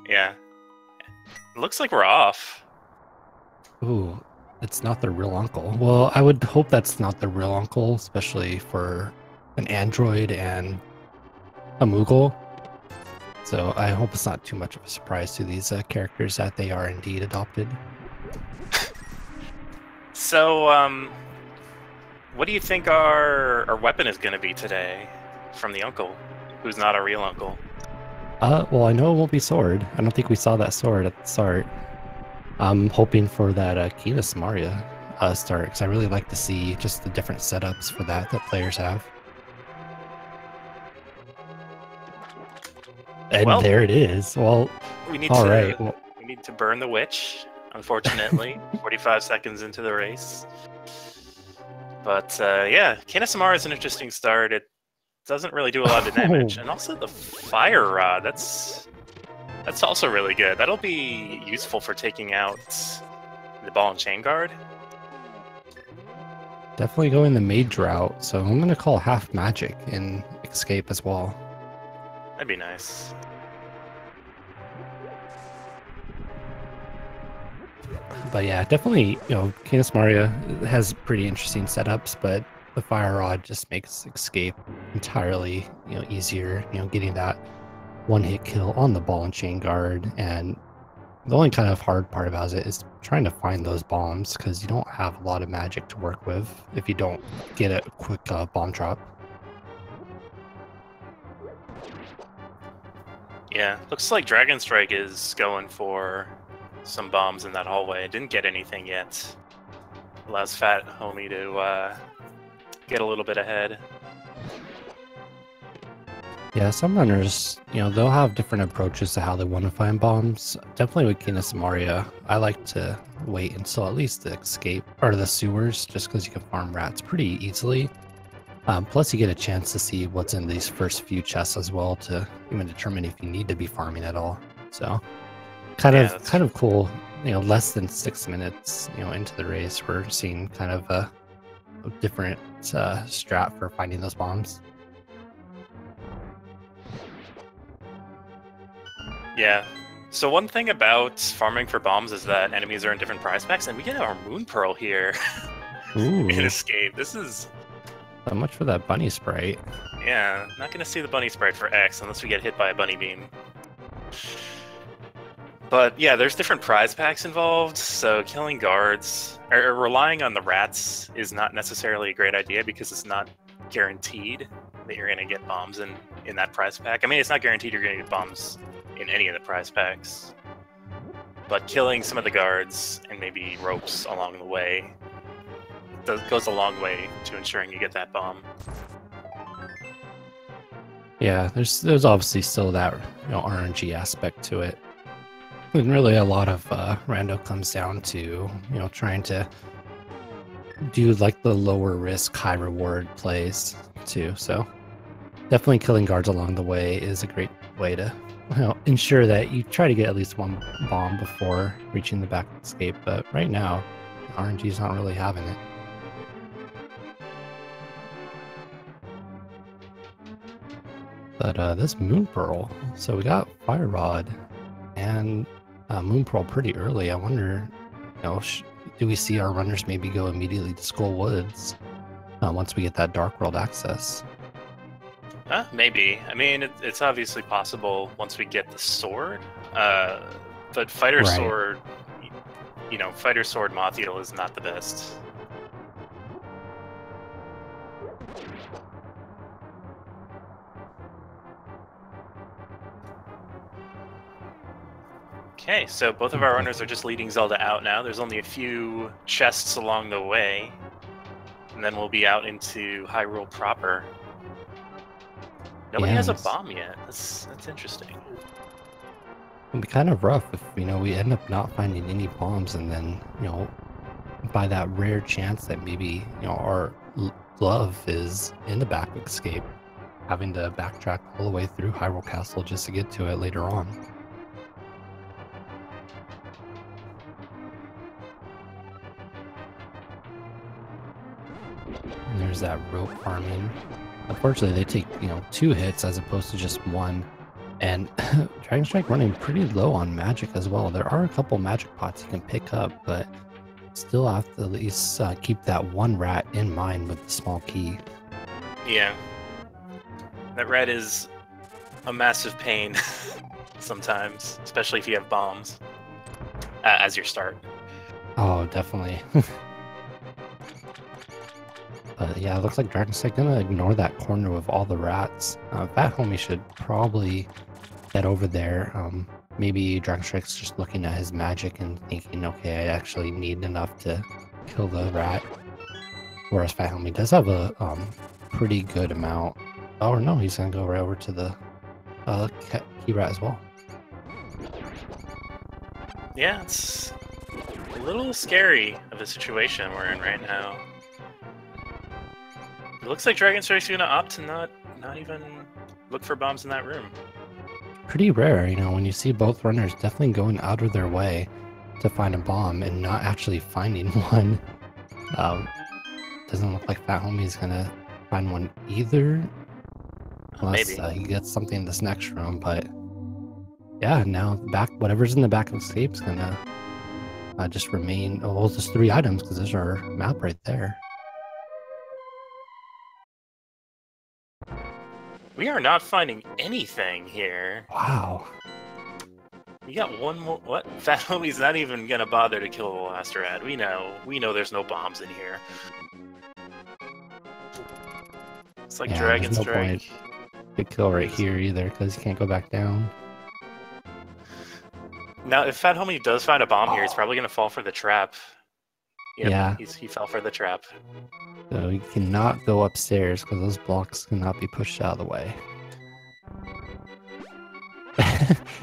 Yeah. It looks like we're off. Ooh, it's not the real uncle. Well, I would hope that's not the real uncle, especially for an android and a Moogle. So I hope it's not too much of a surprise to these characters that they are indeed adopted. So, what do you think our weapon is going to be today from the uncle, who's not a real uncle? Well, I know it won't be sword. I don't think we saw that sword at the start. I'm hoping for that Kina Samaria start, because I really like to see just the different setups for that players have. And Well, there it is. Well, we need all to right. Well, we need to burn the witch. Unfortunately, 45 seconds into the race. But yeah, Kinasamara is an interesting start. It doesn't really do a lot of damage, and also the fire rod. That's also really good. That'll be useful for taking out the ball and chain guard. definitely going the mage route, so I'm gonna call half magic in escape as well. That'd be nice. But yeah, definitely, Canis Maria has pretty interesting setups, but the fire rod just makes escape entirely, easier. Getting that one-hit kill on the ball and chain guard, and the only kind of hard part about it is trying to find those bombs, because you don't have a lot of magic to work with if you don't get a quick bomb drop. Yeah, looks like Dragonstrike is going for some bombs in that hallway. Didn't get anything yet. Allows PHatHome to get a little bit ahead. Yeah, some runners, they'll have different approaches to how they want to find bombs. Definitely with Canis Maria, I like to wait until at least the escape or the sewers, just because you can farm rats pretty easily. Plus, you get a chance to see what's in these first few chests as well to even determine if you need to be farming at all. So, kind of cool. Less than 6 minutes, into the race, we're seeing kind of a different strat for finding those bombs. Yeah. So one thing about farming for bombs is that enemies are in different prize packs, and we get our Moon Pearl here Ooh. in Escape. This is... So much for that bunny sprite. Yeah, not going to see the bunny sprite for X unless we get hit by a bunny beam. But yeah, there's different prize packs involved, so killing guards, or relying on the rats is not necessarily a great idea because it's not guaranteed that you're going to get bombs in that prize pack. I mean, it's not guaranteed you're going to get bombs in any of the prize packs. But killing some of the guards and maybe ropes along the way goes a long way to ensuring you get that bomb. Yeah, there's obviously still that RNG aspect to it. And really a lot of rando comes down to trying to do like the lower risk, high reward plays too. So definitely killing guards along the way is a great way to ensure that you try to get at least one bomb before reaching the back escape. But right now, RNG is not really having it. But this Moon Pearl, so we got Fire Rod and Moon Pearl pretty early. I wonder, do we see our runners maybe go immediately to Skull Woods once we get that Dark World access? Maybe. I mean, it's obviously possible once we get the sword, but Fighter Sword, Fighter Sword Mothiel is not the best. Okay, so both of our runners are just leading Zelda out now. There's only a few chests along the way, and then we'll be out into Hyrule proper. Nobody has a bomb yet. That's interesting. It'd be kind of rough if we end up not finding any bombs, and then by that rare chance that maybe our glove is in the back escape, having to backtrack all the way through Hyrule Castle just to get to it later on. And there's that rope farming. Unfortunately, they take 2 hits as opposed to just one, And Dragonstrike running pretty low on magic as well. There are a couple magic pots you can pick up, but still have to at least keep that one rat in mind with the small key. Yeah. That rat is a massive pain sometimes, especially if you have bombs as your start. Oh, definitely. But yeah, it looks like Dragonstrike gonna ignore that corner with all the rats. PHatHome should probably get over there. Maybe Dragonstrike's just looking at his magic and thinking, okay, I actually need enough to kill the rat. Whereas PHatHome does have a pretty good amount. Oh no, he's gonna go right over to the key rat as well. Yeah, it's a little scary of a situation we're in right now. It looks like Dragonstrike's gonna opt to not even look for bombs in that room. Pretty rare, you know, when you see both runners definitely going out of their way to find a bomb and not actually finding one. Doesn't look like PHatHome is gonna find one either, unless he gets something this next room. But yeah, now whatever's in the back of Escape's gonna just remain. Oh, well, just 3 items because there's our map right there. We are not finding anything here. Wow. We got one more. What? PHatHome's not even gonna bother to kill the last rat. We know there's no bombs in here. It's like Dragonstrike. No point to kill right here either because you can't go back down. Now, if PHatHome does find a bomb here, he's probably gonna fall for the trap. Yep, yeah. He fell for the trap. So you cannot go upstairs because those blocks cannot be pushed out of the way.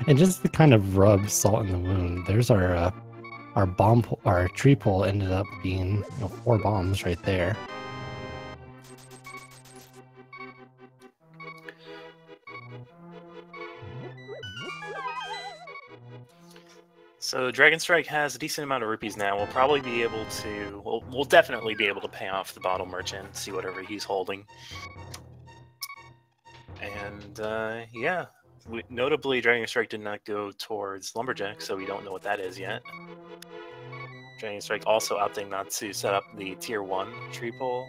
And just to kind of rub salt in the wound, there's our tree pole ended up being 4 bombs right there. So Dragonstrike has a decent amount of rupees now. We'll probably be able to, we'll definitely be able to pay off the bottle merchant, see whatever he's holding. And yeah, notably Dragonstrike did not go towards Lumberjack, so we don't know what that is yet. Dragonstrike also opting not to set up the tier 1 tree pole.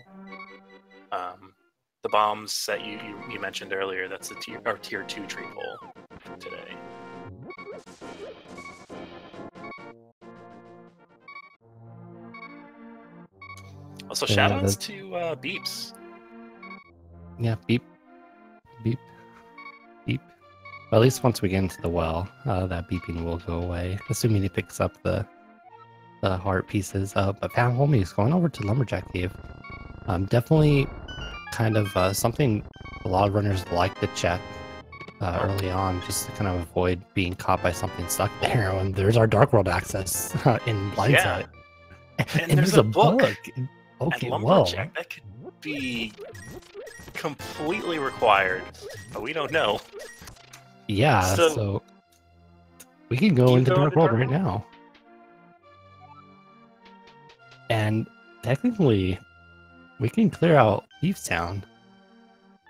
The bombs that you mentioned earlier, that's the tier 2 tree pole today. Also, shoutouts to Beeps. Yeah, beep, beep, beep. Well, at least once we get into the well, that beeping will go away, assuming he picks up the heart pieces. But PHatHome is going over to Lumberjack Cave. Definitely kind of something a lot of runners like to check early on, just to kind of avoid being caught by something stuck there. And there's our Dark World access in Blindsight. And there's a book. Okay, well, that could be completely required, but we don't know. Yeah, so we can go into Dark World right now. And technically, we can clear out Thieves Town.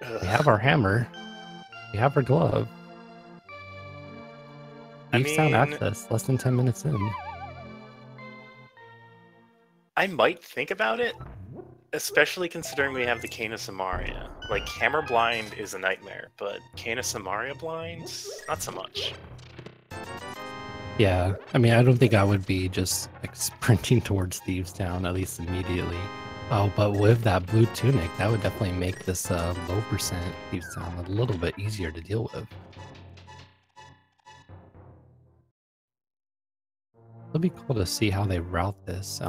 We have our hammer. We have our glove. Thieves Town access, less than 10 minutes in. I might think about it, especially considering we have the Cane of Samaria. Like, Hammer Blind is a nightmare, but Cane of Samaria Blind, not so much. Yeah, I mean, I don't think I would be just like sprinting towards Thieves Town, at least immediately. Oh, but with that blue tunic, that would definitely make this low percent Thieves Town a little bit easier to deal with. It'll be cool to see how they route this.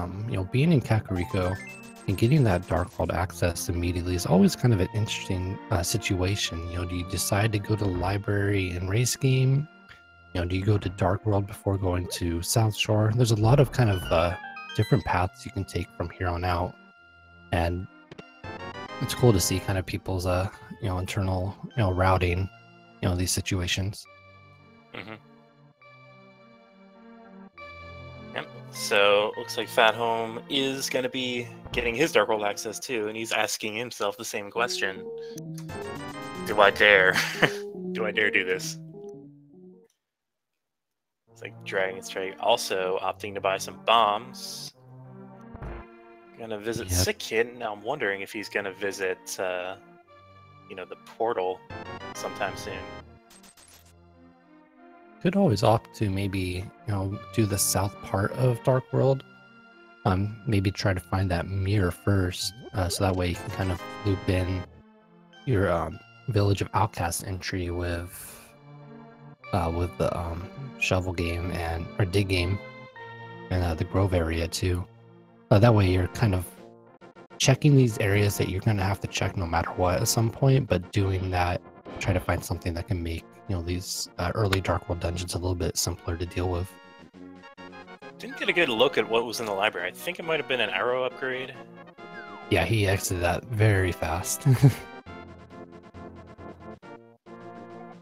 Being in Kakariko and getting that Dark World access immediately is always kind of an interesting situation. Do you decide to go to the library and race game? Do you go to Dark World before going to South Shore? There's a lot of kind of different paths you can take from here on out, and it's cool to see kind of people's internal routing these situations. Mm-hmm. Yep. So looks like PHatHome is going to be getting his Dark World access too, and he's asking himself the same question: do I dare? Do I dare do this? It's like Dragonstrike also opting to buy some bombs. Gonna visit Sick Kid. Now I'm wondering if he's gonna visit, you know, the portal sometime soon. Could always opt to maybe, you know, do the south part of Dark World. Maybe try to find that mirror first, so that way you can kind of loop in your Village of Outcasts entry with the shovel game or dig game and the Grove area too. That way you're kind of checking these areas that you're gonna have to check no matter what at some point, but doing that, try to find something that can make, you know, these early Dark World dungeons a little bit simpler to deal with. Didn't get a good look at what was in the library. I think it might have been an arrow upgrade. Yeah, he exited that very fast.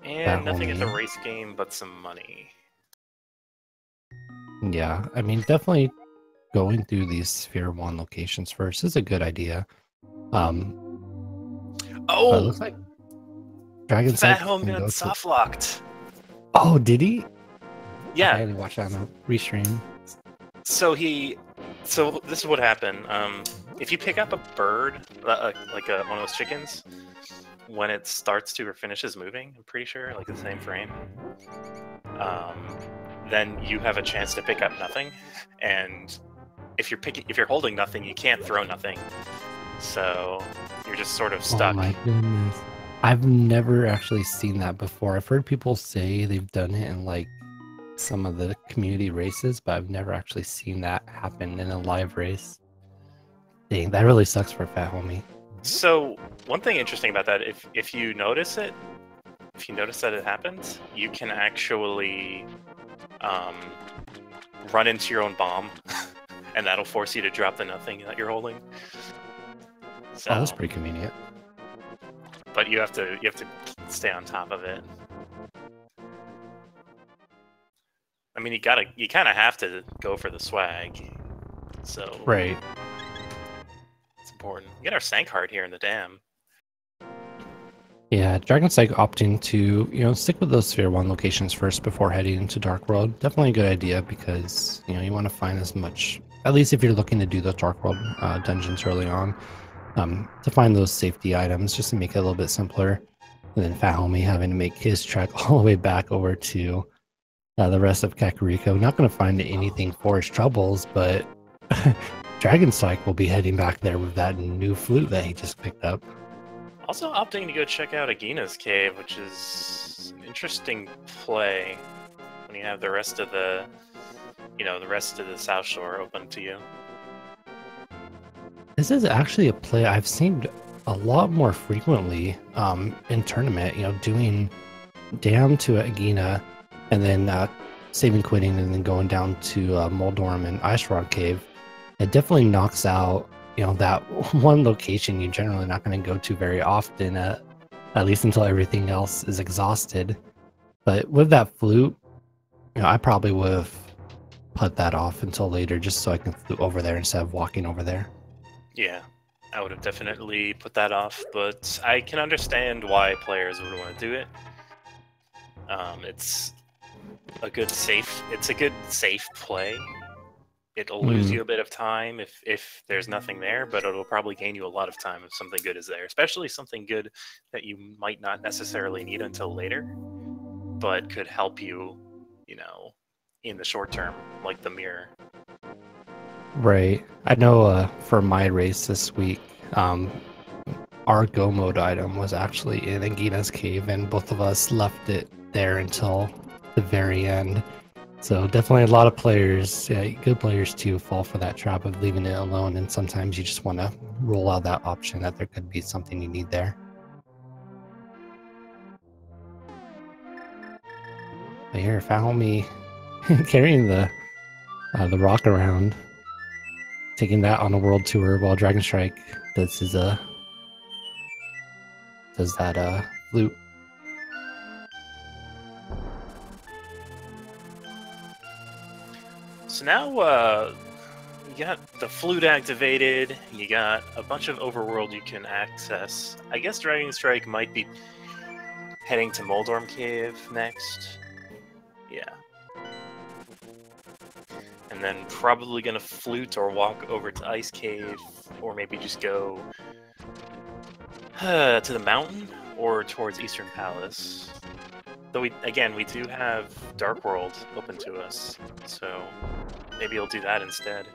And nothing at the race game but some money. Yeah, I mean, definitely going through these Sphere 1 locations first is a good idea. Oh! It looks like Dragonstrike PHatHome got soft locked. Oh, did he? Yeah. I had to watch that on a restream. So this is what happened. If you pick up a bird, like one of those chickens, when it starts to or finishes moving, I'm pretty sure, like the same frame, then you have a chance to pick up nothing. And if you're holding nothing, you can't throw nothing. So you're just sort of stuck. Oh my goodness. I've never actually seen that before. I've heard people say they've done it in like some of the community races, but I've never actually seen that happen in a live race. Dang, that really sucks for PHatHome. So one thing interesting about that, if you notice that it happens, you can actually run into your own bomb, and that'll force you to drop the nothing that you're holding. So, oh, that's pretty convenient. But you have to stay on top of it. I mean, you kind of have to go for the swag. So right. It's important. We get our sank heart here in the dam. Yeah, Dragonstrike opting to, you know, stick with those Sphere 1 locations first before heading into Dark World. Definitely a good idea because, you know, you want to find as much, at least if you're looking to do the Dark World dungeons early on, to find those safety items just to make it a little bit simpler. And then PHatHome having to make his trek all the way back over to the rest of Kakariko. Not going to find anything for his troubles, but Dragonstrike will be heading back there with that new flute that he just picked up. Also opting to go check out Agina's cave, which is an interesting play when you have the rest of the, the rest of the South Shore open to you. This is actually a play I've seen a lot more frequently in tournament, you know, doing Dam to Agina and then saving quitting and then going down to Moldorm and Ice Rock Cave. It definitely knocks out, you know, that one location you're generally not going to go to very often, at least until everything else is exhausted. But with that flute, you know, I probably would have put that off until later just so I can flute over there instead of walking over there. Yeah, I would have definitely put that off, but I can understand why players would want to do it. It's a good safe play. It'll lose you a bit of time if there's nothing there, but it'll probably gain you a lot of time if something good is there, especially something good that you might not necessarily need until later, but could help you, you know, in the short term, like the mirror. Right. I know for my race this week, our go mode item was actually in Agina's cave, and both of us left it there until the very end. So definitely a lot of players, good players too, fall for that trap of leaving it alone, and sometimes you just want to roll out that option that there could be something you need there. But here, PHatHome carrying the rock around, taking that on a world tour while Dragonstrike does his flute. So now you got the flute activated, you got a bunch of overworld you can access. I guess Dragonstrike might be heading to Moldorm Cave next. Yeah. and then probably gonna flute or walk over to Ice Cave, or maybe just go to the mountain or towards Eastern Palace. Though we do have Dark World open to us, so maybe I'll do that instead.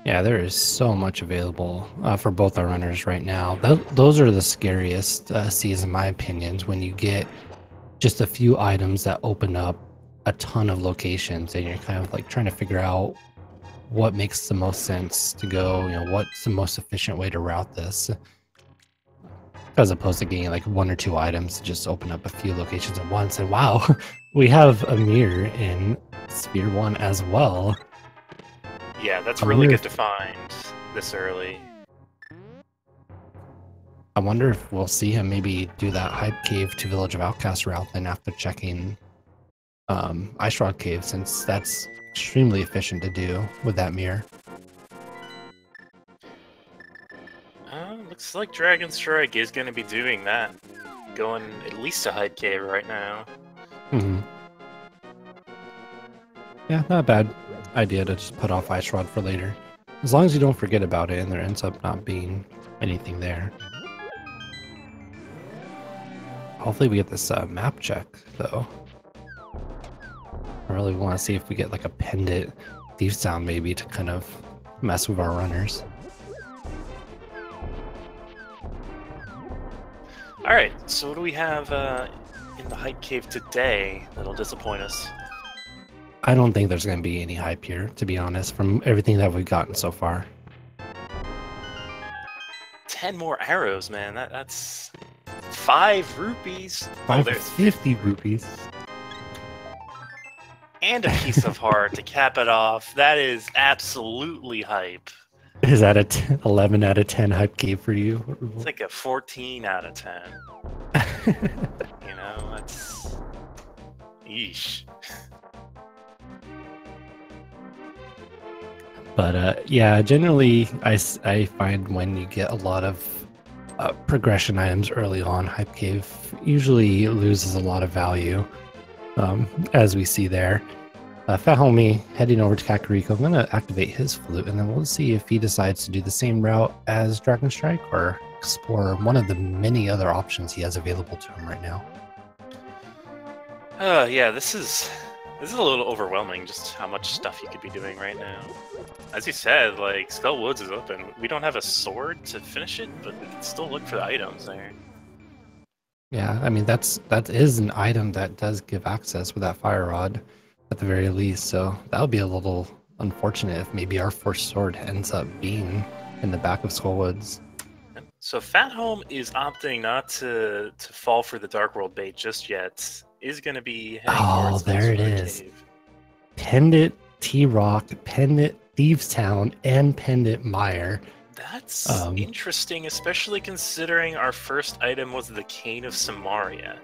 Yeah, there is so much available for both our runners right now. Those are the scariest seas, in my opinions, when you get just a few items that open up a ton of locations, and you're kind of like trying to figure out what makes the most sense to go. You know, what's the most efficient way to route this, as opposed to getting like one or two items to just open up a few locations at once. And wow, we have a mirror in Sphere 1 as well. Yeah, that's really good to find this early. I wonder if we'll see him maybe do that Hype Cave to Village of Outcast route then after checking Ice Rock Cave, since that's extremely efficient to do with that mirror. Looks like Dragonstrike is going to be doing that. Going at least to Hype Cave right now. Mm-hmm. Yeah, not a bad idea to just put off Ice Rod for later. As long as you don't forget about it and there ends up not being anything there. Hopefully we get this map check, though. I really want to see if we get like a pendant thief sound maybe to kind of mess with our runners. Alright, so what do we have in the Hype Cave today that'll disappoint us? I don't think there's going to be any hype here, to be honest, from everything that we've gotten so far. 10 more arrows, man. That's 5 rupees. 550 rupees. And a piece of heart to cap it off. That is absolutely hype. Is that a 11 out of 10 hype cave for you? It's like a 14 out of 10. You know, that's... Yeesh. But yeah, generally I find when you get a lot of progression items early on, Hype Cave usually loses a lot of value, as we see there. PHatHome heading over to Kakariko. I'm going to activate his flute, and then we'll see if he decides to do the same route as Dragonstrike or explore one of the many other options he has available to him right now. Yeah, this is a little overwhelming, just how much stuff you could be doing right now. As you said, like, Skull Woods is open. We don't have a sword to finish it, but we can still look for the items there. Yeah, I mean, that is an item that does give access with that fire rod at the very least, so that would be a little unfortunate if maybe our first sword ends up being in the back of Skull Woods. So PHatHome is opting not to fall for the Dark World bait just yet. Is going to be heading towards there it is. Cave. Pendant T-Rock, Pendant Thieves Town, and Pendant Mire. That's interesting, especially considering our first item was the Cane of Samaria.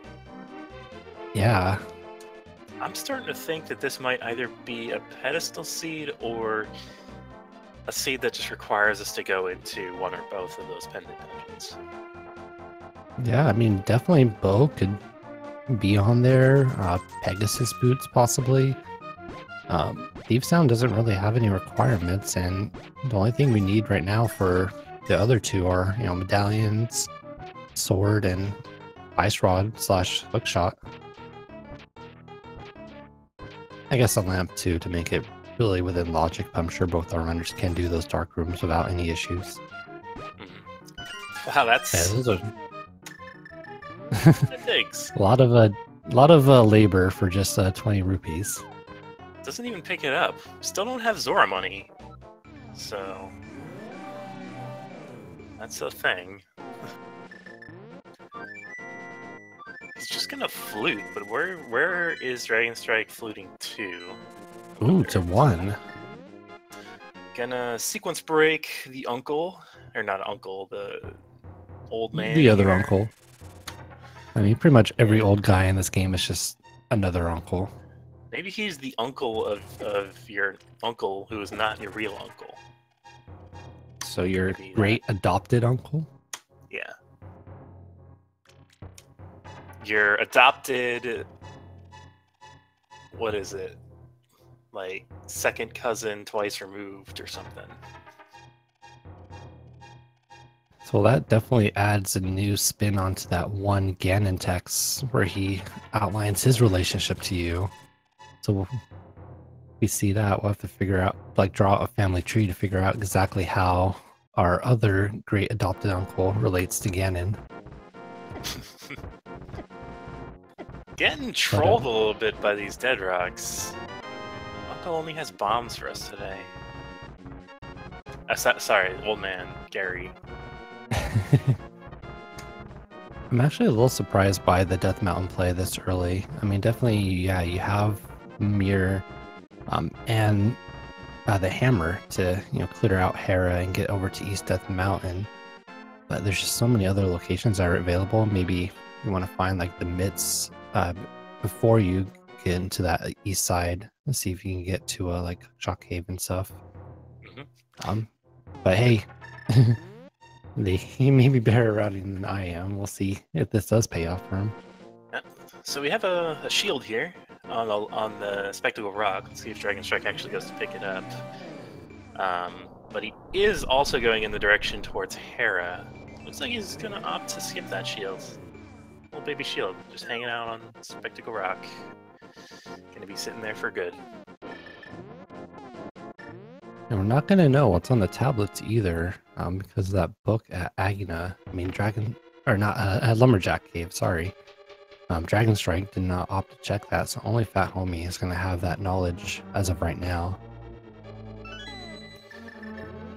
Yeah. I'm starting to think that this might either be a pedestal seed or a seed that just requires us to go into one or both of those pendant dungeons. Yeah, I mean, definitely Bo could be on there. Pegasus boots, possibly. Thieves Sound doesn't really have any requirements, and the only thing we need right now for the other two are, you know, medallions, sword, and ice rod / hookshot. I guess a lamp too to make it really within logic. I'm sure both our runners can do those dark rooms without any issues. Wow, that's thanks. a lot of labor for just 20 rupees. Doesn't even pick it up. Still don't have Zora money, so that's a thing. He's just gonna flute, but where is Dragonstrike fluting to? Ooh, to 1. Gonna sequence break the uncle, or not uncle, the old man. The other here. uncle. I mean, pretty much every old guy in this game is just another uncle. Maybe he's the uncle of your uncle who is not your real uncle. So your great adopted uncle? Yeah. Your adopted... What is it? like second cousin twice removed or something. So that definitely adds a new spin onto that one Ganon text where he outlines his relationship to you. So we see that, we'll have to figure out, like, draw a family tree to figure out exactly how our other great adopted uncle relates to Ganon. Getting trolled a little bit by these dead rocks. Uncle only has bombs for us today. Sorry, old man, Gary. I'm actually a little surprised by the Death Mountain play this early. I mean, definitely, yeah, you have Mir and the hammer to, you know, clear out Hera and get over to East Death Mountain. But there's just so many other locations that are available. Maybe you want to find like the midst before you get into that east side and see if you can get to like Shock Cave and stuff. Mm-hmm. But hey, he may be better routing than I am. We'll see if this does pay off for him. Yeah. So we have a shield here on the Spectacle Rock. Let's see if Dragonstrike actually goes to pick it up. But he is also going in the direction towards Hera. Looks like he's gonna opt to skip that shield. Little baby shield, just hanging out on Spectacle Rock. Gonna be sitting there for good. And we're not going to know what's on the tablets either, because of that book at Agina. I mean, Lumberjack Cave, sorry. Dragonstrike did not opt to check that, so only PHatHome is going to have that knowledge as of right now.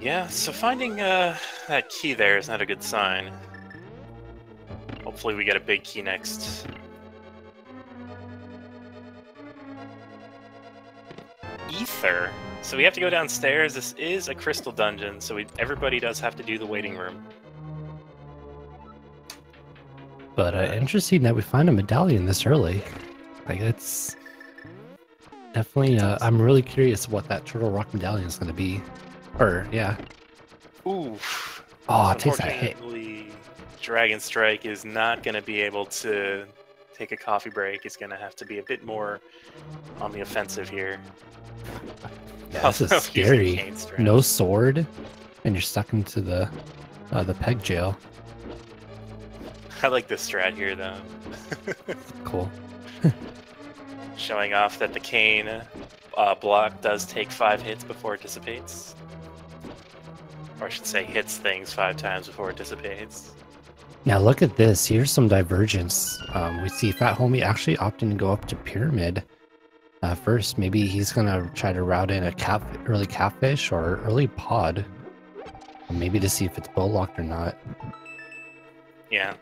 Yeah, so finding that key there is not a good sign. Hopefully we get a big key next. Ether. So we have to go downstairs. This is a crystal dungeon, so everybody does have to do the waiting room. But interesting that we find a medallion this early. Like, it's definitely, I'm really curious what that Turtle Rock medallion is going to be. Or, yeah. Ooh. Oh, it takes that hit. Dragonstrike is not going to be able to take a coffee break. He's going to have to be a bit more on the offensive here. Yeah, this is scary. No sword, and you're stuck into the peg jail. I like this strat here, though. Cool. Showing off that the cane block does take 5 hits before it dissipates. Or I should say hits things 5 times before it dissipates. Now look at this. Here's some divergence. We see PHatHome actually opting to go up to Pyramid. First, maybe he's gonna try to route in a early catfish or early pod, or maybe to see if it's bow locked or not. Yeah,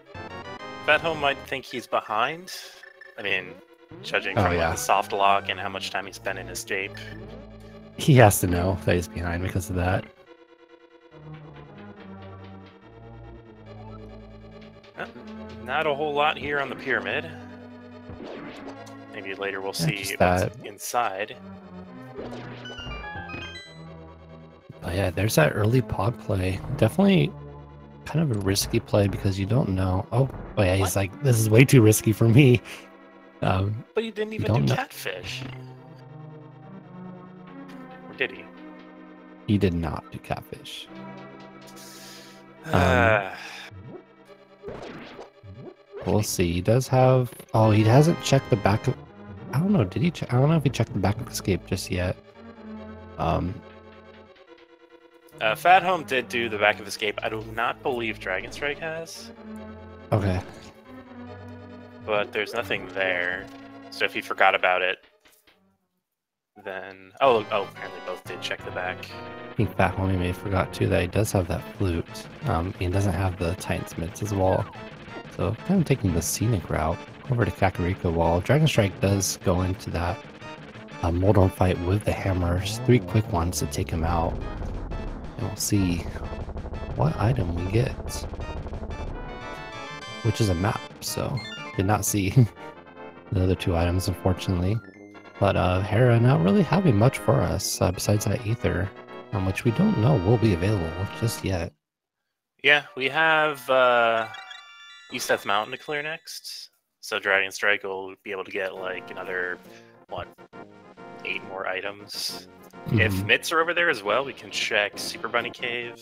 PHatHome might think he's behind. I mean, judging from the soft lock and how much time he spent in escape, he has to know that he's behind because of that. Not a whole lot here on the pyramid. Maybe later we'll see what's inside. But yeah, there's that early pod play. Definitely kind of a risky play because you don't know. Oh yeah, he's like, this is way too risky for me. But he didn't even do catfish. Or did he? He did not do catfish. We'll see. He does have... Oh, he hasn't checked the back of... I don't know. Did he check? I don't know if he checked the back of escape just yet. PHatHome did do the back of escape. I do not believe Dragonstrike has. Okay. But there's nothing there. So if he forgot about it, then... Oh, apparently both did check the back. I think PHatHome may have forgot too that he does have that flute. He doesn't have the Titan's mitts as well. So kind of taking the scenic route over to Kakariko while Dragonstrike does go into that Moldorm fight with the hammers. 3 quick ones to take him out. And we'll see what item we get. Which is a map, so did not see the other 2 items unfortunately. But Hera not really having much for us besides that ether, which we don't know will be available just yet. Yeah, we have East Death Mountain to clear next, so Dragonstrike will be able to get like another, what, 8 more items. If mitts are over there as well, we can check Super Bunny Cave.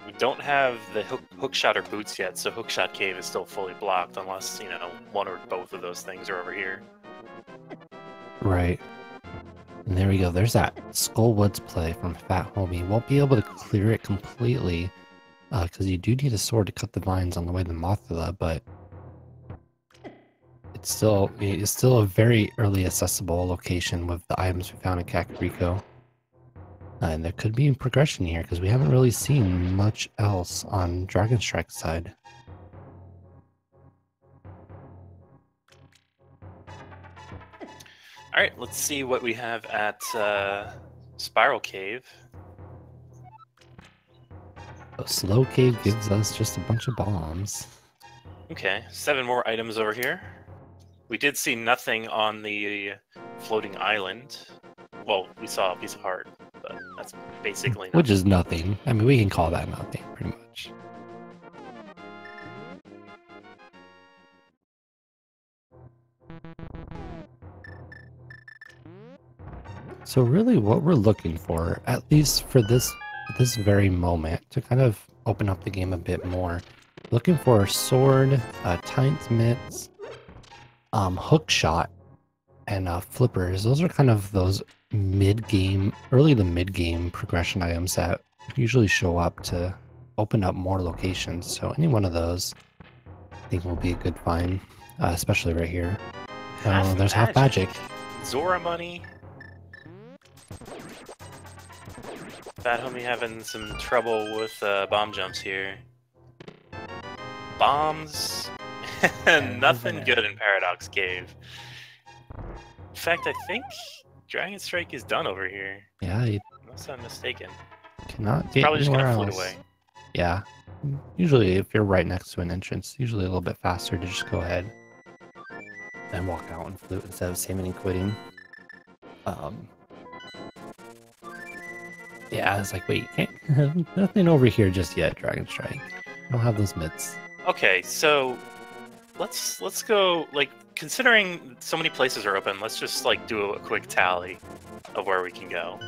We don't have the hookshot or boots yet, so hookshot cave is still fully blocked unless, you know, one or both of those things are over here. Right. And there we go. There's that Skull Woods play from PHatHome. You won't be able to clear it completely because you do need a sword to cut the vines on the way to Mothula, but it's still a very early accessible location with the items we found in Kakariko. And there could be progression here because we haven't really seen much else on Dragonstrike's side. All right, let's see what we have at Spiral Cave. So Slow Cave gives us just a bunch of bombs. Okay, 7 more items over here. We did see nothing on the floating island. Well, we saw a piece of heart, but that's basically nothing. Which is nothing. I mean, we can call that nothing, pretty much. So really what we're looking for, at least for this very moment, to kind of open up the game a bit more, looking for a sword, Tines mitts, hook shot, and flippers. Those are kind of those mid-game, early to mid-game progression items that usually show up to open up more locations. So any one of those, I think, will be a good find, especially right here. There's half magic. Zora money. PHatHome having some trouble with bomb jumps here. Bombs. Nothing good in Paradox Cave. In fact, I think Dragonstrike is done over here. Yeah, unless I'm mistaken. Cannot get probably just anywhere gonna else. float away. Yeah. Usually, if you're right next to an entrance, usually a little bit faster to just go ahead and walk out and flute instead of saving and quitting. Yeah, it's like, wait, can't nothing over here just yet, Dragonstrike. Don't have those mitts. Okay, so let's go, like, considering so many places are open, let's just like do a quick tally of where we can go.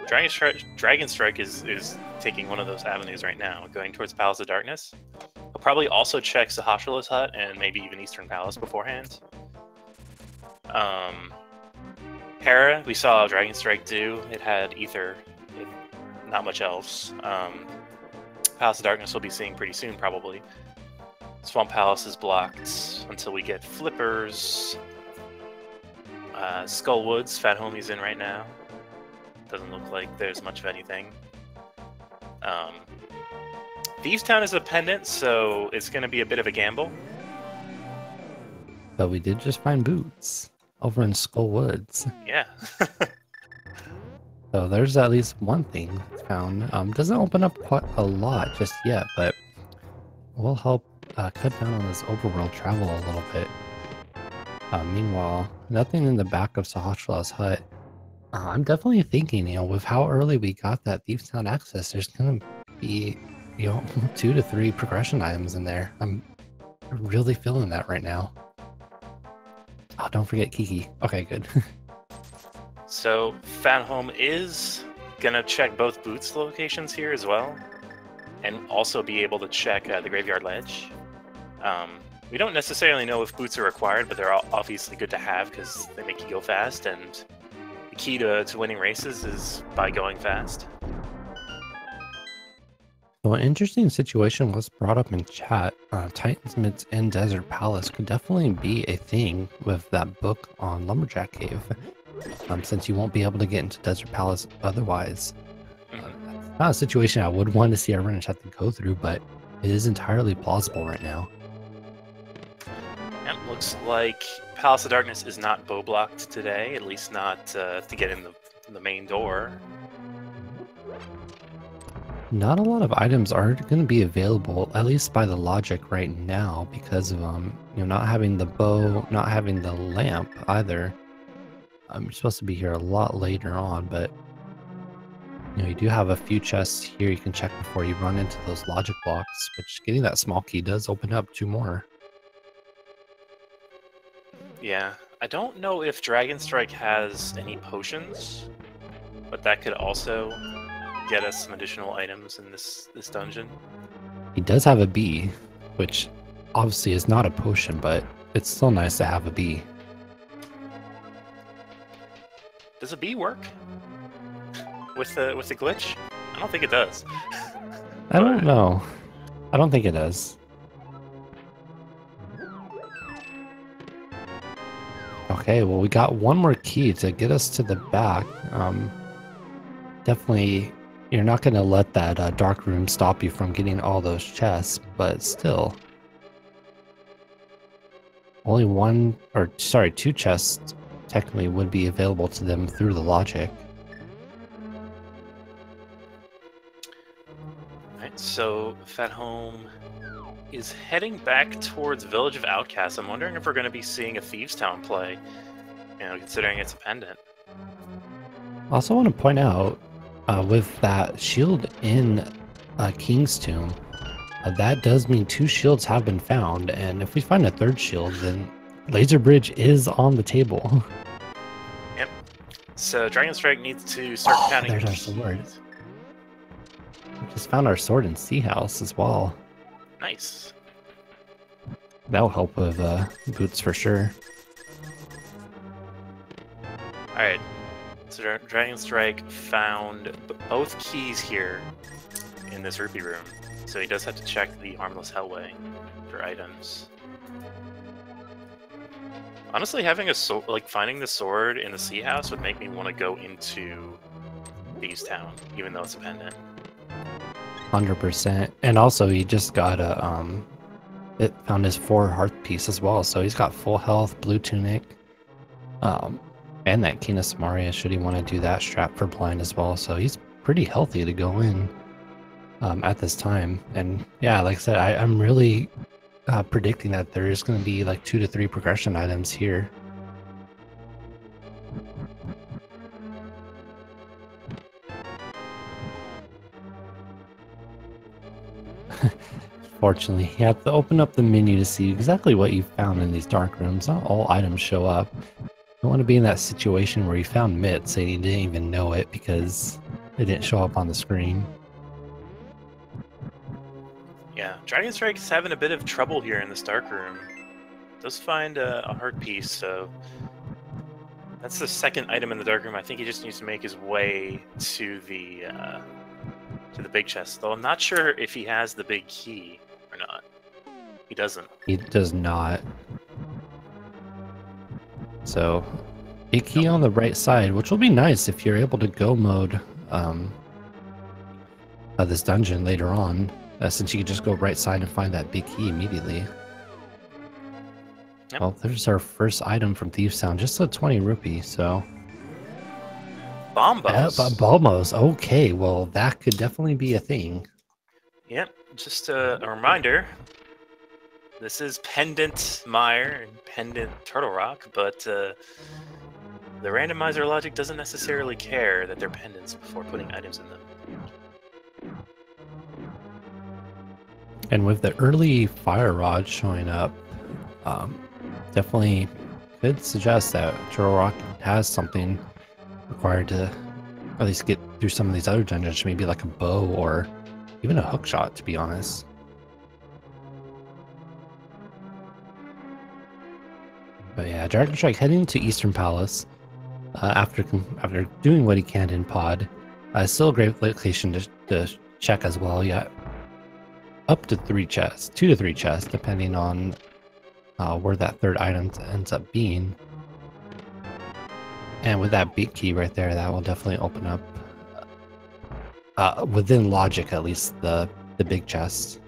Dragonstrike is taking one of those avenues right now, going towards Palace of Darkness. He'll probably also check Sahasrah's hut and maybe even Eastern Palace beforehand. Hera, we saw Dragonstrike do. It had Ether, not much else. Palace of Darkness we'll be seeing pretty soon, probably. Swamp Palace is blocked until we get Flippers. Skull Woods, PHatHome's in right now. Doesn't look like there's much of anything. Thieves Town is a pendant, so it's going to be a bit of a gamble. But we did just find boots over in Skull Woods. Yeah. So there's at least one thing found. Doesn't open up quite a lot just yet, but will help cut down on this overworld travel a little bit. Meanwhile, nothing in the back of Sahasrah's hut. I'm definitely thinking, you know, with how early we got that Thieves Town access, there's gonna be, you know, 2 to 3 progression items in there. I'm really feeling that right now. Oh, don't forget Kiki. Okay, good. So PHatHome is gonna check both boots locations here as well, and also be able to check the Graveyard Ledge. We don't necessarily know if boots are required, but they're obviously good to have because they make you go fast, and the key to winning races is by going fast. So an interesting situation was brought up in chat. Titans Mids in Desert Palace could definitely be a thing with that book on Lumberjack Cave, since you won't be able to get into Desert Palace otherwise. It's not a situation I would want to see our runners have to go through, but it is entirely plausible right now. And it looks like Palace of Darkness is not bow blocked today, at least not to get in the main door. Not a lot of items are going to be available, at least by the logic right now, because of you know, not having the bow, not having the lamp either. You're supposed to be here a lot later on, but you know, you do have a few chests here you can check before you run into those logic blocks, which getting that small key does open up 2 more. Yeah, I don't know if Dragonstrike has any potions, but that could also get us some additional items in this dungeon. He does have a bee, which obviously is not a potion, but it's still nice to have a bee. Does a bee work with the glitch? I don't think it does. I don't know. I don't think it does. Okay, well, we got one more key to get us to the back. Definitely, you're not going to let that dark room stop you from getting all those chests, but still. Only one, or sorry, two chests technically would be available to them through the logic. Alright, so PHatHome is heading back towards Village of Outcasts. I'm wondering if we're going to be seeing a Thieves Town play, you know, considering it's a pendant. I also want to point out, with that shield in King's Tomb, that does mean 2 shields have been found, and if we find a 3rd shield, then Laser Bridge is on the table. Yep. So Dragonstrike needs to start counting. There's our sword. We just found our sword in Sea House as well. Nice. That'll help with boots for sure. Alright. So Dragonstrike found both keys here in this rupee room. So he does have to check the Armless Hellway for items. Honestly, having a sword, like finding the sword in the Sea House would make me want to go into Thieves Town, even though it's a pendant. 100%. And also, he just got a it found his 4 hearth piece as well, so he's got full health, blue tunic, and that Kina Samaria should he want to do that strap for blind as well. So he's pretty healthy to go in at this time. And yeah, like I said, I'm really predicting that there is going to be like 2 to 3 progression items here. Fortunately, you have to open up the menu to see exactly what you found in these dark rooms. Not all items show up. You don't want to be in that situation where you found mitts and you didn't even know it because it didn't show up on the screen. Yeah, Dragonstrike's having a bit of trouble here in this dark room. Does find a heart piece, so that's the 2nd item in the dark room. I think he just needs to make his way to the big chest. Though I'm not sure if he has the big key or not. He doesn't. He does not. So, big key on the right side, which will be nice if you're able to go mode this dungeon later on, since you can just go right side and find that big key immediately. Yep. Well, there's our first item from Thieves Town, just a 20 rupee, so... Bombos. Bombos, okay, well, that could definitely be a thing. Yep, just a reminder. This is Pendant Mire and Pendant Turtle Rock, but the randomizer logic doesn't necessarily care that they're pendants before putting items in them. And with the early fire rod showing up, definitely could suggest that Turtle Rock has something required to at least get through some of these other dungeons, maybe like a bow or even a hook shot, to be honest. But yeah, Dragonstrike heading to Eastern Palace after doing what he can in Pod. Still a great location to check as well. Yeah, up to 3 chests, 2 to 3 chests, depending on where that 3rd item ends up being. And with that big key right there, that will definitely open up, within logic at least, the big chest.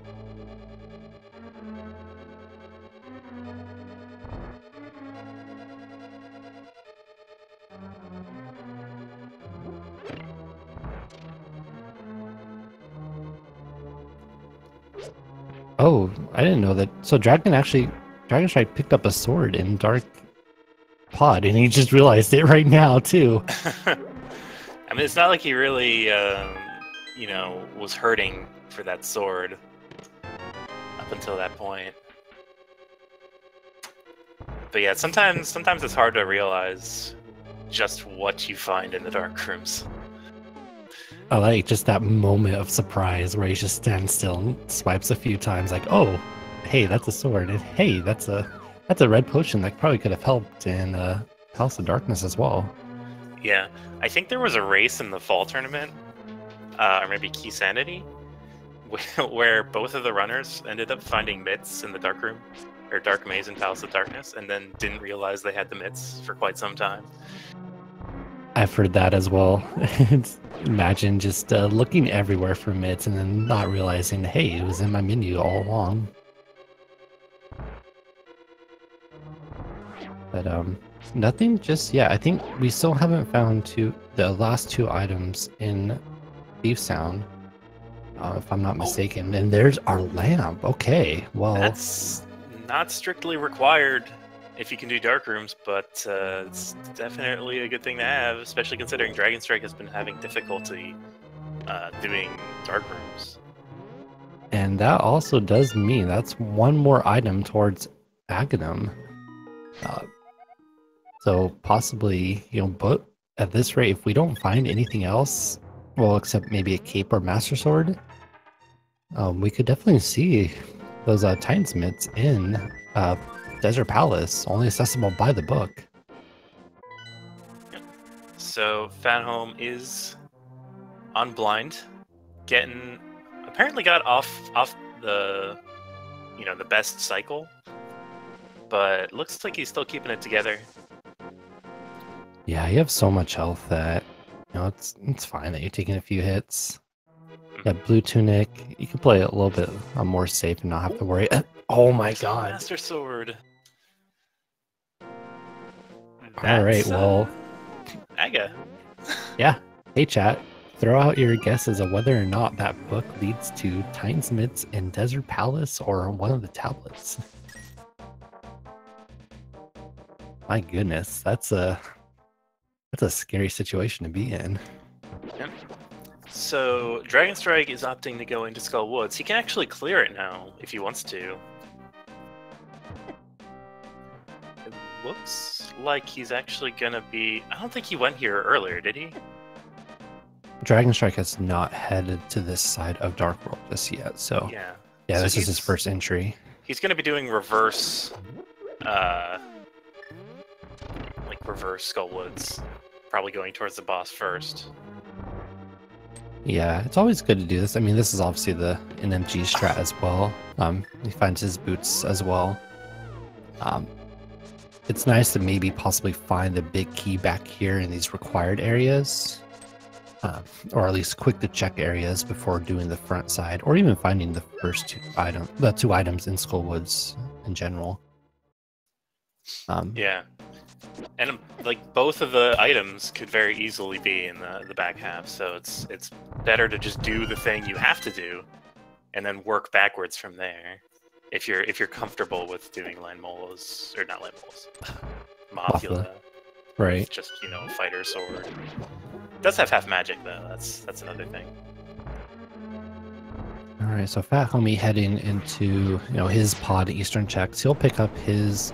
Oh, I didn't know that. So Dragonstrike picked up a sword in Dark Pod, and he just realized it right now too. I mean, it's not like he really, you know, was hurting for that sword up until that point. But yeah, sometimes it's hard to realize just what you find in the dark rooms. I like just that moment of surprise where he just stands still and swipes a few times, like, oh, hey, that's a sword, and hey, that's a red potion that probably could have helped in House of Darkness as well. Yeah, I think there was a race in the fall tournament, or maybe Key Sanity, where both of the runners ended up finding mitts in the dark room, or dark maze in Palace of Darkness, and then didn't realize they had the mitts for quite some time. I've heard that as well. Imagine just looking everywhere for mitts and then not realizing, hey, it was in my menu all along. But nothing just yet. I think we still haven't found the last two items in Thief Sound, if I'm not mistaken. And there's our lamp. Okay, well, that's not strictly required if you can do dark rooms, but it's definitely a good thing to have, especially considering Dragonstrike has been having difficulty doing dark rooms. And that also does mean that's one more item towards Aghanim. So possibly, but at this rate, if we don't find anything else, well, except maybe a cape or master sword, we could definitely see those Titan's mitts in Desert Palace, only accessible by the book. So PHatHome is on blind, apparently got off the the best cycle, but looks like he's still keeping it together. Yeah, you have so much health that it's fine that you're taking a few hits. That blue tunic, you can play it a little bit more safe and not have to worry. Oh my god! Master sword. All right, well, Aga. Yeah. Hey, chat. Throw out your guesses of whether or not that book leads to Titan's mitts in Desert Palace or one of the tablets. My goodness, that's a scary situation to be in. Yep. So Dragonstrike is opting to go into Skull Woods. He can actually clear it now if he wants to. It looks like he's actually gonna be... I don't think he went here earlier, did he? Dragonstrike has not headed to this side of Dark World just yet, so yeah, so this is his first entry. He's gonna be doing reverse, reverse Skull Woods, probably going towards the boss first. Yeah, it's always good to do this. I mean, this is obviously the NMG strat as well. He finds his boots as well. It's nice to maybe possibly find the big key back here in these required areas, or at least quick to check areas before doing the front side, or even finding the two items in Skull Woods in general. Yeah. And both of the items could very easily be in the back half, so it's better to just do the thing you have to do, and then work backwards from there. If you're comfortable with doing Landmolas, or not Landmolas, Mothula, right? Just a fighter sword. It does have half magic though. That's another thing. All right, so PHatHome heading into his pod Eastern checks. He'll pick up his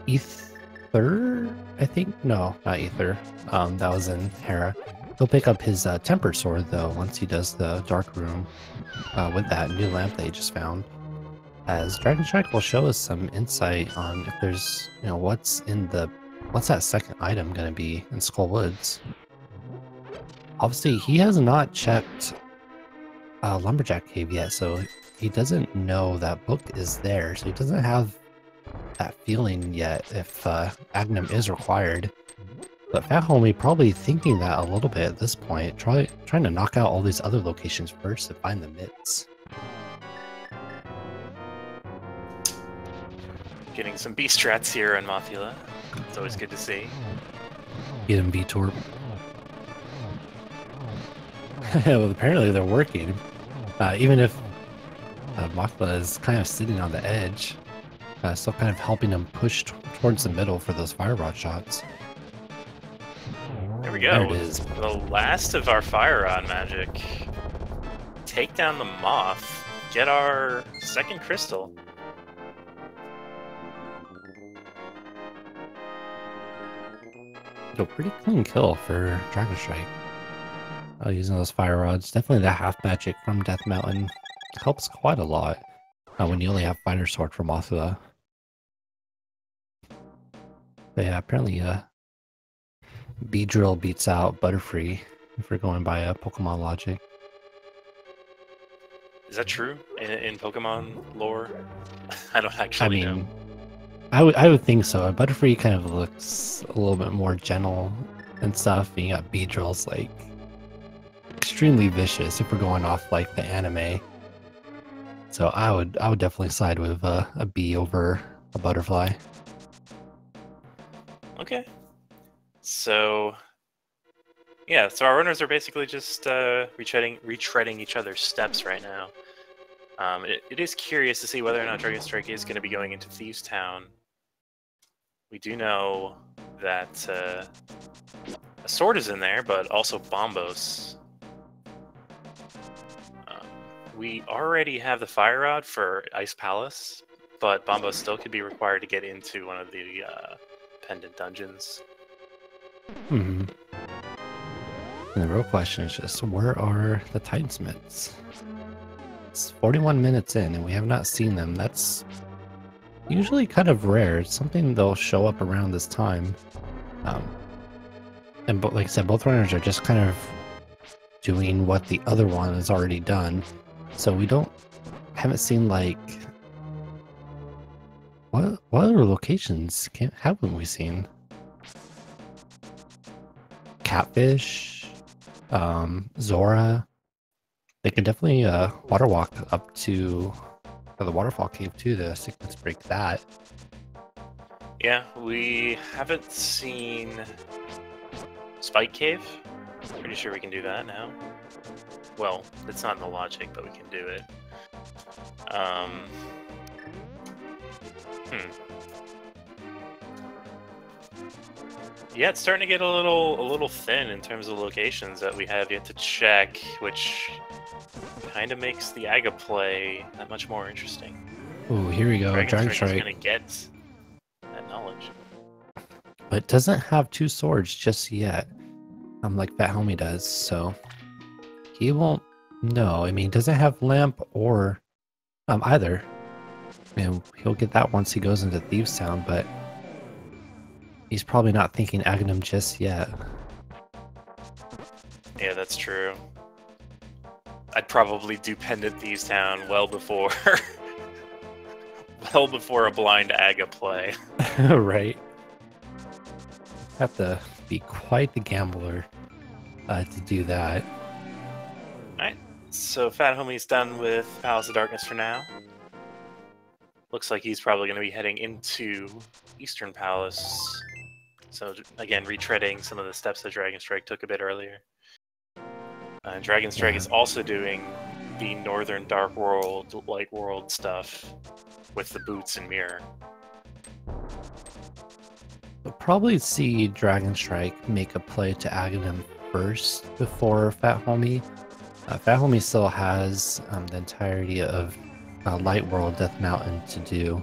Ether, I think. No, not Ether. That was in Hera. He'll pick up his Tempered Sword though once he does the Dark Room with that new lamp that he just found. As Dragonstrike will show us some insight on if there's what's that second item going to be in Skull Woods. Obviously, he has not checked Lumberjack Cave yet, so he doesn't know that book is there. So he doesn't have that feeling yet if Aghanim is required. But PHatHome probably thinking that a little bit at this point, trying to knock out all these other locations first to find the mitts. Getting some B strats here in Mothula. It's always good to see. Get him V-Torp. Well, apparently they're working. Even if Mothula is kind of sitting on the edge, still kind of helping him push towards the middle for those fire rod shots. There we go. There it is. The last of our fire rod magic. Take down the moth. Get our second crystal. So pretty clean kill for Dragonstrike. Using those fire rods. Definitely the half magic from Death Mountain helps quite a lot when you only have Fighter Sword from Mothula. But yeah, apparently Beedrill beats out Butterfree if we're going by Pokemon logic. Is that true in Pokemon lore? I don't actually know. I would think so. Butterfree kind of looks a little bit more gentle and stuff. And you got Beedrill's like extremely vicious if we're going off like the anime. So I would definitely side with a bee over a butterfly. Okay. So yeah, so our runners are basically just retreading each other's steps right now. It is curious to see whether or not Dragonstrike is going to be going into Thieves Town. We do know that a sword is in there, but also Bombos. We already have the Fire Rod for Ice Palace, but Bombos still could be required to get into one of the pendant dungeons. Hmm. And the real question is just, where are the Titans? It's 41 minutes in, and we have not seen them. That's usually kind of rare. It's something they'll show up around this time. And like I said, both runners are just kind of doing what the other one has already done. So we haven't seen like what other locations haven't we seen? Catfish, Zora. They can definitely water walk up to the waterfall cave too to sequence break that. Yeah, we haven't seen Spike Cave. Pretty sure we can do that now. Well, it's not in the logic, but we can do it. Yeah, it's starting to get a little thin in terms of locations that we have yet to check, which kind of makes the Aga play that much more interesting. Ooh, here we go. Dragonstrike is going to get that knowledge. But it doesn't have two swords just yet, like PHatHome does, so he won't know. I mean, he doesn't have Lamp or either. And he'll get that once he goes into Thieves Town, but he's probably not thinking Aghanim just yet. Yeah, that's true. I'd probably do Pendant Thieves Town well before a blind Aga play. Right. Have to be quite the gambler to do that. Alright, so PHatHome's done with Palace of Darkness for now. Looks like he's probably going to be heading into Eastern Palace. So again, retreading some of the steps that Dragonstrike took a bit earlier. Dragonstrike is also doing the Northern Dark World, Light World stuff with the boots and mirror. We'll probably see Dragonstrike make a play to Aghanim first before PHatHome. PHatHome still has the entirety of Light World Death Mountain to do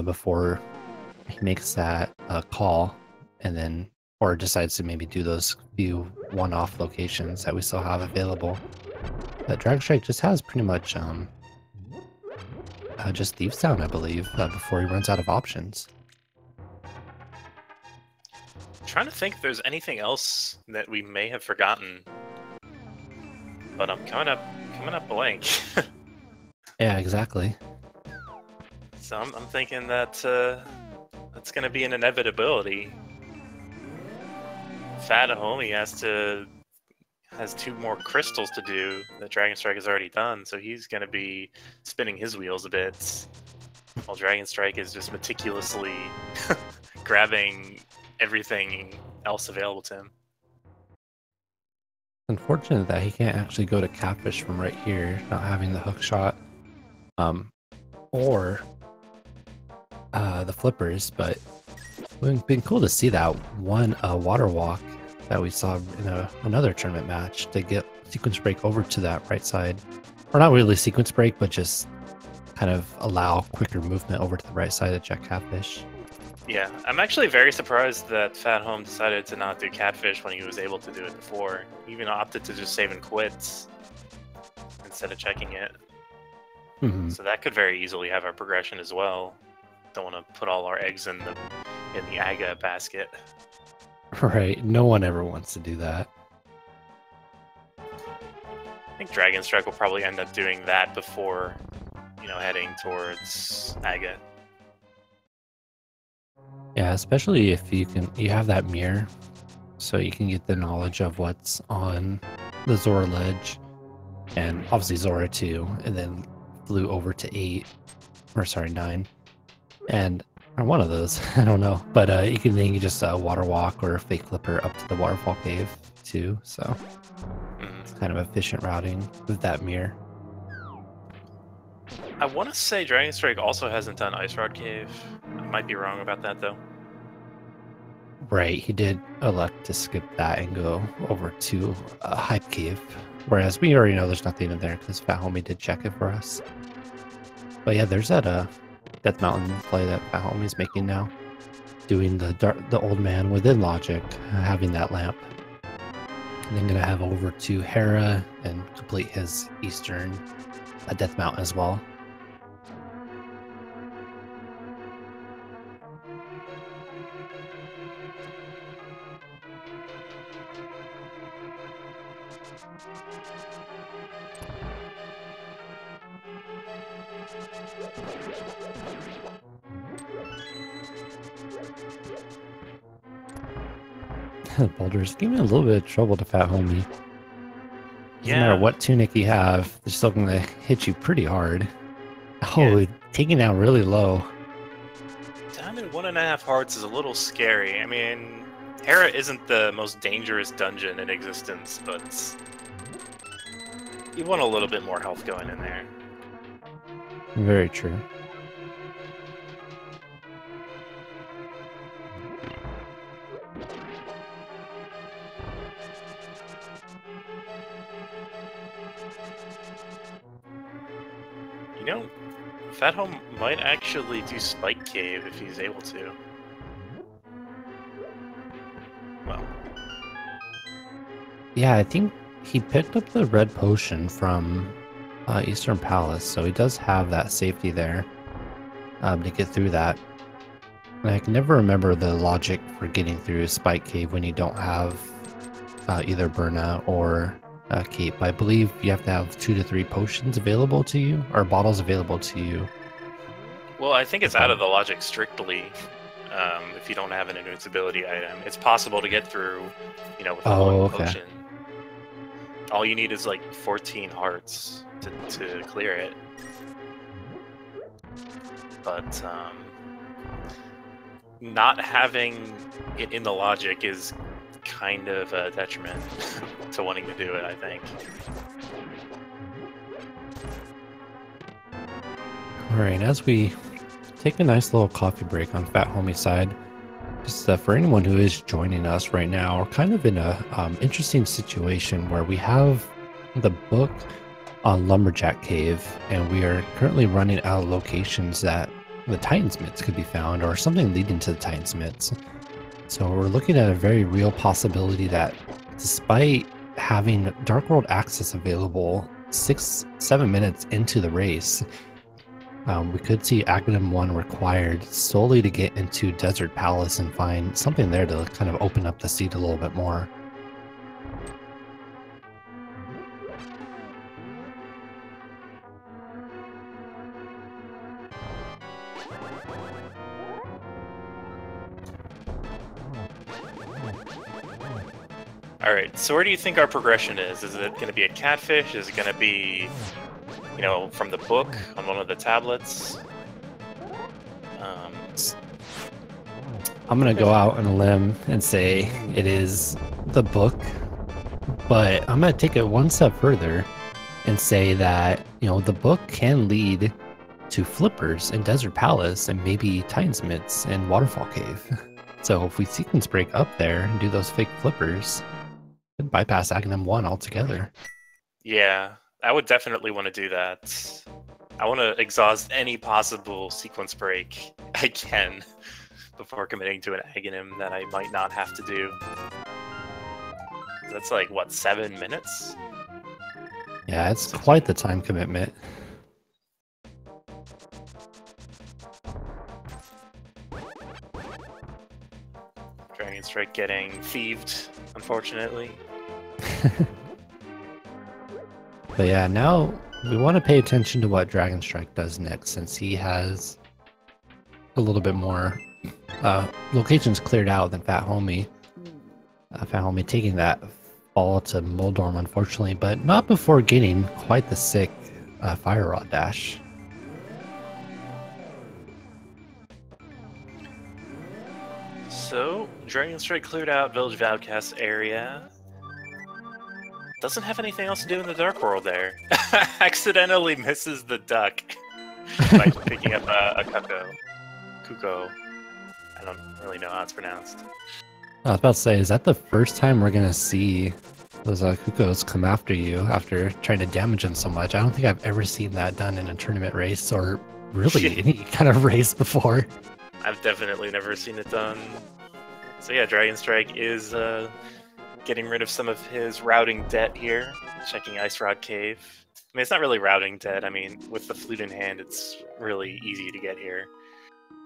before he makes that call, and then or decides to maybe do those few one-off locations that we still have available. But Dragonstrike just has pretty much just Thieves Town, I believe, before he runs out of options. I'm trying to think if there's anything else that we may have forgotten, but I'm coming up blank. Yeah, exactly. So I'm thinking that that's going to be an inevitability. PHatHome has two more crystals to do that Dragonstrike has already done, so he's going to be spinning his wheels a bit, while Dragonstrike is just meticulously grabbing everything else available to him. Unfortunate that he can't actually go to Catfish from right here, not having the hook shot, or the flippers, but it would have been cool to see that one water walk that we saw in another tournament match to get sequence break over to that right side. Or not really sequence break, but just kind of allow quicker movement over to the right side to check Catfish. Yeah, I'm actually very surprised that PHatHome decided to not do Catfish when he was able to do it before. He even opted to just save and quit instead of checking it. So that could very easily have our progression as well. Don't want to put all our eggs in the Aga basket. Right, no one ever wants to do that. I think Dragonstrike will probably end up doing that before, you know, heading towards Aga. Yeah, especially if you have that mirror, so you can get the knowledge of what's on the Zora ledge, and obviously Zora too, and then flew over to 8, or sorry, 9, and or one of those, I don't know, but you can just water walk or fake flipper up to the waterfall cave too, so it's kind of efficient routing with that mirror. I want to say Dragonstrike also hasn't done Ice Rod Cave. I might be wrong about that though. Right, he did elect to skip that and go over to Hype Cave, whereas we already know there's nothing in there because PHatHome did check it for us. But yeah, there's that Death Mountain play that PHatHome is making now, doing the old man within logic, having that lamp. And then gonna have over to Hera and complete his Eastern Death Mountain as well. Boulders give me a little bit of trouble to PHatHome. No matter what tunic you have, they're still gonna hit you pretty hard. Oh, taking down really low. Down in 1.5 hearts is a little scary. I mean, Hera isn't the most dangerous dungeon in existence, but you want a little bit more health going in there. Very true. You know, PHatHome might actually do Spike Cave if he's able to. Well. Yeah, I think he picked up the red potion from Eastern Palace, so he does have that safety there to get through that. And I can never remember the logic for getting through Spike Cave when you don't have either Burna or Cape. I believe you have to have 2 to 3 potions available to you, or bottles available to you. Well, I think it's out of the logic strictly. If you don't have an invincibility item, it's possible to get through, you know, with a one potion. All you need is like 14 hearts to clear it. But not having it in the logic is kind of a detriment to wanting to do it, I think. Alright, as we take a nice little coffee break on PHatHome's side, just for anyone who is joining us right now, we're kind of in a interesting situation where we have the book on Lumberjack Cave, and we are currently running out of locations that the Titansmiths could be found, or something leading to the Titansmiths. So we're looking at a very real possibility that despite having Dark World access available 6-7 minutes into the race, we could see Aghanim 1 required solely to get into Desert Palace and find something there to kind of open up the seed a little bit more. Alright, so where do you think our progression is? Is it going to be a catfish? Is it going to be, you know, from the book on one of the tablets? I'm going to go out on a limb and say it is the book, but I'm going to take it one step further and say that, you know, the book can lead to flippers in Desert Palace and maybe Titansmiths and Waterfall Cave. So if we sequence break up there and do those fake flippers, we'd bypass Aghanim 1 altogether. Yeah, I would definitely want to do that. I want to exhaust any possible sequence break I can before committing to an Aghanim that I might not have to do. That's like, what, 7 minutes? Yeah, it's quite the time commitment. Dragonstrike getting thieved, unfortunately. But yeah, now we want to pay attention to what Dragonstrike does next, since he has a little bit more locations cleared out than PHatHome. PHatHome taking that fall to Moldorm, unfortunately, but not before getting quite the sick Fire Rod dash. So, Dragonstrike cleared out Village of Outcasts area. Doesn't have anything else to do in the Dark World there. Accidentally misses the duck by picking up a Kuko. I don't really know how it's pronounced. I was about to say, is that the first time we're gonna see those Kukos come after you after trying to damage them so much? I don't think I've ever seen that done in a tournament race or really any kind of race before. I've definitely never seen it done. So yeah, Dragonstrike is getting rid of some of his routing debt here, checking Ice Rod Cave. I mean, it's not really routing debt. I mean, with the flute in hand, it's really easy to get here.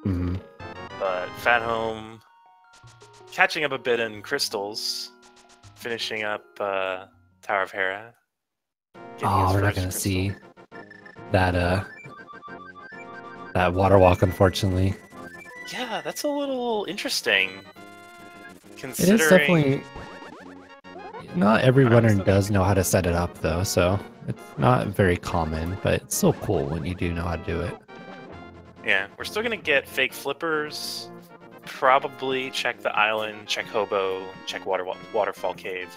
Mm-hmm. But PHatHome catching up a bit in crystals, finishing up Tower of Hera. Oh, we're not going to see that that water walk, unfortunately. Yeah, that's a little interesting. It is definitely... Not every runner does know how to set it up, though, so it's not very common, but it's still cool when you do know how to do it. Yeah, we're still going to get fake flippers, probably check the island, check Hobo, check Waterfall Cave.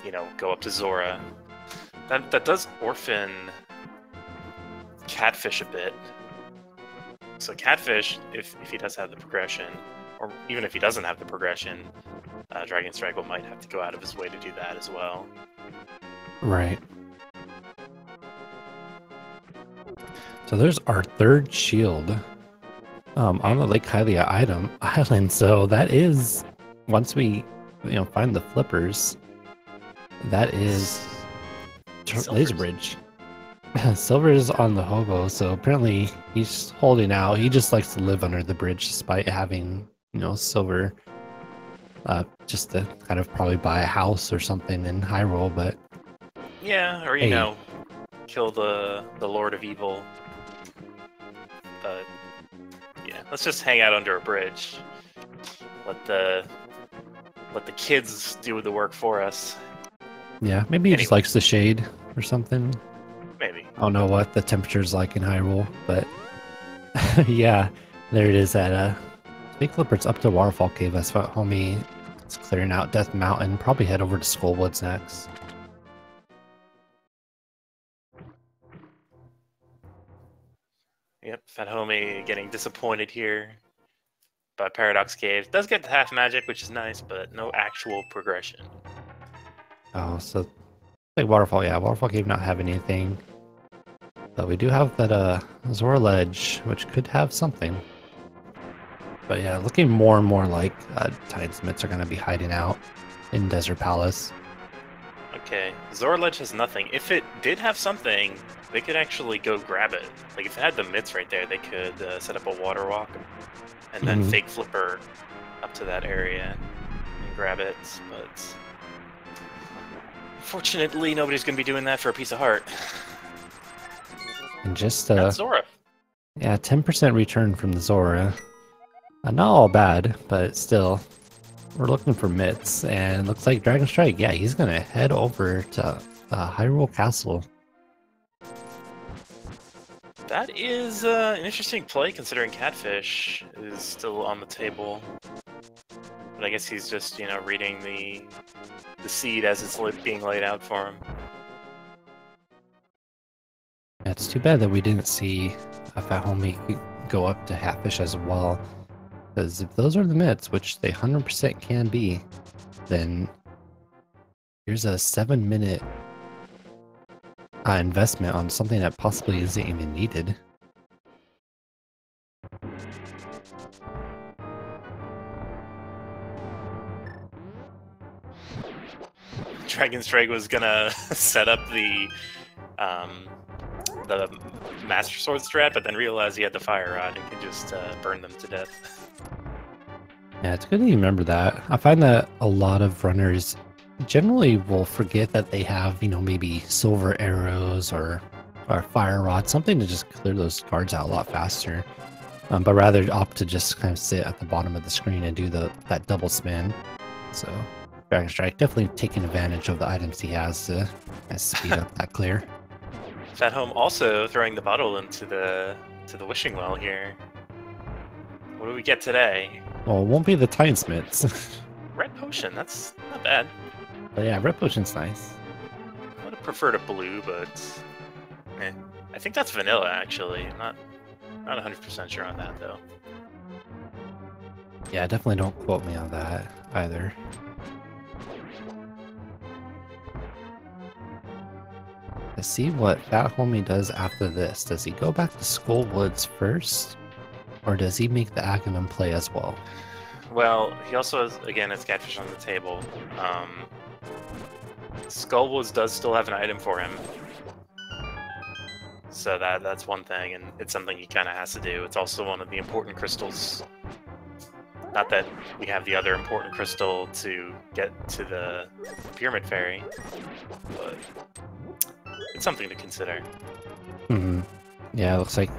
You know, go up to Zora. That does orphan Catfish a bit. So Catfish, if he does have the progression, or even if he doesn't have the progression, Dragonstrike might have to go out of his way to do that as well. Right. So there's our third shield on the Lake Hylia island. So that is, once we find the flippers, that is Laser Bridge. Silver is on the hobo, so apparently he's holding out. He just likes to live under the bridge despite having, silver, just to kind of probably buy a house or something in Hyrule, but... Yeah, or, kill the Lord of Evil. But, yeah, let's just hang out under a bridge. Let the kids do the work for us. Yeah, maybe he just likes the shade or something. Maybe. I don't know what the temperature's like in Hyrule, but yeah, there it is at Big Flipper's up to Waterfall Cave. That's what PHatHome is clearing out Death Mountain. Probably head over to Skullwoods next. Yep, PHatHome getting disappointed here by Paradox Cave. Does get the half magic, which is nice, but no actual progression. Oh, so like Waterfall, yeah, Waterfall Cave not having anything. But we do have that Zora Ledge, which could have something. But yeah, looking more and more like Tidesmiths are going to be hiding out in Desert Palace. Okay, Zora Ledge has nothing. If it did have something, they could actually go grab it. Like, if it had the mitts right there, they could set up a water walk and then fake flipper up to that area and grab it. But fortunately, nobody's going to be doing that for a piece of heart. And just Zora. Yeah, 10% return from the Zora. Not all bad, but still, we're looking for mitts, and it looks like Dragonstrike, yeah, he's gonna head over to Hyrule Castle. That is an interesting play, considering Catfish is still on the table. But I guess he's just, reading the seed as it's being laid out for him. It's too bad that we didn't see PHatHome go up to Hatfish as well. Because if those are the mitts, which they 100% can be, then here's a 7-minute investment on something that possibly isn't even needed. Dragonstrike was gonna set up the Master Sword strat, but then realized he had the Fire Rod and could just burn them to death. Yeah, it's good that you remember that. I find that a lot of runners generally will forget that they have, maybe silver arrows or fire rod, something to just clear those cards out a lot faster. But rather opt to just kind of sit at the bottom of the screen and do that double spin. So Dragonstrike definitely taking advantage of the items he has to speed up that clear. PHatHome also throwing the bottle into the wishing well here. What do we get today? Well, it won't be the Tinesmiths. Red potion, that's not bad. But yeah, red potion's nice. I would have preferred a blue, but I think that's vanilla actually. I'm not 100% sure on that though. Yeah, definitely don't quote me on that either. Let's see what PHatHome does after this. Does he go back to Skull Woods first? Or does he make the Aghanim play as well? Well, he also has, again, his catfish on the table. Skullwoods does still have an item for him. So that's one thing, and it's something he kind of has to do. It's also one of the important crystals. Not that we have the other important crystal to get to the Pyramid Fairy, but it's something to consider. Mm-hmm. Yeah, it looks like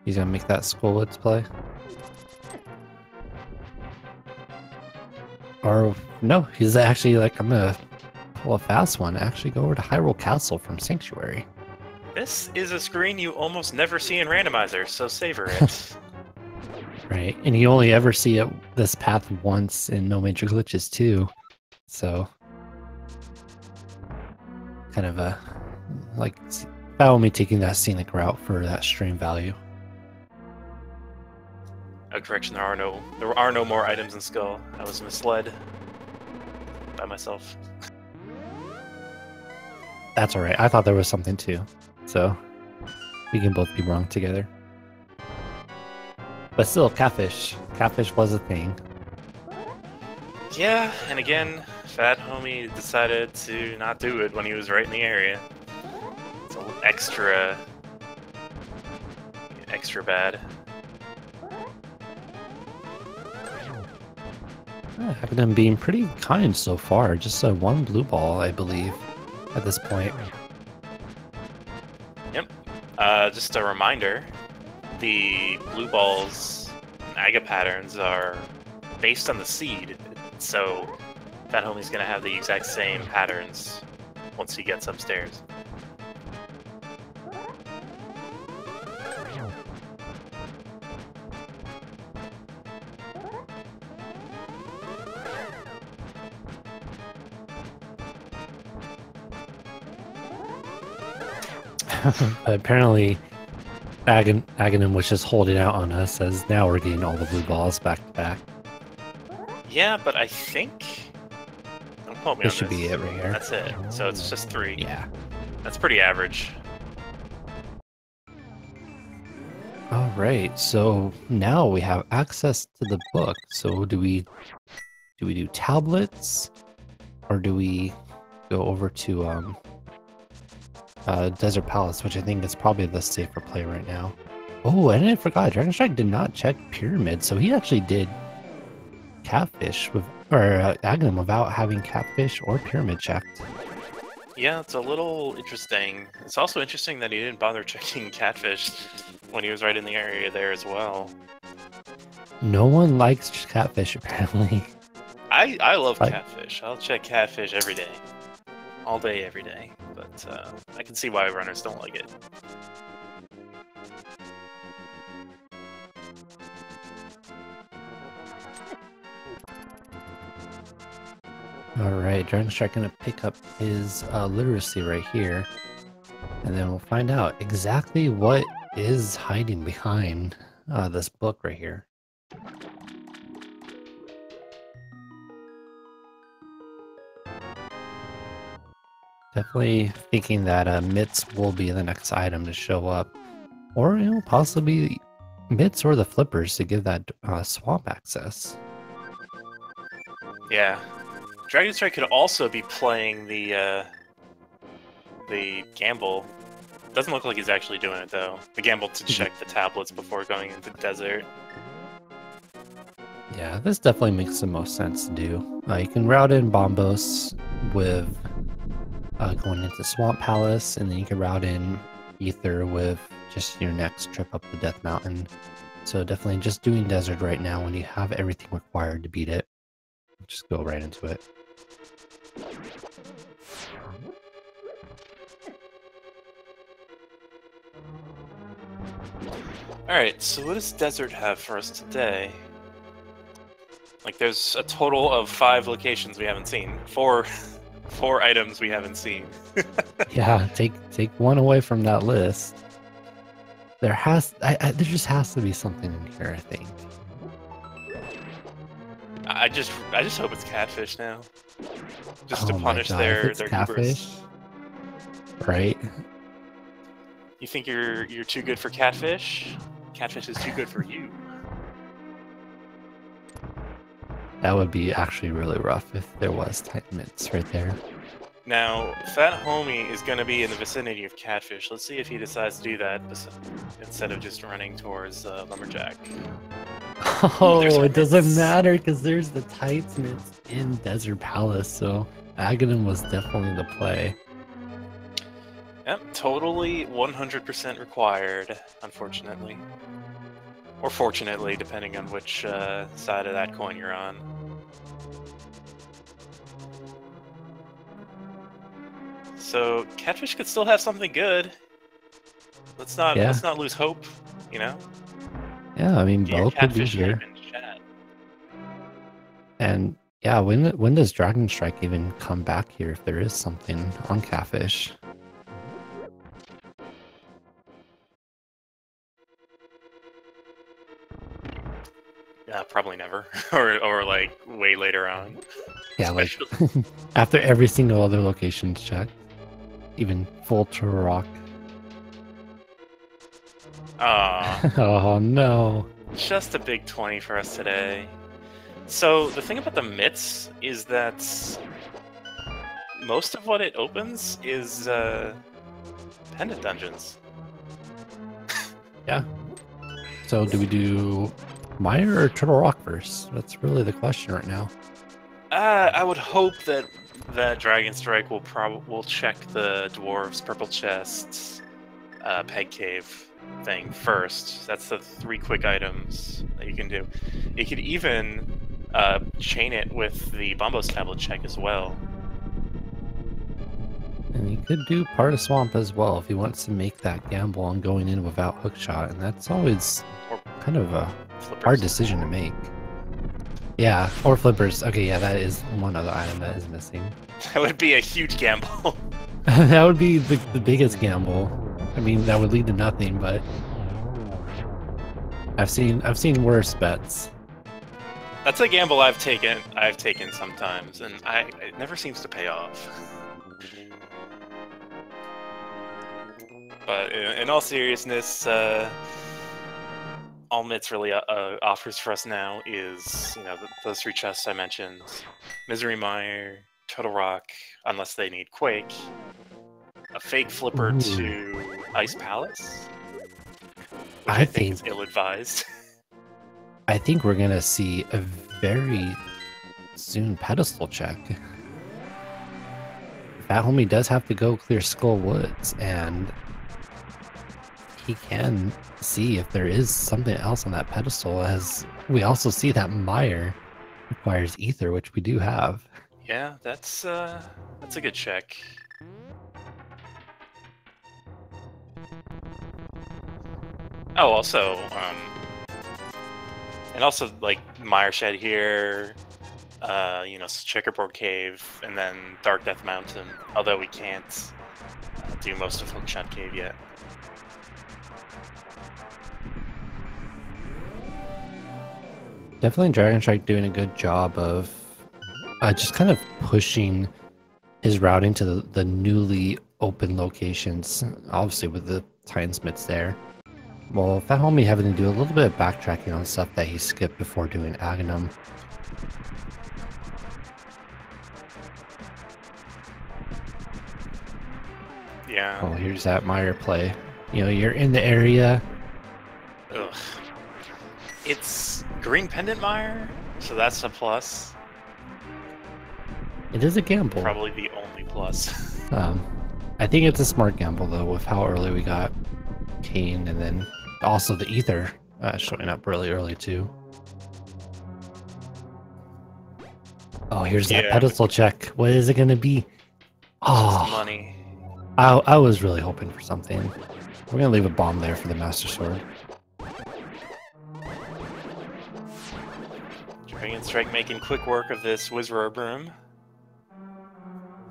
he's gonna make that Skullwoods play. Or no, he's actually like, I'm gonna pull a fast one. Actually, go over to Hyrule Castle from Sanctuary. This is a screen you almost never see in Randomizer, so savor it. Right, and you only ever see this path once in No Major Glitches too. So, kind of a like PHatHome taking that scenic route for that stream value. A correction: there are no more items in Skull. I was misled by myself. That's all right. I thought there was something too, so we can both be wrong together. But still, catfish. Catfish was a thing. Yeah, and again, PHatHome decided to not do it when he was right in the area. It's a little extra bad. Aghanim being pretty kind so far. Just one blue ball, I believe, at this point. Yep. Just a reminder, the blue balls Aga patterns are based on the seed, so PHatHome's going to have the exact same patterns once he gets upstairs. Apparently, Aghanim was just holding out on us, as now we're getting all the blue balls back to back. Yeah, but I think... Don't quote me on This should be it right here. That's it. So it's just 3. Yeah. That's pretty average. Alright, so now we have access to the book. So do we do tablets? Or do we go over to Desert Palace, which I think is probably the safer play right now. Oh, and I forgot, Dragonstrike did not check Pyramid, so he actually did Catfish Aghanim without having Catfish or Pyramid checked. Yeah, it's a little interesting. It's also interesting that he didn't bother checking Catfish when he was right in the area there as well. No one likes Catfish, apparently. I love Catfish. I'll check Catfish every day. All day, every day. But I can see why runners don't like it. Alright, Dragonstrike gonna pick up his literacy right here. And then we'll find out exactly what is hiding behind this book right here. Definitely thinking that Mitts will be the next item to show up. Or, possibly Mitts or the Flippers to give that swamp access. Yeah. Dragonstrike could also be playing the gamble. Doesn't look like he's actually doing it though. The gamble to check the tablets before going into the desert. Yeah, this definitely makes the most sense to do. You can route in Bombos with going into Swamp Palace, and then you can route in Ether with just your next trip up the Death Mountain. So definitely just doing desert right now when you have everything required to beat it. Just go right into it. Alright, so what does desert have for us today? Like, there's a total of 5 locations we haven't seen. Four items we haven't seen. Yeah, take one away from that list. There just has to be something in here, I think. I just hope it's catfish now. Just to Oh my punish God, their catfish, hubris. Right? You think you're too good for catfish? Catfish is too good for you. That would be actually really rough if there was tight mitts right there. Now, PHatHome is going to be in the vicinity of catfish. Let's see if he decides to do that instead of just running towards Lumberjack. Oh, it doesn't matter because there's the tight mitts in Desert Palace, so Aghanim was definitely the play. Yep, totally 100% required, unfortunately. Or fortunately, depending on which side of that coin you're on. So catfish could still have something good. Let's not lose hope, you know? Yeah, I mean both could be here. And yeah, when does Dragonstrike even come back here if there is something on catfish? Probably never, or like way later on. Yeah, like after every single other location's checked, even full Turok. Oh no! Just a big 20 for us today. So the thing about the mitts is that most of what it opens is pendant dungeons. Yeah. So do we do Mire or Turtle Rock first? That's really the question right now. I would hope that Dragonstrike will check the dwarves' purple chests, peg cave thing first. That's the 3 quick items that you can do. You could even chain it with the Bombos tablet check as well. And you could do part of Swamp as well if he wants to make that gamble on going in without hookshot, and that's always kind of a hard decision to make. Yeah, or flippers. Okay, yeah, that is one other item that is missing. That would be a huge gamble. That would be the biggest gamble. I mean, that would lead to nothing, but I've seen worse bets. That's a gamble I've taken sometimes, and it never seems to pay off. But in all seriousness, all Mitts really offers for us now is, those 3 chests I mentioned: Misery Mire, Turtle Rock, unless they need Quake, a fake flipper to Ice Palace, which I think is ill-advised. I think we're gonna see a very soon pedestal check. PHatHome does have to go clear Skull Woods, and he can see if there is something else on that pedestal, as we also see that Mire requires Ether, which we do have. Yeah, that's a good check. Oh, also, like Mire Shed here, Checkerboard Cave, and then Dark Death Mountain. Although we can't do most of Hookshot Cave yet. Definitely Dragonstrike doing a good job of just kind of pushing his routing to the newly open locations, obviously with the Titans there. Well, PHatHome having to do a little bit of backtracking on stuff that he skipped before doing Aghanim. Yeah. Oh, here's that Meyer play. You know, you're in the area. Ugh. It's green pendant mire, so that's a plus. It is a gamble. Probably the only plus. I think it's a smart gamble though, with how early we got Kane, and then also the Ether showing up really early too. Oh, here's that pedestal check. What is it going to be? Oh, money. I was really hoping for something. We're going to leave a bomb there for the Master Sword. Dragonstrike making quick work of this Wizrobe room.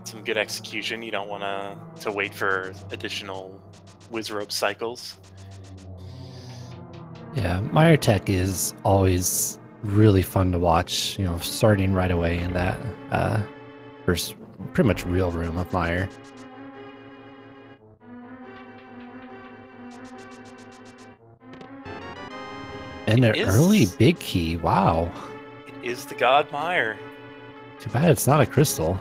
Some good execution. You don't want to wait for additional Wizrobe cycles. Yeah, Meyer Tech is always really fun to watch, you know, starting right away in that first pretty much real room of Meyer. And an early big key, wow. It is the God Meyer. Too bad it's not a crystal.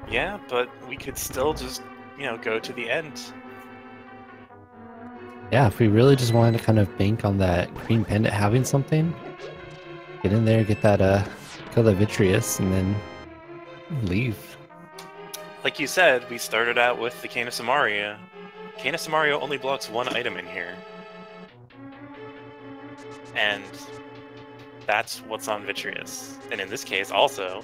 Yeah, but we could still just, you know, go to the end. Yeah, if we really just wanted to kind of bank on that green pendant having something, get in there, get that, kill the Vitreous, and then leave. Like you said, we started out with the Cane of Samaria. Cane of Samaria only blocks one item in here. And that's what's on Vitreous. And in this case, also,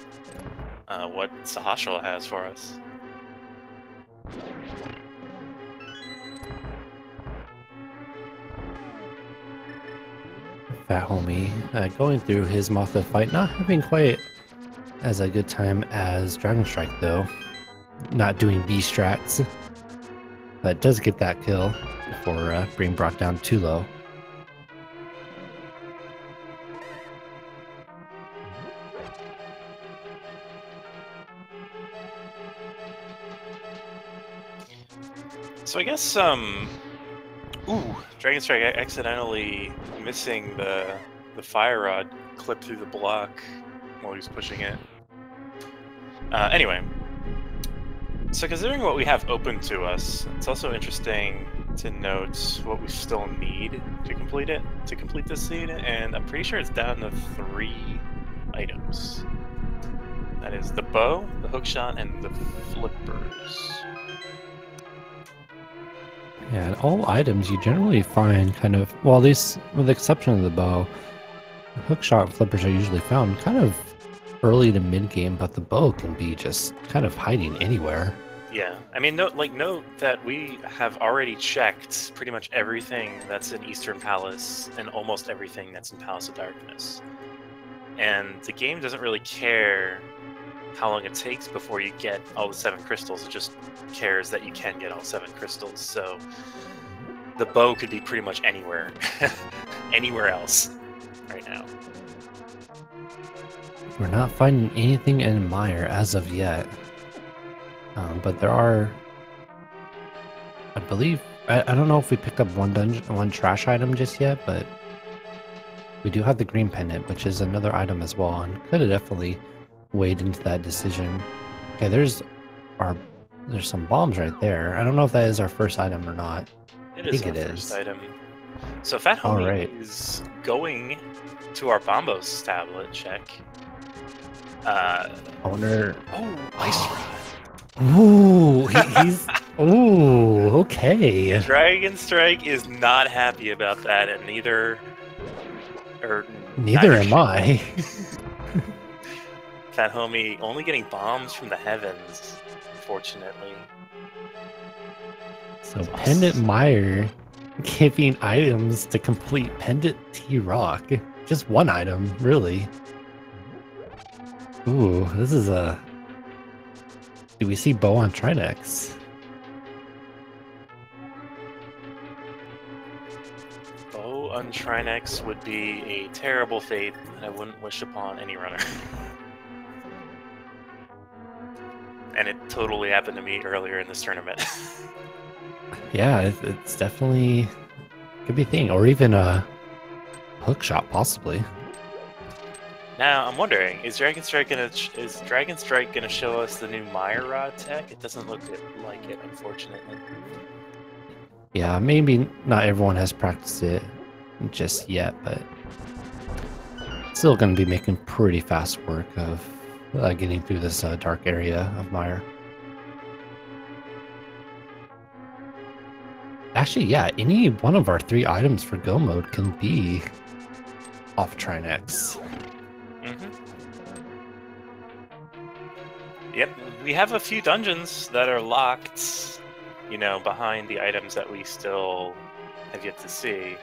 what Sahasral has for us. PHatHome going through his Mothra fight, not having quite as a good time as Dragonstrike though. Not doing B strats, but does get that kill before being brought down too low. So I guess, Dragonstrike accidentally missing the Fire Rod clip through the block while he was pushing it. Anyway, so considering what we have open to us, it's also interesting to note what we still need to complete this seed, and I'm pretty sure it's down to 3 items. That is the bow, the hookshot, and the flippers. Yeah, and all items you generally find kind of, well, at least with the exception of the bow, the hookshot and flippers are usually found kind of early to mid game, but the bow can be just kind of hiding anywhere. Yeah, I mean, note that we have already checked pretty much everything that's in Eastern Palace and almost everything that's in Palace of Darkness. And the game doesn't really care how long it takes before you get all the 7 crystals. It just cares that you can get all 7 crystals. So the bow could be pretty much anywhere, anywhere else right now. We're not finding anything in Meyer as of yet. But there are, I believe, I don't know if we picked up one trash item just yet, but we do have the green pendant, which is another item as well, and could have definitely weighed into that decision. Okay, there's some bombs right there. I don't know if that is our first item or not. I think it is. First item. So PHatHome is going to our Bombos tablet. Check. I wonder. Oh, Ice Rod. Ooh, he's. Ooh, okay. Dragonstrike is not happy about that, and neither am I. PHatHome only getting bombs from the heavens, unfortunately. So Pendant Meyer giving items to complete Pendant T-Rock. Just one item, really. Ooh, this is a... Do we see Bow on Trinex? Bow on Trinex would be a terrible fate that I wouldn't wish upon any runner. And it totally happened to me earlier in this tournament. Yeah, it's definitely could be a thing, or even a hook shot, possibly. Now I'm wondering, is Dragonstrike gonna show us the new Mire Rod tech? It doesn't look like it, unfortunately. Yeah, maybe not everyone has practiced it just yet, but still going to be making pretty fast work of getting through this dark area of Mire. Actually, yeah, any one of our 3 items for go mode can be off Trinex. Yep, we have a few dungeons that are locked, you know, behind the items that we still have yet to see.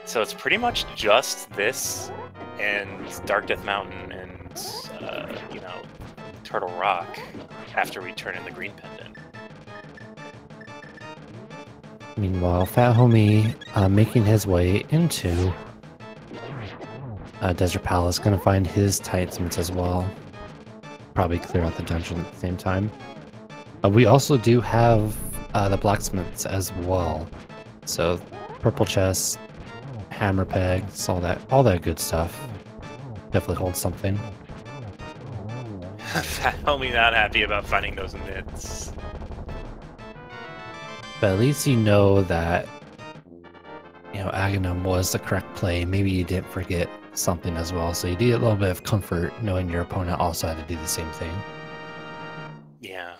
So it's pretty much just this and Dark Death Mountain and, you know, Turtle Rock after we turn in the green pendant. Meanwhile, Fat Homie making his way into Desert Palace, gonna find his Titans as well. Probably clear out the dungeon at the same time. We also do have the blacksmiths as well. So purple chest, hammer pegs, all that good stuff. Definitely holds something. Fat Homie not happy about finding those mitts. But at least you know that, you know, Aghanim was the correct play. Maybe you didn't forget something as well. So you do get a little bit of comfort knowing your opponent also had to do the same thing. Yeah.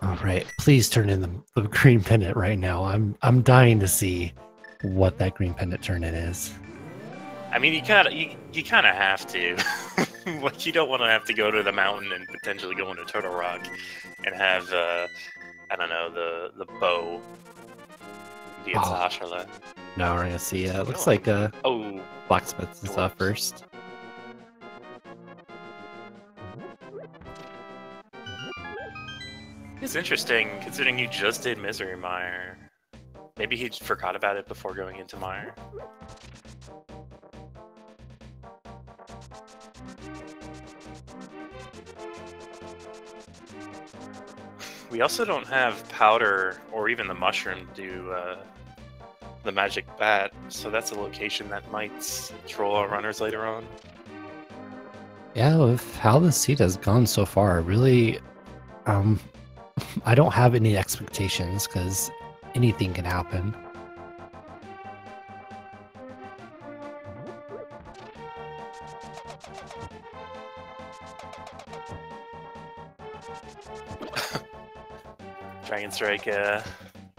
All right, please turn in the green pendant right now. I'm dying to see what that green pendant turn in is. I mean, you kind of have to. Like, you don't want to have to go to the mountain and potentially go into Turtle Rock and have I don't know, the bow be its Asherla. Now we're gonna see. It looks like blacksmiths and stuff first. It's interesting, considering you just did Misery Mire. Maybe he forgot about it before going into Mire. We also don't have Powder or even the Mushroom to do the Magic Bat, so that's a location that might troll our runners later on. Yeah, with how the seed has gone so far, really, I don't have any expectations because anything can happen. Dragonstrike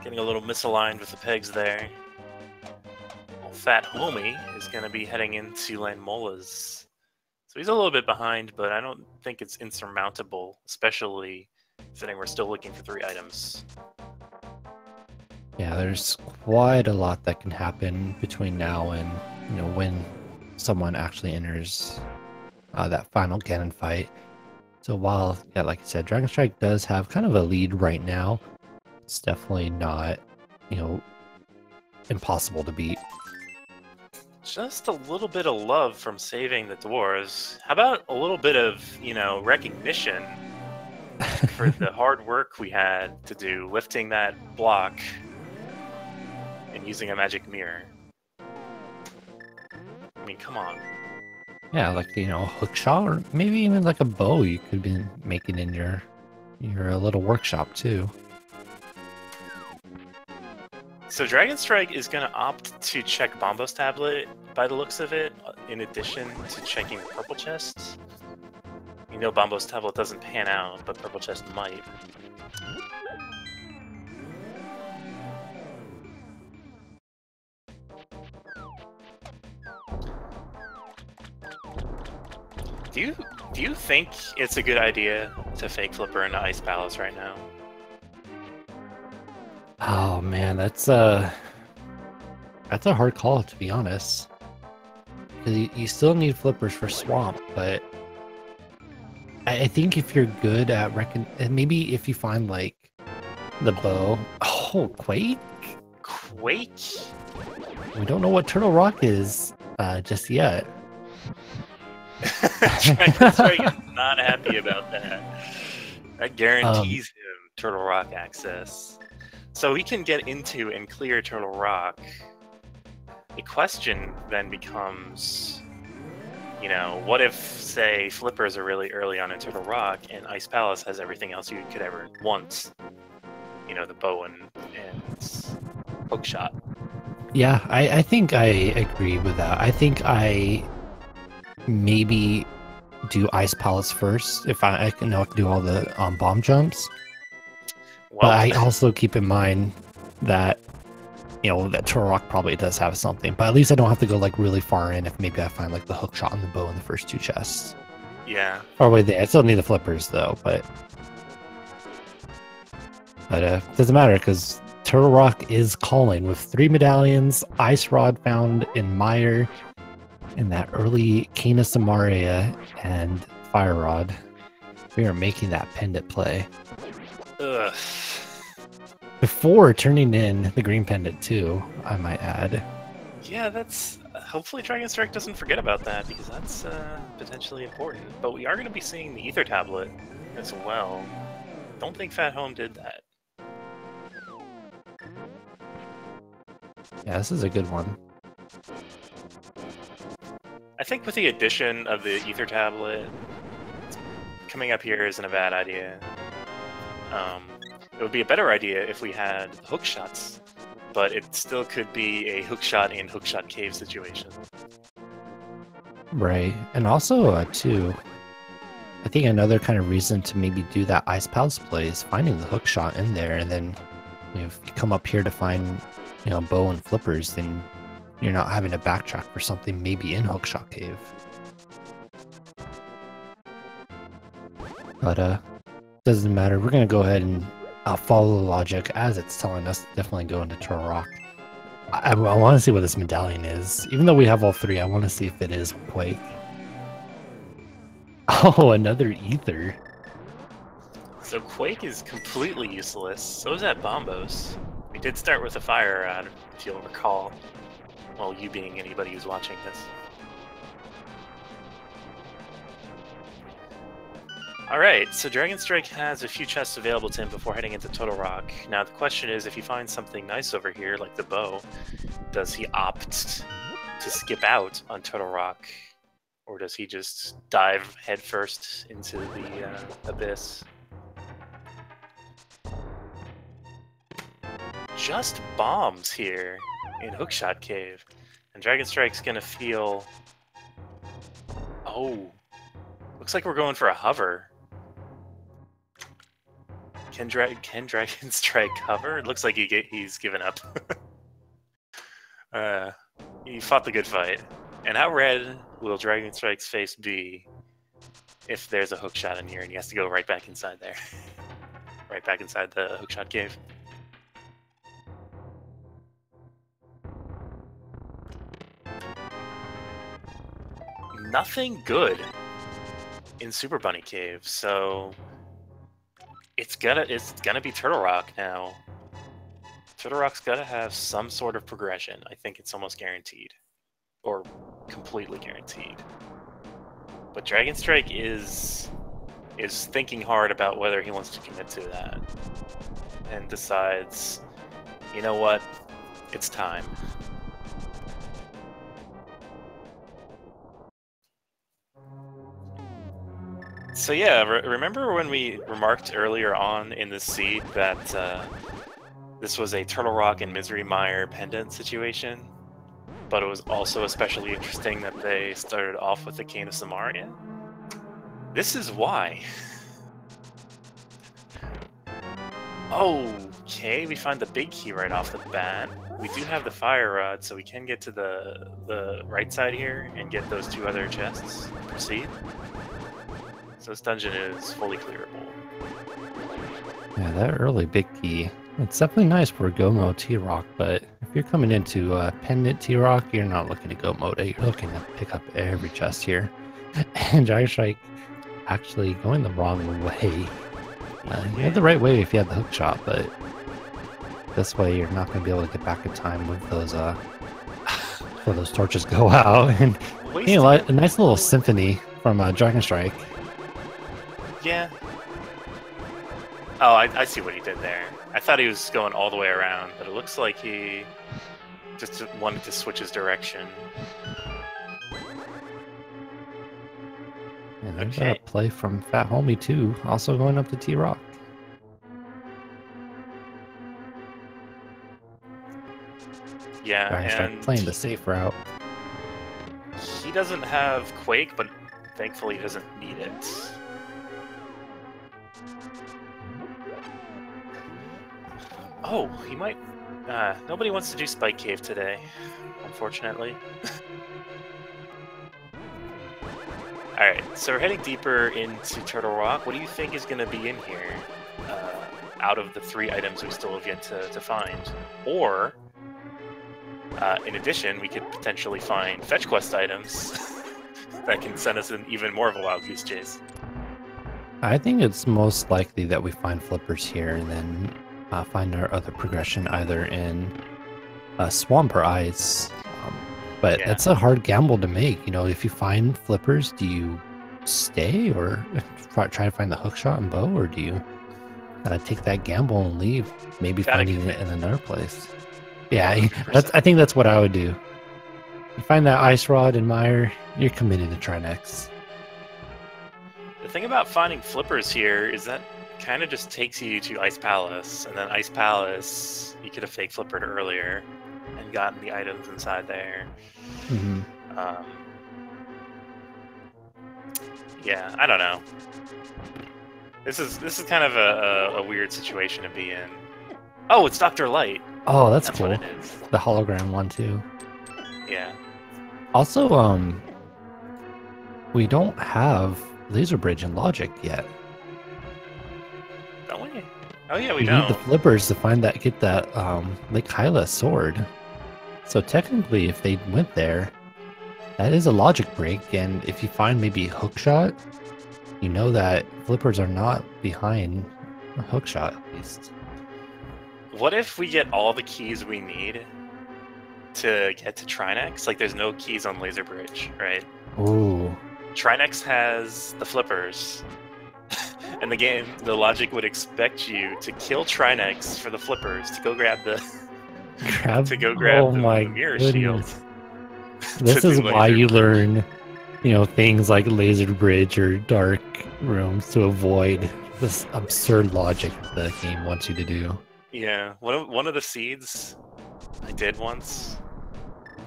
getting a little misaligned with the pegs there. Fat Homie is going to be heading into Landmola's. So he's a little bit behind, but I don't think it's insurmountable, especially considering we're still looking for 3 items. Yeah, there's quite a lot that can happen between now and, you know, when someone actually enters that final cannon fight. So while, yeah, like I said, Dragonstrike does have kind of a lead right now, it's definitely not, you know, impossible to beat. Just a little bit of love from saving the dwarves. How about a little bit of, you know, recognition for the hard work we had to do lifting that block and using a magic mirror? I mean, come on. Yeah, like, you know, a hook shot or maybe even like a bow you could be making in your little workshop too. So Dragonstrike is going to opt to check Bombo's tablet by the looks of it, in addition to checking the purple chest. You know Bombo's tablet doesn't pan out, but purple chest might. Do you think it's a good idea to fake flipper into Ice Palace right now? Oh man, that's a hard call, to be honest. Because you still need flippers for Swamp, but I think if you're good at maybe if you find like the bow. Oh, Quake? Quake? We don't know what Turtle Rock is just yet. Dragonstrike is not happy about that. That guarantees him Turtle Rock access. So he can get into and clear Turtle Rock. the question then becomes, you know, what if, say, flippers are really early on in Turtle Rock and Ice Palace has everything else you could ever want? You know, the bow and hook shot. Yeah, I think I agree with that. I think I maybe do Ice Palace first if I can do all the bomb jumps. Well, but I also keep in mind that, you know, that Turtle Rock probably does have something. But at least I don't have to go like really far in if maybe I find like the hook shot and the bow in the first two chests. yeah. Probably there. I still need the flippers though, but doesn't matter because Turtle Rock is calling with 3 medallions, Ice Rod found in Mire, in that early Canis Samaria, and Fire Rod. We are making that pendant play. Ugh. Before turning in the green pendant too, I might add. Yeah, that's... hopefully Dragonstrike doesn't forget about that, because that's potentially important. But we are going to be seeing the Ether Tablet as well. Don't think PHatHome did that. Yeah, this is a good one. I think with the addition of the Ether Tablet, coming up here isn't a bad idea. It would be a better idea if we had hook shots, but it still could be a hookshot in hookshot cave situation. Right, and also too, I think another kind of reason to maybe do that Ice Palace play is finding the hook shot in there, and then, you know, if you come up here to find, you know, bow and flippers, then you're not having to backtrack for something maybe in hookshot cave. But doesn't matter. We're gonna go ahead and follow the logic as it's telling us to definitely go into Turtle Rock. I want to see what this medallion is. Even though we have all 3, I want to see if it is Quake. Oh, another Ether. So Quake is completely useless. So is that Bombos. We did start with a fire rod, if you'll recall. Well, you being anybody who's watching this. Alright, so Dragonstrike has a few chests available to him before heading into Turtle Rock. Now the question is, if he finds something nice over here, like the bow, does he opt to skip out on Turtle Rock? Or does he just dive headfirst into the abyss? Just bombs here in Hookshot Cave. And Dragonstrike's gonna feel... Oh. Looks like we're going for a hover. Can Dragonstrike cover? It looks like he's given up. He fought the good fight. And how red will Dragonstrike's face be if there's a hookshot in here and he has to go right back inside there? Right back inside the hookshot cave. Nothing good in Super Bunny Cave, so it's gonna be Turtle Rock now. Turtle Rock's gotta have some sort of progression. I think it's almost guaranteed. Or completely guaranteed. But Dragonstrike is thinking hard about whether he wants to commit to that. And decides, you know what? It's time. So yeah, remember when we remarked earlier on in this seed that this was a Turtle Rock and Misery Mire pendant situation? But it was also especially interesting that they started off with the Cane of Samaria? This is why. Okay, we find the big key right off the bat. We do have the fire rod, so we can get to the right side here and get those 2 other chests. Proceed. So this dungeon is fully clearable. Yeah, that early big key. It's definitely nice for a go mode T-Rock, but if you're coming into Pendant T-Rock, you're not looking to go mode it. You're looking to pick up every chest here. And Dragonstrike actually going the wrong way. You had the right way if you had the hook shot, but this way you're not going to be able to get back in time with those before those torches go out. And you know, a nice little symphony from Dragonstrike. Yeah. Oh, I see what he did there. I thought he was going all the way around, but it looks like he Just wanted to switch his direction. And there's a play from PHatHome too, also going up to T-Rock. Yeah, Dragonstrike and playing the safe route. he doesn't have Quake, but thankfully he doesn't need it. Oh, he might... nobody wants to do Spike Cave today, unfortunately. Alright, so we're heading deeper into Turtle Rock. What do you think is going to be in here out of the 3 items we still have yet to find? Or, in addition, we could potentially find fetch quest items that can send us in even more of a wild goose chase. I think it's most likely that we find flippers here and then find our other progression either in swamp or ice. But Yeah. That's a hard gamble to make. You know, if you find flippers, do you stay or try to find the hookshot and bow, or do you take that gamble and leave? Maybe finding it in another place. Yeah, I think that's what I would do. You find that ice rod and mire, you're committed to try next. The thing about finding flippers here is that kind of just takes you to Ice Palace, and then Ice Palace, you could have fake flippered earlier and gotten the items inside there. Mm-hmm. Yeah, I don't know. This is kind of a weird situation to be in. Oh, it's Dr. Light. Oh, that's cool. What it is. The hologram one too. Yeah. Also, we don't have laser bridge and logic yet. Don't we? Oh yeah, we need the flippers to get that Lake Hyla sword. So technically, if they went there, that is a logic break, and if you find maybe hookshot, you know that flippers are not behind a hookshot at least. What if we get all the keys we need to get to Trinex? Like, there's no keys on Laser Bridge, right? Ooh. Trinex has the flippers, and the logic would expect you to kill Trinex for the flippers to go grab the the mirror shield. This is why you learn, things like Laser Bridge or Dark Rooms to avoid this absurd logic the game wants you to do. Yeah, one of the seeds I did once,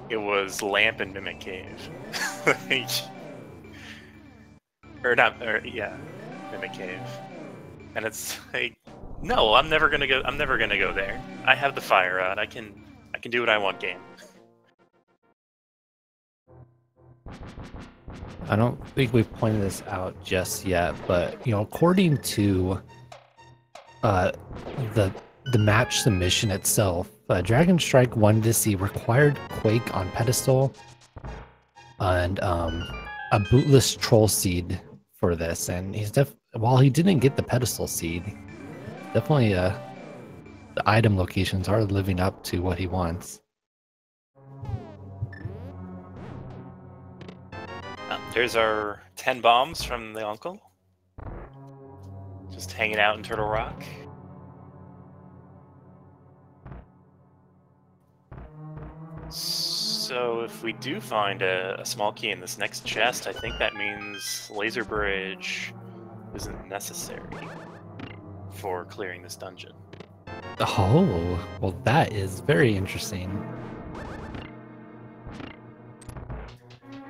it was Lamp and Mimic Cave. Mimic Cave. And it's like, no, I'm never gonna go there. I have the fire rod. I can do what I want, game. I don't think we've pointed this out just yet, but according to the match submission itself, Dragonstrike wanted to see required Quake on pedestal and a bootless troll seed for this, and while he didn't get the pedestal seed, definitely the item locations are living up to what he wants. There's our 10 bombs from the uncle. Just hanging out in Turtle Rock. So if we do find a small key in this next chest, I think that means Laser Bridge isn't necessary for clearing this dungeon. Oh, well that is very interesting.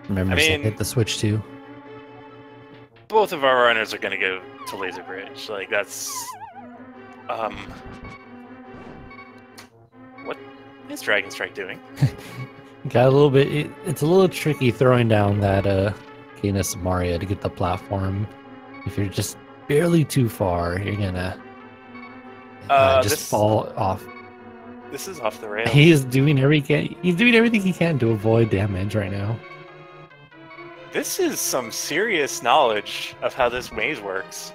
Remember to hit the switch too? Both of our runners are going to go to Laser Bridge. Like, that's... What is Dragonstrike doing? Got a little bit... It's a little tricky throwing down that Canis Maria to get the platform. If you're just barely too far, you're gonna fall off. This is off the rails. He's doing everything he can to avoid damage right now. This is some serious knowledge of how this maze works.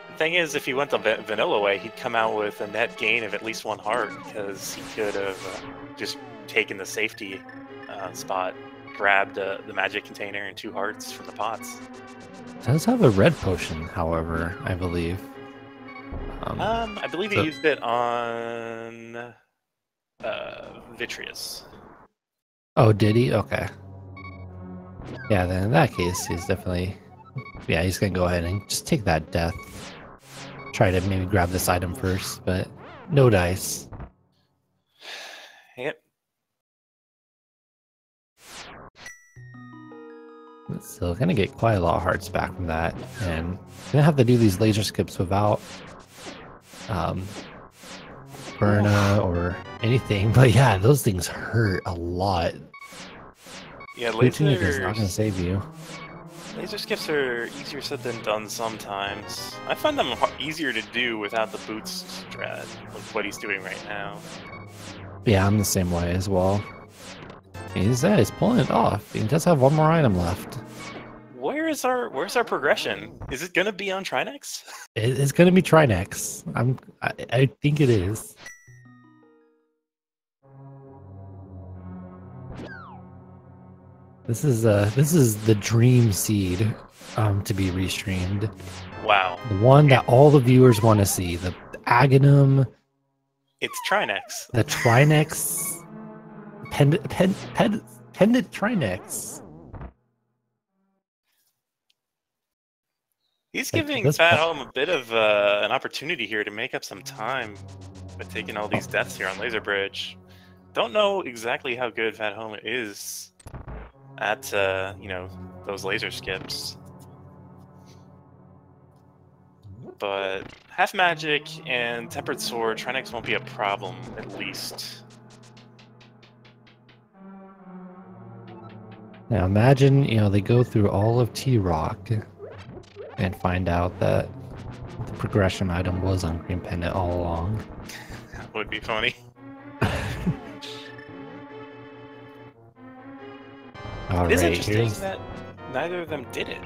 The thing is, if he went the vanilla way, he'd come out with a net gain of at least 1 heart, because he could have just taken the safety spot, grabbed the magic container and 2 hearts from the pots. It does have a red potion, however, I believe. I believe he used it on Vitreous. Oh, did he? Okay. Yeah, then in that case, he's definitely... Yeah, he's gonna go ahead and just take that death. Try to maybe grab this item first, but no dice. Yep. So gonna get quite a lot of hearts back from that, and gonna have to do these laser skips without Burna or anything. But yeah, those things hurt a lot. Yeah, Laser is not gonna save you. Laser skips are easier said than done sometimes. I find them easier to do without the boots strat, like what he's doing right now. Yeah, I'm the same way as well. He's pulling it off. He does have one more item left. Where's our progression? Is it gonna be on Trinex? It's gonna be Trinex. I think it is. This is the dream seed to be restreamed. Wow. The one that all the viewers want to see. The Aghanim. It's Trinex. The Trinex. Pendant Trinex. He's giving PHatHome a bit of an opportunity here to make up some time by taking all these deaths here on Laser Bridge. Don't know exactly how good PHatHome is at you know, those laser skips, but half magic and tempered sword, Trinex won't be a problem at least. Now imagine, you know, they go through all of T-Rock and find out that the progression item was on Green Pendant all along. That would be funny. It is interesting that neither of them did it.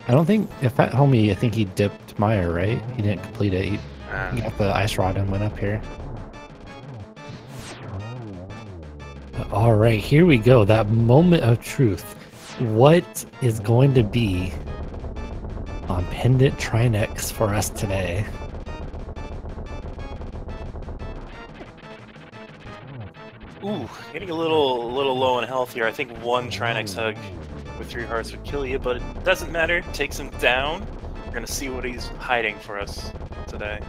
I don't think, if PHatHome, I think he dipped Meyer, right? He didn't complete it. He got the ice rod and went up here. All right, here we go. That moment of truth. What is going to be on Pendant Trinex for us today? Ooh, getting a little low in health here. I think one Trinex hug with 3 hearts would kill you, but it doesn't matter. Takes him down. We're gonna see what he's hiding for us today.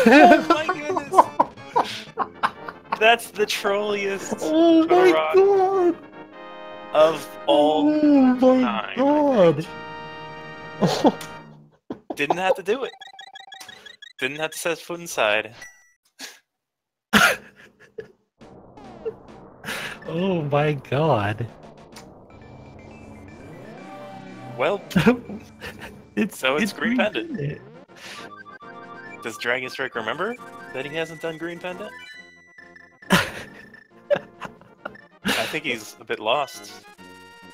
Oh my goodness! That's the trolliest God! Of all time. God! Didn't have to do it. Didn't have to set his foot inside. Oh my God! Well, it's Green Pendant. Does Dragonstrike remember that he hasn't done Green Pendant? I think he's a bit lost.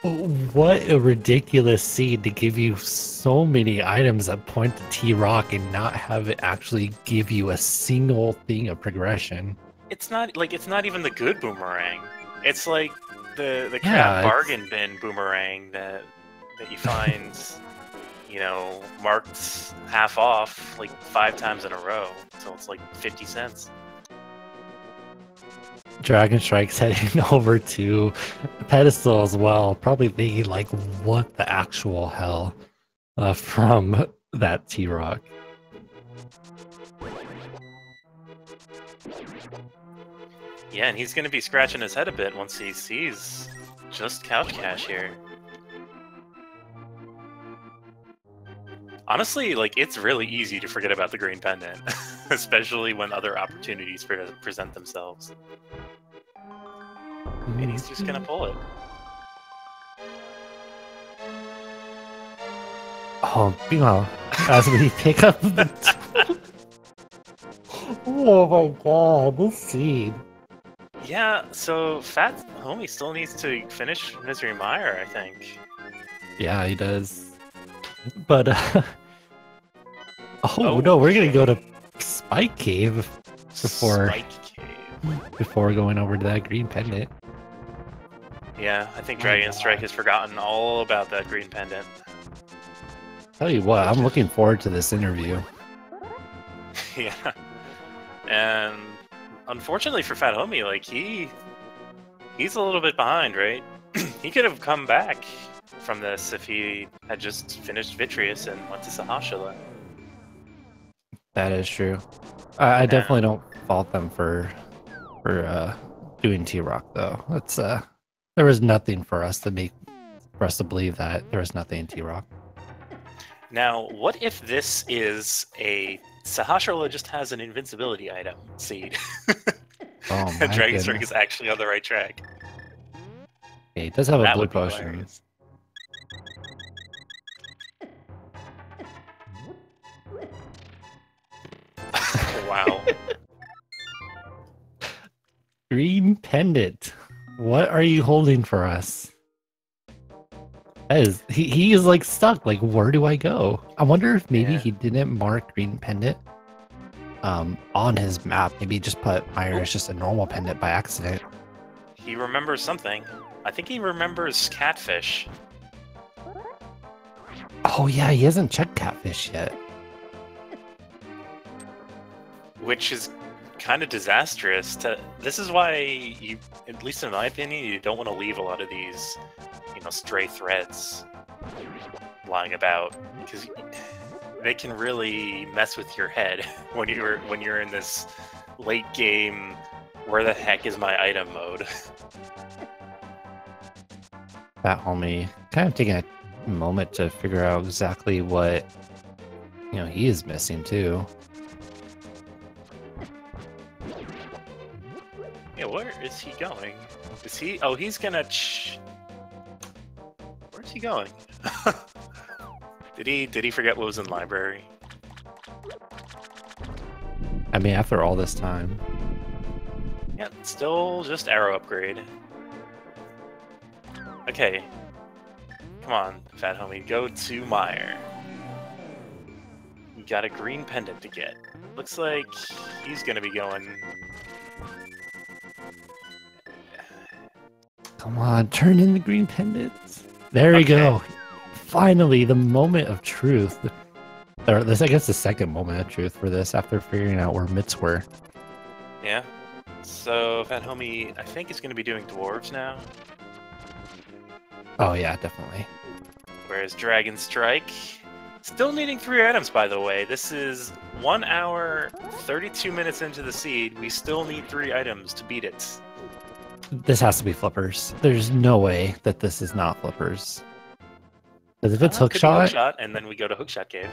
What a ridiculous scene to give you so many items that point to T-Rock and not have it actually give you a single thing of progression. It's not even the good boomerang. It's like the crap bargain bin boomerang that you find, you know, marked half off like 5 times in a row, so it's like 50 cents. Dragonstrike's heading over to Pedestal as well, probably thinking like, what the actual hell from that T-Rock. Yeah, and he's going to be scratching his head a bit once he sees just Couch Cash here. Honestly, like, it's really easy to forget about the Green Pendant, especially when other opportunities present themselves. And he's just gonna pull it. Oh, you know, as we pick up the... Oh my God, this scene. Yeah, so PHatHome still needs to finish Misery Mire, I think. Yeah, he does. But, oh no, we're gonna go to Spike Cave before going over to that Green Pendant. Yeah, I think Dragonstrike has forgotten all about that Green Pendant. Tell you what, I'm looking forward to this interview. Yeah. And unfortunately for PHatHome, like he's a little bit behind, right? He could have come back from this if he had just finished Vitreous and went to Sahashala. That is true. I definitely Now, don't fault them for doing T-Rock though. It's there was nothing for us to believe that there was nothing in T-Rock. now, what if this is a Sahashala just has an invincibility item seed? Oh And my Dragonstrike goodness. is actually on the right track. Yeah, he does have a That blue would be potion. hilarious. Wow. Green pendant. What are you holding for us? That is, he is like stuck. Like, where do I go? I wonder if maybe Yeah. he didn't mark green pendant on his map. Maybe he just put Meyer as just a normal pendant by accident. He remembers something. I think he remembers Catfish. Oh yeah, he hasn't checked Catfish yet. Which is kind of disastrous. This is why you, at least in my opinion, you don't want to leave a lot of these, stray threads lying about, because they can really mess with your head when you're in this late game, where the heck is my item mode. PHatHome kind of taking a moment to figure out exactly what he is missing too. Yeah, where is he going? Is he? Oh, he's gonna. Where's he going? Did he forget what was in library? I mean, after all this time. Yeah, still just arrow upgrade. Okay. Come on, PHatHome, go to Meyer. You got a green pendant to get. Looks like he's gonna be going. Come on, turn in the green pendants. There we go. Finally, the moment of truth. Or this, I guess, the second moment of truth for this after figuring out where mitts were. Yeah. So PHatHome, I think, is going to be doing dwarves now. Oh yeah, definitely. Whereas Dragonstrike, still needing 3 items, by the way. This is 1 hour, 32 minutes into the seed. We still need 3 items to beat it. This has to be flippers. There's no way that this is not flippers. Because if it's hookshot, and then we go to hookshot cave.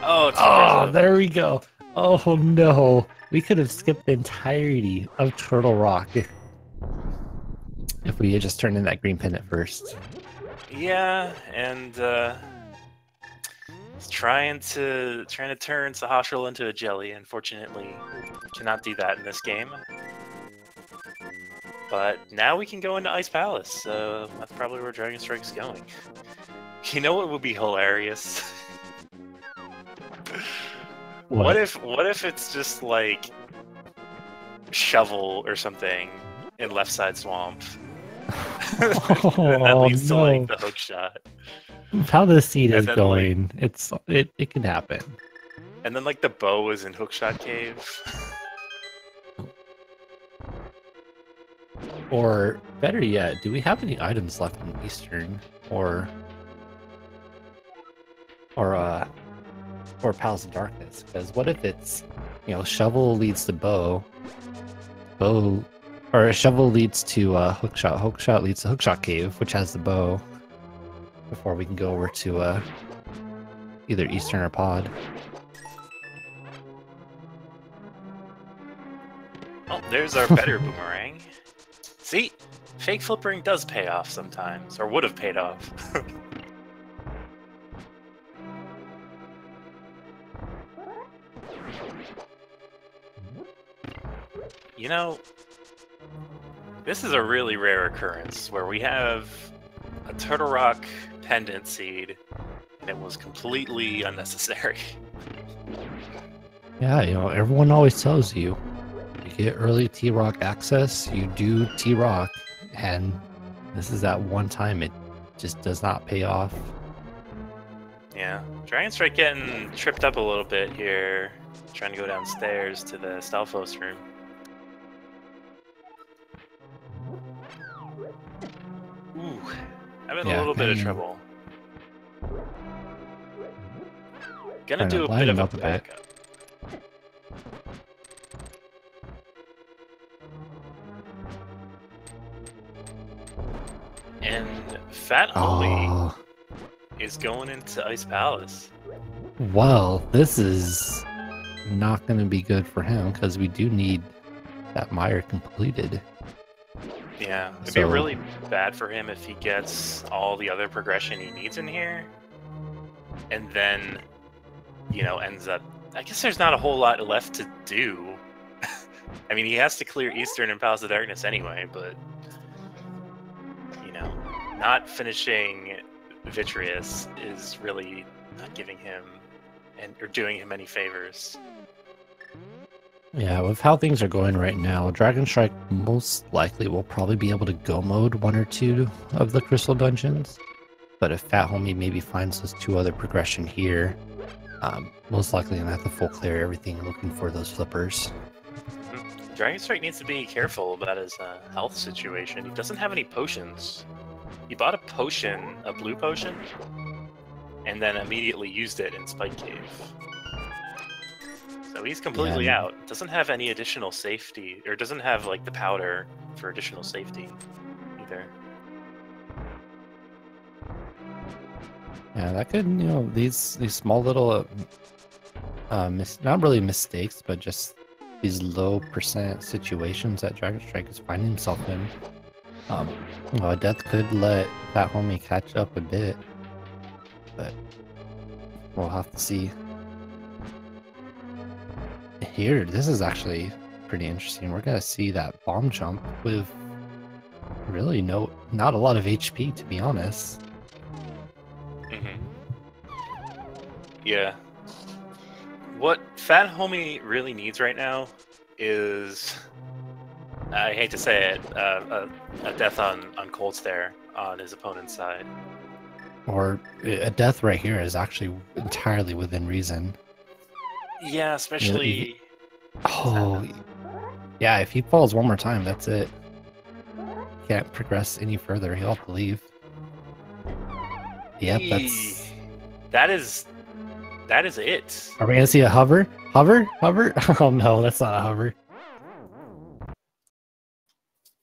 Oh, it's there we go. Oh no, we could have skipped the entirety of Turtle Rock if we had just turned in that green pendant first. Yeah, and trying to turn Sahashala into a jelly. Unfortunately, cannot do that in this game. But now we can go into Ice Palace, so that's probably where Dragonstrike is going. You know what would be hilarious? What if it's just like Shovel or something in Left Side Swamp? That leads to like the hook shot. How the seed is then, going, it can happen. And then like the bow is in Hookshot Cave. Or better yet, do we have any items left in Eastern or Palace of Darkness? Because what if it's Shovel leads to bow, or Shovel leads to Hookshot leads to Hookshot Cave, which has the bow, before we can go over to either Eastern or Pod. Oh, there's our better boomerang. See, fake flippering does pay off sometimes, or would have paid off. This is a really rare occurrence where we have a Turtle Rock pendant seed, and it was completely unnecessary. Yeah, everyone always tells you, you get early T-Rock access, you do T-Rock, and this is that one time it just does not pay off. Yeah, Dragonstrike getting tripped up a little bit here. Trying to go downstairs to the Stalfos room. Ooh, I'm in a little bit of trouble. Gonna do a bit of a backup. And PHatHome is going into Ice Palace. Well, this is not going to be good for him because we do need that mire completed. Yeah, it'd be really bad for him if he gets all the other progression he needs in here, and then, you know, ends up... I guess there's not a whole lot left to do. I mean, he has to clear Eastern and Palace of Darkness anyway, but, you know, not finishing Vitreous is really not giving him or doing him any favors. Yeah, with how things are going right now, Dragonstrike most likely will probably be able to go mode 1 or 2 of the Crystal Dungeons. But if PHatHome maybe finds those 2 other progression here, most likely gonna have to full clear everything looking for those flippers. Dragonstrike needs to be careful about his health situation. He doesn't have any potions. He bought a potion, a blue potion, and then immediately used it in Spike Cave. So he's completely out. Doesn't have any additional safety, or doesn't have like the powder for additional safety either. Yeah, that could, you know, these small little, not really mistakes, but just these low percent situations that Dragonstrike is finding himself in. You know, a death could let PHatHome catch up a bit, but we'll have to see. Here, this is actually pretty interesting. We're gonna see that bomb jump with really not a lot of HP, to be honest. Yeah. What PHatHome really needs right now is, I hate to say it, a death on Cold Stare on his opponent's side. Or a death right here is actually entirely within reason. Yeah, especially... Yeah, if he falls one more time, that's it. Can't progress any further, he'll have to leave. Yep, That is it. Are we gonna see a hover? Hover? Hover? Oh no, that's not a hover.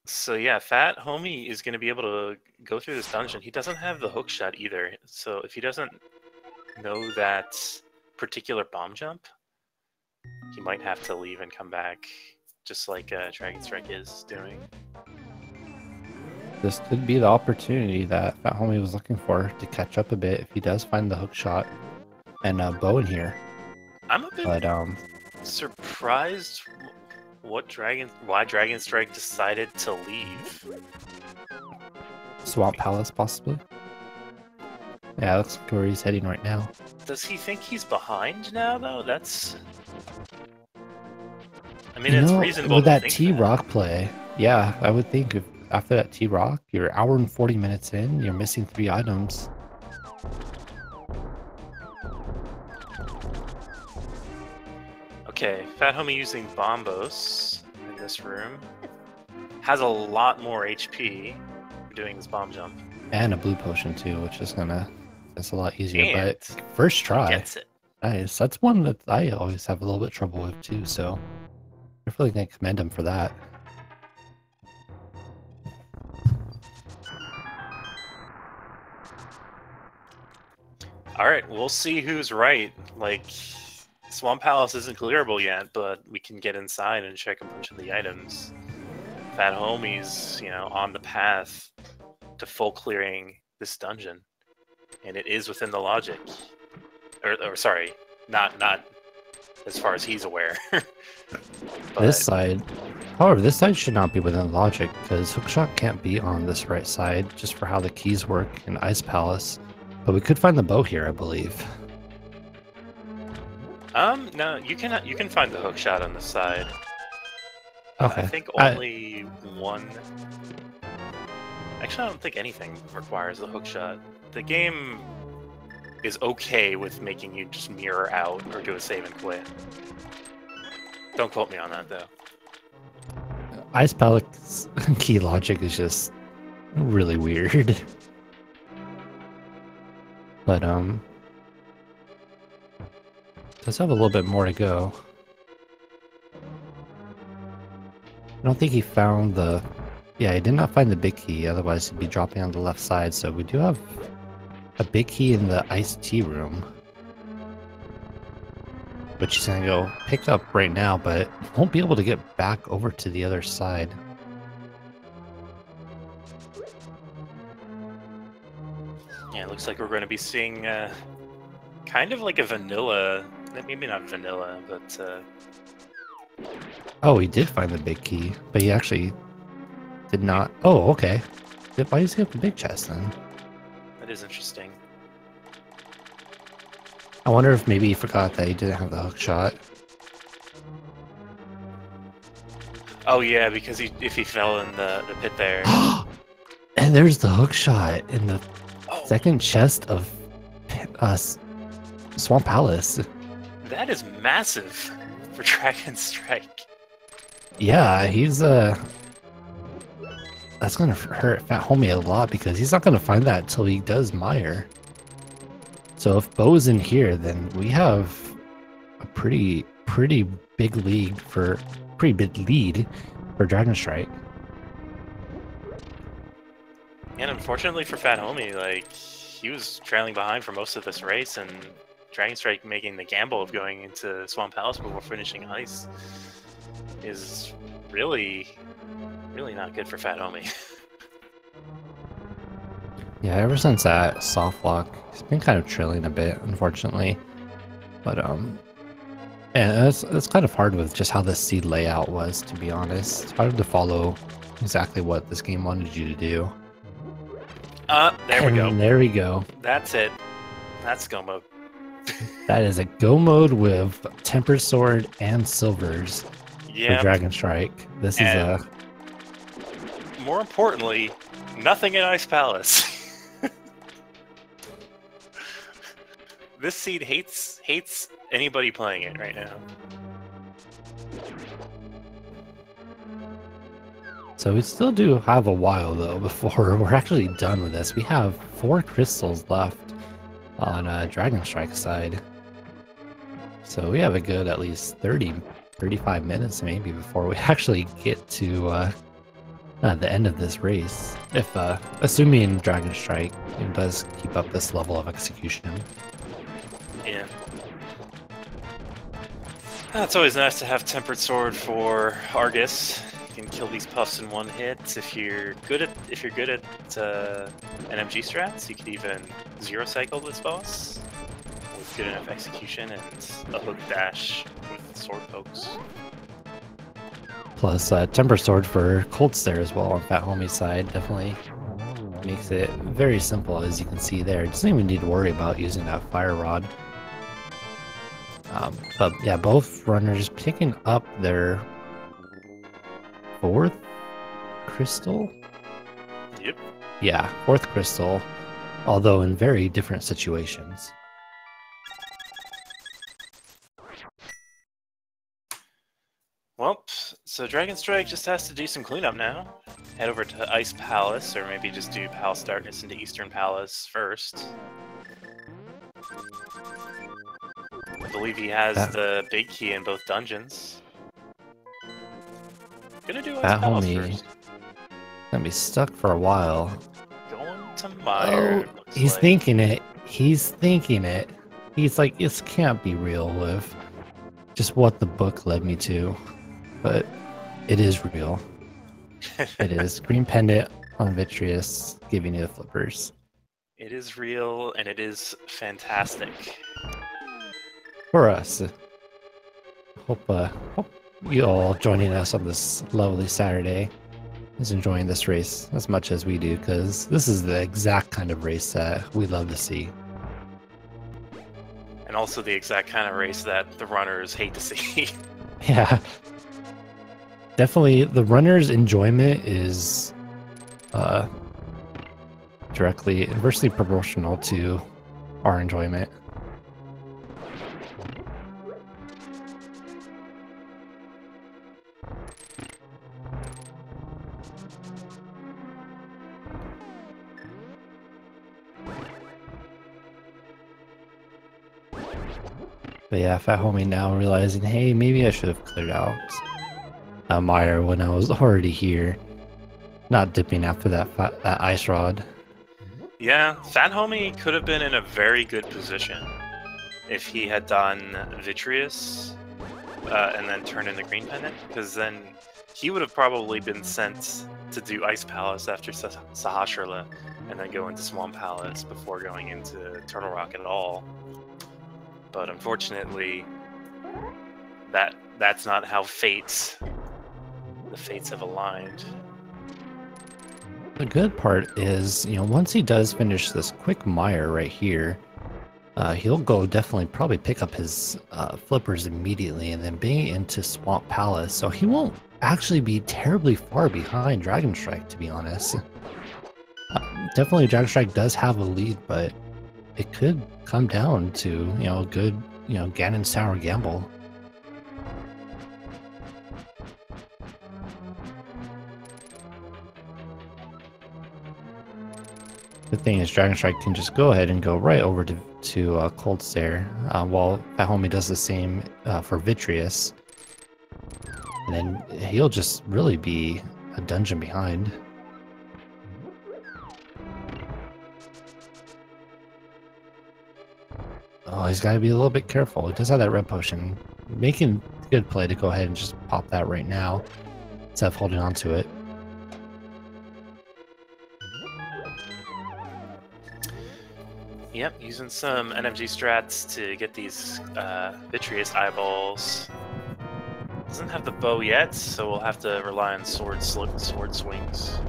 So yeah, PHatHome is going to be able to go through this dungeon. He doesn't have the hook shot either, so if he doesn't know that particular bomb jump, he might have to leave and come back, just like Dragonstrike is doing. This could be the opportunity that PHatHome was looking for to catch up a bit if he does find the hook shot and bow in here. I'm a bit surprised why Dragonstrike decided to leave. Swamp Palace, possibly? Yeah, that's where he's heading right now. Does he think he's behind now, though? That's... I mean, it's reasonable with to that think T-Rock play, yeah, I would think if after that T-Rock, you're an hour and 40 minutes in, you're missing 3 items. Okay, PHatHome using Bombos in this room has a lot more HP for doing this bomb jump. And a blue potion too, which is that's a lot easier. And but first try, gets it. Nice. That's one that I always have a little bit of trouble with too, so I really gonna commend him for that. Alright, we'll see who's right. Like, Swamp Palace isn't clearable yet, but we can get inside and check a bunch of the items. PHatHome's, you know, on the path to full clearing this dungeon. And it is within the logic. Or sorry, not as far as he's aware. This side, however, this side should not be within logic, because Hookshot can't be on this right side, just for how the keys work in Ice Palace. But we could find the bow here, I believe. No, you can find the hook shot on the side. Okay. I think only one... Actually, I don't think anything requires the hook shot. The game is okay with making you just mirror out or do a save and quit. Don't quote me on that though. Ice Palic's key logic is just really weird. But does have a little bit more to go. I don't think he found the... Yeah, he did not find the big key, otherwise he'd be dropping on the left side, so we do have a big key in the iced tea room. Which he's gonna go pick up right now, but won't be able to get back over to the other side. Yeah, it looks like we're going to be seeing kind of like a vanilla, maybe not vanilla, but... Oh, he did find the big key, but he actually did not... Oh, okay. Why does he have the big chest then? That is interesting. I wonder if maybe he forgot that he didn't have the hook shot. Oh yeah, because if he fell in the pit there. And there's the hook shot in the second chest of Swamp Palace. That is massive for Dragonstrike. Yeah, he's that's gonna hurt PHatHome a lot because he's not gonna find that until he does Mire. So if Bo's in here, then we have a pretty big lead for Dragonstrike. And unfortunately for PHatHome, like he was trailing behind for most of this race, and Dragonstrike making the gamble of going into Swamp Palace before finishing ice is really not good for PHatHome. Yeah, ever since that soft lock, he's been kind of trailing a bit, unfortunately. But and it's kind of hard with just how the seed layout was, to be honest. It's hard to follow exactly what this game wanted you to do. There we go. There we go. That's it. That's go mode. That is a go mode with Tempered Sword and Silvers for Dragonstrike. This is a... More importantly, nothing in Ice Palace. This seed hates anybody playing it right now. So we still do have a while though before we're actually done with this. We have 4 crystals left on Dragonstrike's side. So we have a good at least 35 minutes maybe before we actually get to the end of this race. If assuming Dragonstrike does keep up this level of execution. Yeah. It's always nice to have Tempered Sword for Argus. You can kill these puffs in one hit. If you're good at NMG strats, you could even zero cycle this boss with good enough execution and a hook dash with sword pokes. Plus Tempered Sword for Colts there as well on PHatHome's side definitely makes it very simple, as you can see there. It doesn't even need to worry about using that fire rod. But yeah, both runners picking up their 4th crystal? Yep. Yeah, 4th crystal, although in very different situations. Well, so Dragonstrike just has to do some cleanup now. Head over to Ice Palace, or maybe just do Palace Darkness into Eastern Palace first. I believe he has the big key in both dungeons. Gonna do Ice Palace first. Gonna be stuck for a while. Going to Mire. Oh, he's thinking it. He's thinking it. He's like, this can't be real with just what the book led me to. But it is real. It is. Green Pendant on Vitreous giving you the flippers. It is real, and it is fantastic. For us. Hope you all joining us on this lovely Saturday is enjoying this race as much as we do, because this is the exact kind of race that we love to see. And also the exact kind of race that the runners hate to see. Yeah. Definitely, the runner's enjoyment is inversely proportional to our enjoyment. But yeah, PHatHomie now realizing, hey, maybe I should have cleared out Mire when I was already here. Not dipping after that ice rod. Yeah, PHatHomie could have been in a very good position if he had done Vitreous and then turned in the green pendant, because then he would have probably been sent to do Ice Palace after Sahasrahla and then go into Swamp Palace before going into Turtle Rock at all. But unfortunately, that's not how the fates have aligned. The good part is, once he does finish this quick mire right here, he'll go definitely probably pick up his flippers immediately and then be into Swamp Palace. So he won't actually be terribly far behind Dragonstrike, to be honest. Definitely Dragonstrike does have a lead, but it could come down to, a good, Ganon's Tower gamble. The thing is, Dragonstrike can just go ahead and go right over to Cold Stare, while PHatHomie does the same for Vitreous. And then he'll just really be a dungeon behind. Oh, he's got to be a little bit careful. He does have that red potion. Making a good play to go ahead and just pop that right now, instead of holding on to it. Yep, using some NMG strats to get these Vitreous eyeballs. Doesn't have the bow yet, so we'll have to rely on sword swings.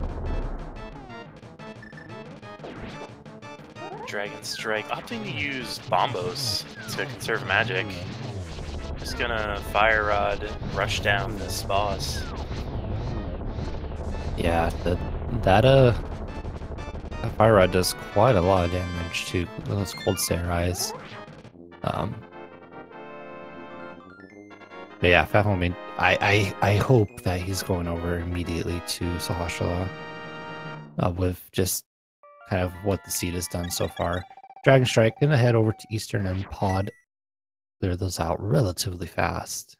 Dragonstrike opting to use Bombos to conserve magic. Just gonna Fire Rod rush down this boss. Yeah, that Fire Rod does quite a lot of damage to those Cold Stare eyes. But yeah, PHatHomie, I hope that he's going over immediately to Sahasrahla with just kind of what the seed has done so far. Dragonstrike gonna head over to Eastern and Pod. Clear those out relatively fast.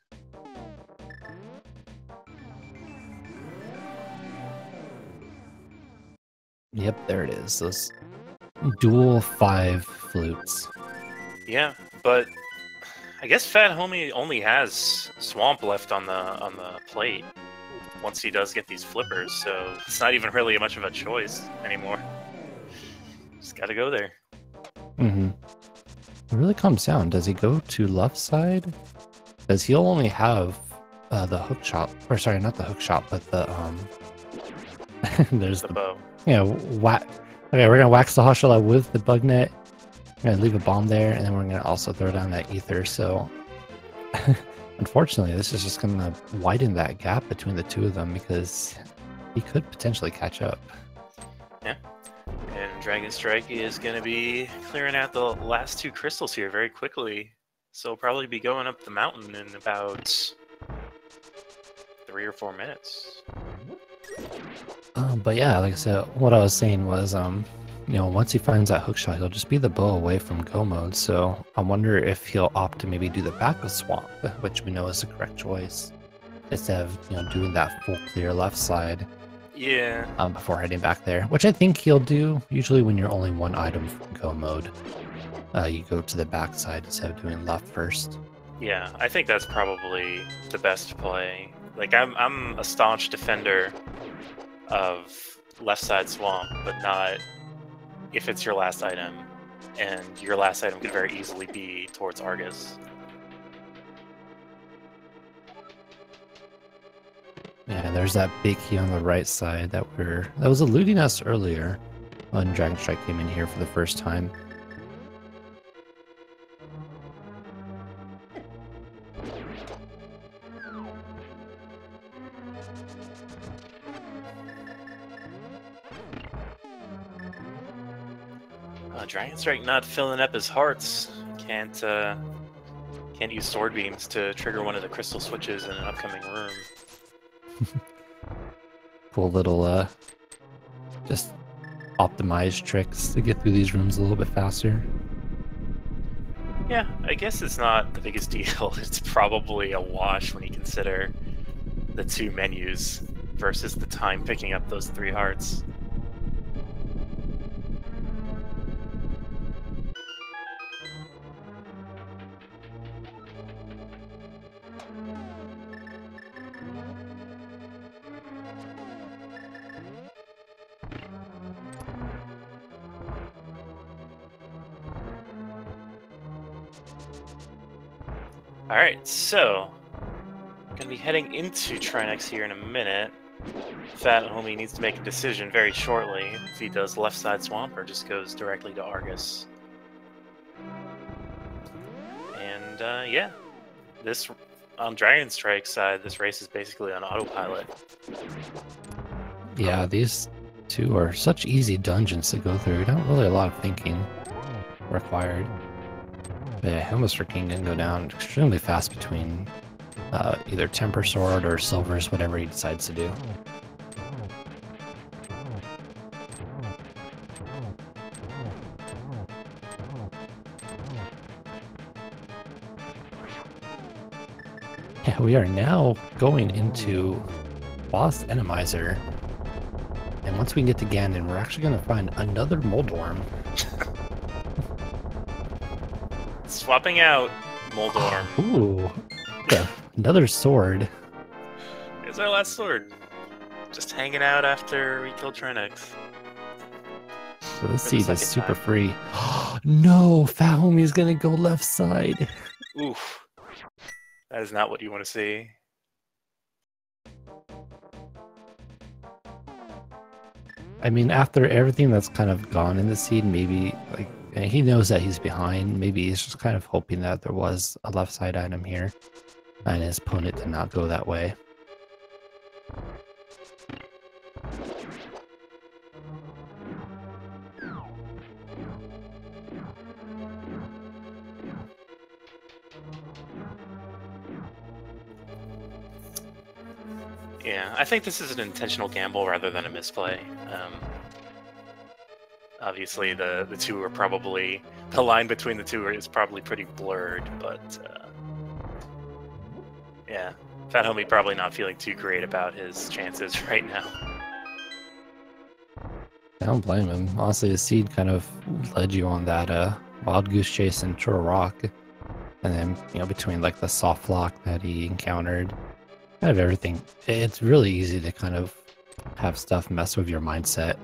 Yep, there it is. Those dual 5 flutes. Yeah, but I guess PHatHomie only has Swamp left on the plate once he does get these flippers, so it's not even really much of a choice anymore. Just gotta go there. Mm-hmm. It really comes down. Does he go to left side? Because he'll only have the hook shot, or sorry, not the hook shot, but the there's the bow. Whack. Okay, we're gonna wax the Sahasrahla with the bug net. We're gonna leave a bomb there, and then we're gonna also throw down that ether. So, unfortunately, this is just gonna widen that gap between the two of them because he could potentially catch up. Yeah. And Dragonstrike is going to be clearing out the last 2 crystals here very quickly. So we'll probably be going up the mountain in about 3 or 4 minutes. But yeah, like I said, what I was saying was, once he finds that hookshot, he'll just be the bow away from go mode. So I wonder if he'll opt to maybe do the back of Swamp, which we know is the correct choice, instead of doing that full clear left side. Yeah. Before heading back there, which I think he'll do. Usually, when you're only 1 item from go mode, you go to the back side instead of doing left first. Yeah, I think that's probably the best play. Like, I'm a staunch defender of left side Swamp, but not if it's your last item, and your last item could very easily be towards Argus. Yeah, there's that big key on the right side that was eluding us earlier when Dragonstrike came in here for the first time. Dragonstrike not filling up his hearts. Can't use sword beams to trigger one of the crystal switches in an upcoming room. Cool little just optimized tricks to get through these rooms a little bit faster. Yeah, I guess it's not the biggest deal. It's probably a wash when you consider the 2 menus versus the time picking up those 3 hearts. Alright, so gonna be heading into Trinex here in a minute. PHatHome needs to make a decision very shortly if he does left side swamp or just goes directly to Argus. And yeah, this on Dragonstrike's side, this race is basically on autopilot. Yeah, these 2 are such easy dungeons to go through. Not really a lot of thinking required. But yeah, Helmstra King can go down extremely fast between either Temper Sword or Silvers, whatever he decides to do. Yeah, we are now going into Boss Randomizer. And once we get to Ganon, we're actually going to find another Moldorm. Swapping out Moldorm. Ooh, yeah, another sword. It's our last sword. Just hanging out after we kill Trinex. So this seed is super free. No, PHatHome's gonna go left side. Oof. That is not what you want to see. I mean, after everything that's kind of gone in the seed, maybe, like, and he knows that he's behind. Maybe he's just kind of hoping that there was a left side item here, and his opponent did not go that way. Yeah, I think this is an intentional gamble rather than a misplay. Obviously, the 2 are probably... The line between the 2 is probably pretty blurred, but... yeah, PHatHome probably not feeling too great about his chances right now. I don't blame him. Honestly, the seed kind of led you on that Wild Goose Chase and Churro Rock. And then, you know, between like the soft lock that he encountered, kind of everything, it's really easy to kind of have stuff mess with your mindset.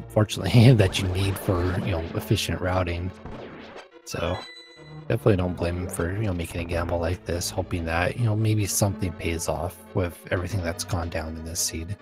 Fortunately, that you need for, you know, efficient routing. So definitely don't blame him for, you know, making a gamble like this, hoping that, you know, maybe something pays off with everything that's gone down in this seed.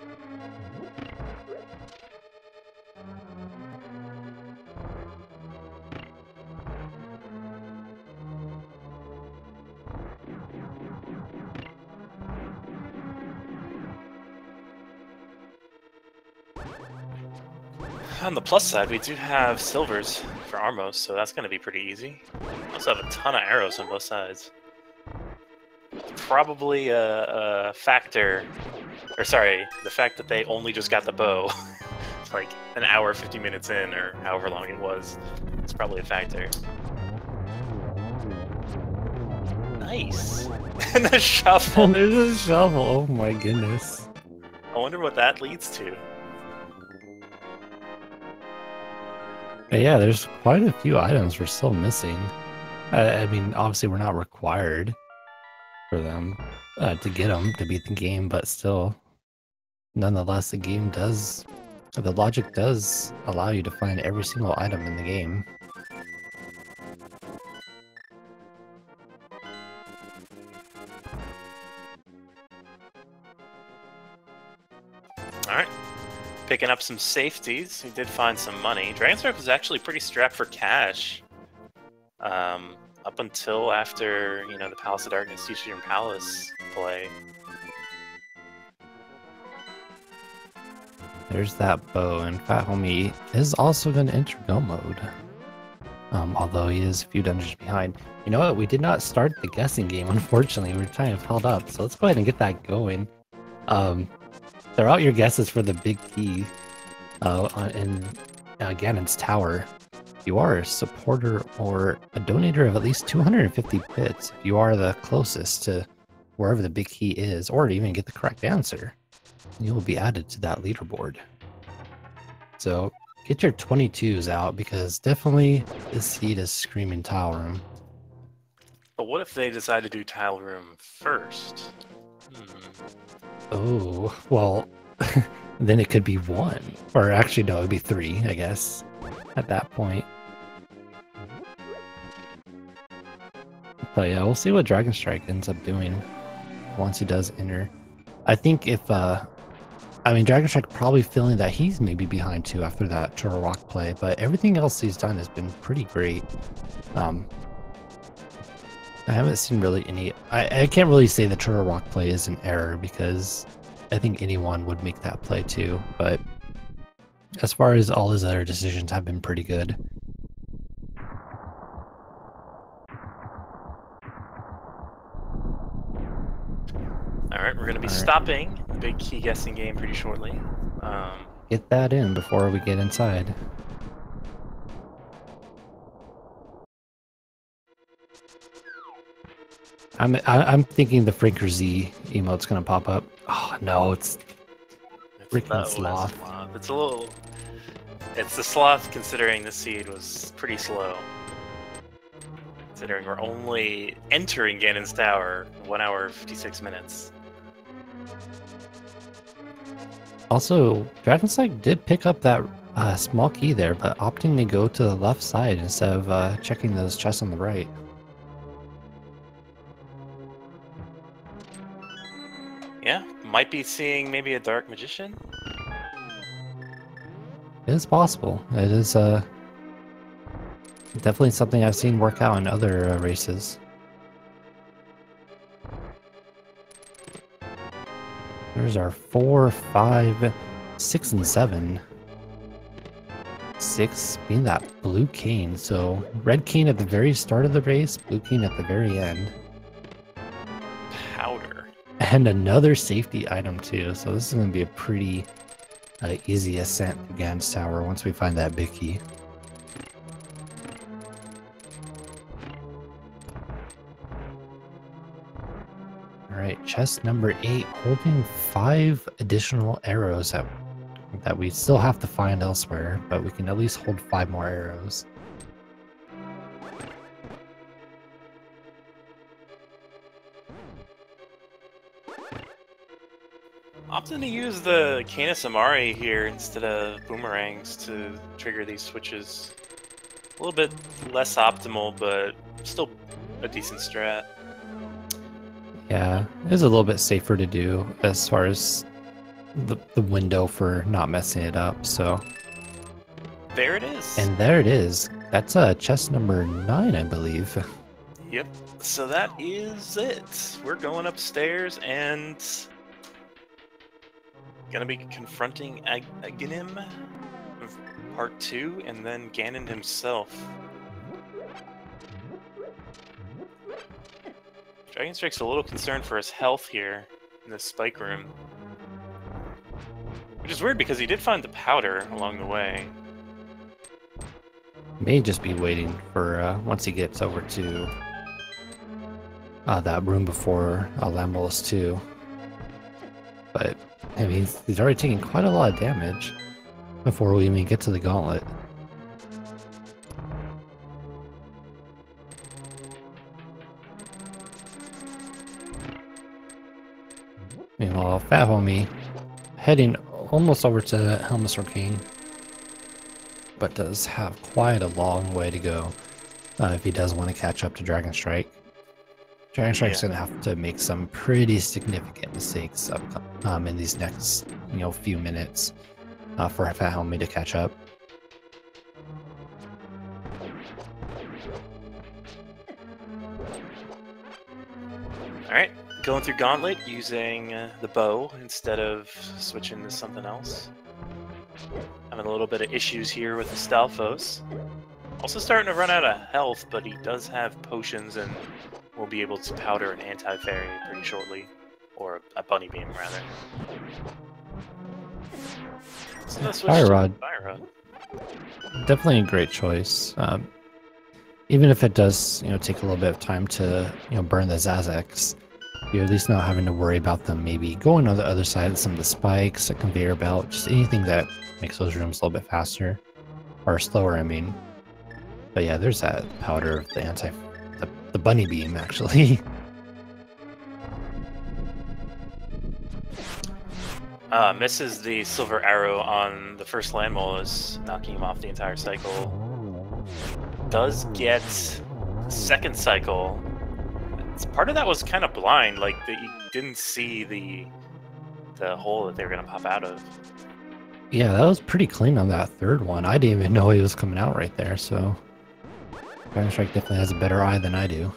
On the plus side, we do have silvers for Armos, so that's going to be pretty easy. We also have a ton of arrows on both sides. Probably a factor, or sorry, the fact that they only just got the bow, like an hour, 50 minutes in, or however long it was, it's probably a factor. Nice! And the shovel! There's a shovel, oh my goodness. I wonder what that leads to. But yeah, there's quite a few items we're still missing. I mean, obviously we're not required for them to get them to beat the game, but still, nonetheless, the logic does allow you to find every single item in the game. Alright. Picking up some safeties. We did find some money. Dragonstrike was actually pretty strapped for cash. Up until after, you know, the Palace of Darkness, Eastern Palace play. There's that bow, and Fat Homie is also going to enter go mode. Although he is a few dungeons behind. You know what? We did not start the guessing game, unfortunately. We're kind of held up, so let's go ahead and get that going. Throw out your guesses for the big key in Ganon's Tower. You are a supporter or a donator of at least 250 bits. If you are the closest to wherever the big key is, or to even get the correct answer, you will be added to that leaderboard. So get your 22s out, because definitely this seed is screaming tile room. But what if they decide to do tile room first? Oh, well, then it could be 1. Or actually, no, it would be 3, I guess, at that point. But yeah, we'll see what Dragonstrike ends up doing once he does enter. I think if, I mean, Dragonstrike probably feeling that he's maybe behind too after that Churro Rock play, but everything else he's done has been pretty great. I haven't seen really any... I can't really say the Churro Rock play is an error, because I think anyone would make that play too, but as far as all his other decisions have been pretty good. Alright, we're going to be stopping the big key guessing game pretty shortly. Get that in before we get inside. I'm thinking the Franker Z emote's gonna pop up. Oh no, it's freaking sloth. It's a little... It's the sloth, considering the seed was pretty slow. Considering we're only entering Ganon's Tower 1 hour 56 minutes. Also, Dragonstrike did pick up that small key there, but opting to go to the left side instead of checking those chests on the right. Yeah, might be seeing maybe a Dark Magician. It is possible. It is definitely something I've seen work out in other races. There's our 4, 5, 6, and 7. 6 being that blue cane. So red cane at the very start of the race, blue cane at the very end. Powder. And another safety item too. So this is going to be a pretty easy ascent against Tower once we find that big key. Alright, chest number 8, holding 5 additional arrows that we still have to find elsewhere, but we can at least hold 5 more arrows. Opting to use the Canis Amari here instead of boomerangs to trigger these switches. A little bit less optimal, but still a decent strat. Yeah, it is a little bit safer to do as far as the window for not messing it up, so... There it is! And there it is. That's chest number 9, I believe. Yep, so that is it. We're going upstairs and... gonna be confronting Aghanim of Part 2, and then Ganon himself. Dragonstrike's a little concerned for his health here in this spike room. Which is weird because he did find the powder along the way. May just be waiting for once he gets over to that room before Lambelos 2. But I mean, he's already taking quite a lot of damage before we even get to the gauntlet. Meanwhile, Fat Homie heading almost over to Helmus Arcane, but does have quite a long way to go if he does want to catch up to Dragonstrike. Dragonstrike's going to have to make some pretty significant mistakes in these next, few minutes for Fat Homie to catch up. Alright, going through Gauntlet using the bow instead of switching to something else. Having a little bit of issues here with the Stalfos. Also starting to run out of health, but he does have potions and will be able to powder an anti-fairy pretty shortly. Or a bunny beam, rather. So let's switch Fire to Rod. Fire Rod. Definitely a great choice. Even if it does, take a little bit of time to, burn the Zazex, you're at least not having to worry about them maybe going on the other side of some of the spikes, a conveyor belt, just anything that makes those rooms a little bit faster. Or slower, I mean. But yeah, there's that powder of the bunny beam, actually. Misses the silver arrow on the first land molars, knocking him off the entire cycle. Does get second cycle. Part of that was kind of blind, like that you didn't see the hole that they were gonna pop out of. Yeah, that was pretty clean on that third one. I didn't even know he was coming out right there, so Dragonstrike definitely has a better eye than I do.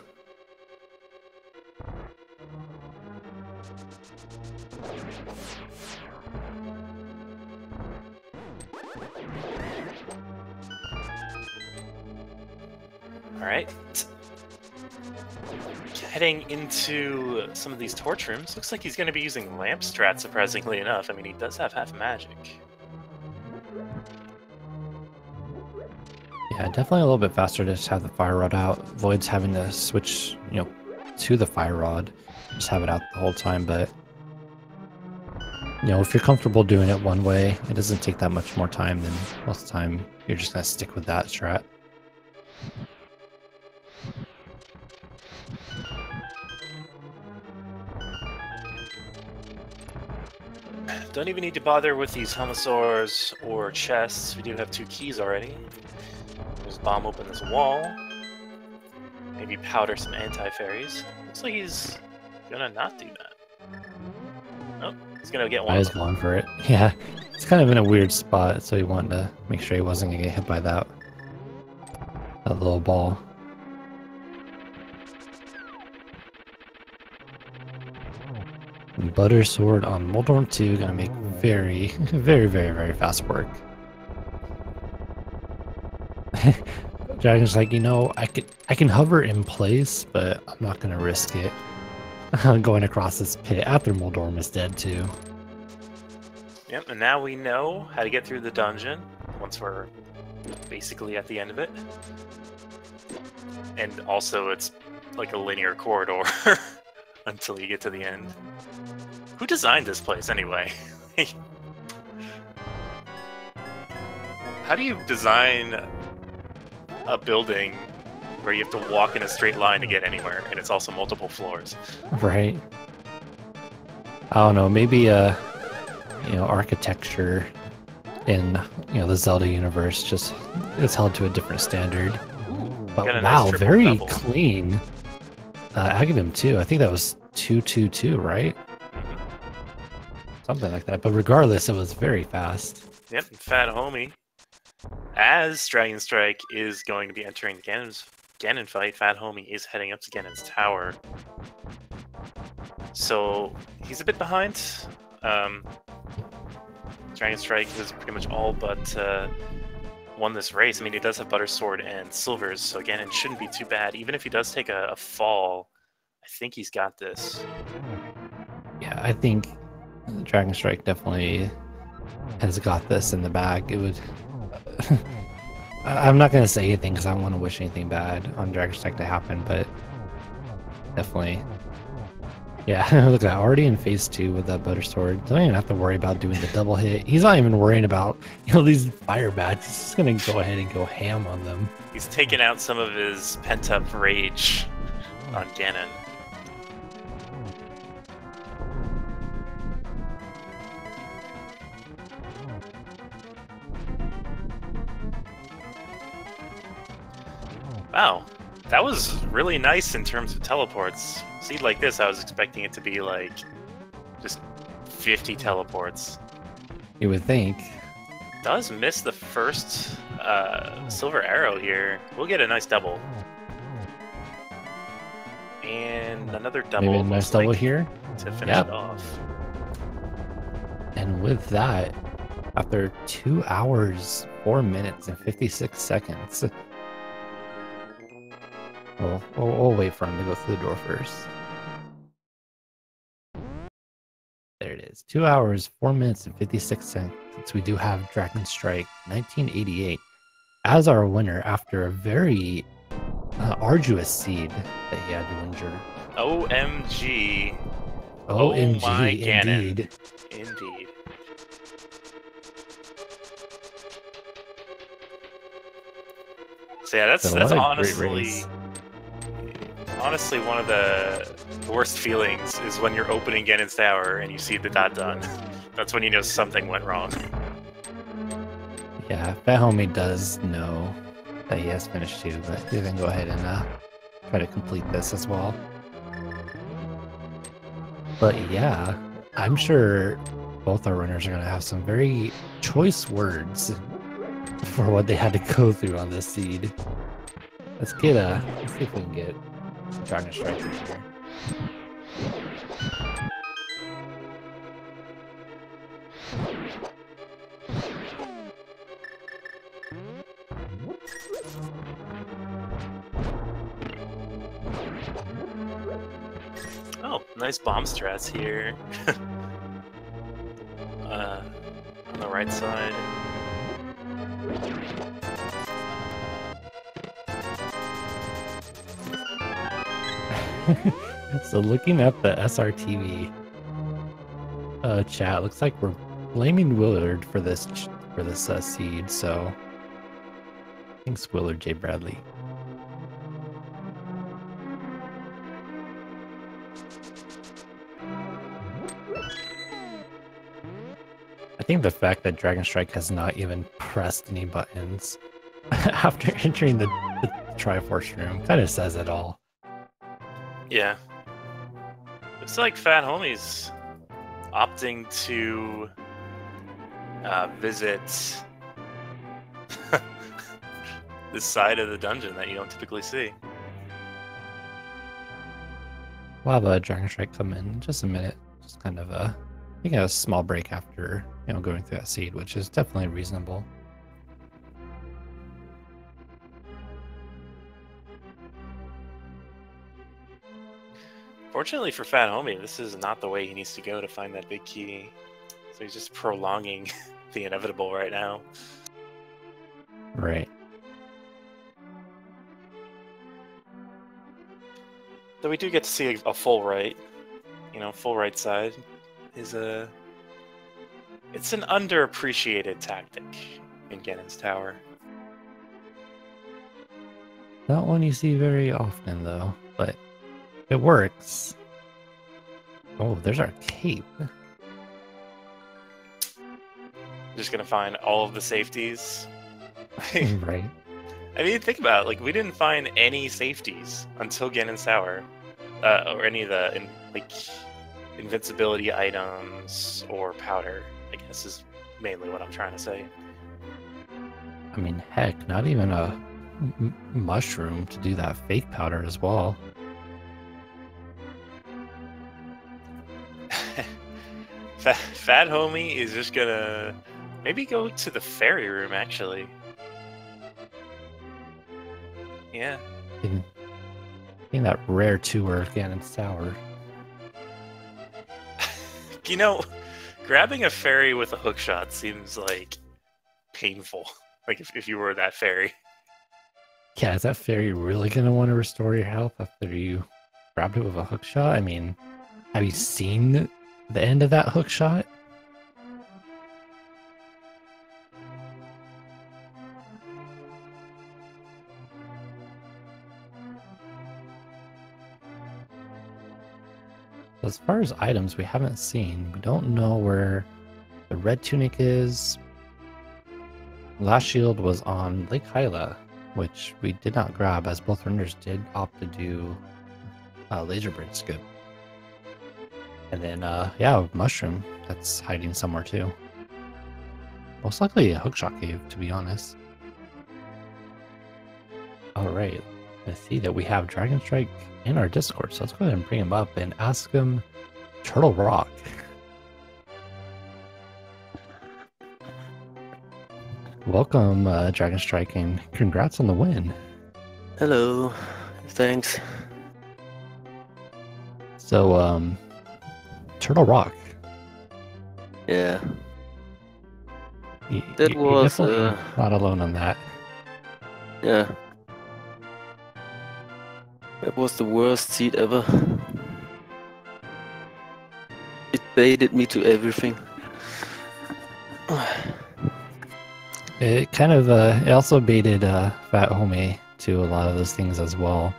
Alright. Heading into some of these torch rooms. Looks like he's going to be using lamp strat, surprisingly enough. I mean, he does have half magic. Yeah, definitely a little bit faster to just have the fire rod out. Void's having to switch, to the fire rod. Just have it out the whole time, but if you're comfortable doing it one way, it doesn't take that much more time than most of the time. You're just going to stick with that strat. Don't even need to bother with these homosaurs or chests. We do have 2 keys already. Just bomb open this wall. Maybe powder some anti-fairies. Looks like he's gonna not do that. Nope, he's gonna get one. I was going for it. Yeah, it's kind of in a weird spot, so he wanted to make sure he wasn't gonna get hit by that little ball. Butter Sword on Moldorm 2 gonna make very, very, very, very fast work. Dragon's like, I can hover in place, but I'm not gonna risk it. Going across this pit after Moldorm is dead too. Yep, and now we know how to get through the dungeon once we're basically at the end of it. And also it's like a linear corridor until you get to the end. Who designed this place anyway? How do you design a building where you have to walk in a straight line to get anywhere, and it's also multiple floors? Right. I don't know, maybe architecture in the Zelda universe just is held to a different standard. But wow, nice very double. clean. Aghanim too. I think that was 222, right? Something like that. But regardless, it was very fast. Yep, and PHatHome, as Dragonstrike is going to be entering the Ganon fight, PHatHome is heading up to Ganon's tower. So he's a bit behind. Dragonstrike has pretty much all but won this race. I mean, he does have Butter Sword and Silvers, so Ganon shouldn't be too bad. Even if he does take a fall, I think he's got this. Yeah, I think Dragonstrike definitely has got this in the bag. It would... I'm not going to say anything because I don't want to wish anything bad on Dragonstrike to happen, but definitely... Yeah, look at that, already in phase 2 with that Butter Sword. Don't even have to worry about doing the double hit. He's not even worrying about, these fire bats. He's just going to go ahead and go ham on them. He's taken out some of his pent-up rage on Ganon. Wow, that was really nice in terms of teleports. See, like this, I was expecting it to be like just 50 teleports. You would think. Does miss the first silver arrow here. We'll get a nice double. And another double. Maybe a nice double here. To finish it off. And with that, After 2 hours, 4 minutes, and 56 seconds. We'll wait for him to go through the door first. There it is. 2 hours, 4 minutes, and 56 seconds. We do have Dragonstrike1988 as our winner after a very arduous seed that he had to endure. OMG. OMG, oh my indeed. Indeed. So yeah, that's honestly one of the worst feelings is when you're opening Ganon's Tower and you see the dot done. That's when you know something went wrong. Yeah, PHatHome does know that he has finished too, but he can go ahead and try to complete this as well. But yeah, I'm sure both our runners are going to have some very choice words for what they had to go through on this seed. Let's see if we can get Dragonstrike in here. Oh, nice bomb strats here. On the right side. So looking at the SRTV chat, looks like we're blaming Willard for this seed. So thanks, Willard J. Bradley. I think the fact that Dragonstrike has not even pressed any buttons after entering the Triforce room kind of says it all. Yeah. Looks like PHatHome's opting to visit this side of the dungeon that you don't typically see. We'll have a Dragonstrike come in just a minute. Just kind of taking a small break after going through that seed, which is definitely reasonable. Fortunately for PHatHome, this is not the way he needs to go to find that big key. So he's just prolonging the inevitable right now. Right. Though we do get to see a full right. Full right side is it's an underappreciated tactic in Ganon's Tower. Not one you see very often, though, but it works. Oh, there's our cape. Just gonna find all of the safeties. Right. I mean, think about it. Like, we didn't find any safeties until Ganon's Tower, or any of the invincibility items or powder. I guess is mainly what I'm trying to say. I mean, heck, not even a mushroom to do that fake powder as well. PHatHome is just gonna maybe go to the fairy room, actually. Yeah. In that rare tour of Ganon's Tower. Grabbing a fairy with a hookshot seems like painful. Like if you were that fairy. Yeah, is that fairy really gonna want to restore your health after you grabbed it with a hookshot? I mean, have you seen the end of that hookshot? As far as items we haven't seen, we don't know where the red tunic is. Last shield was on Lake Hyla, which we did not grab as both runners did opt to do laser bridge skip. And then, yeah, mushroom that's hiding somewhere too. Most likely a hookshot cave, to be honest. All right, I see that we have Dragonstrike in our Discord, so let's go ahead and bring him up and ask him Turtle Rock. Welcome, Dragonstrike, and congrats on the win. Hello, thanks. So, Turtle Rock. Yeah, You're was definitely not alone on that. yeah. That was the worst seed ever. It baited me to everything. It kind of it also baited PHatHome to a lot of those things as well.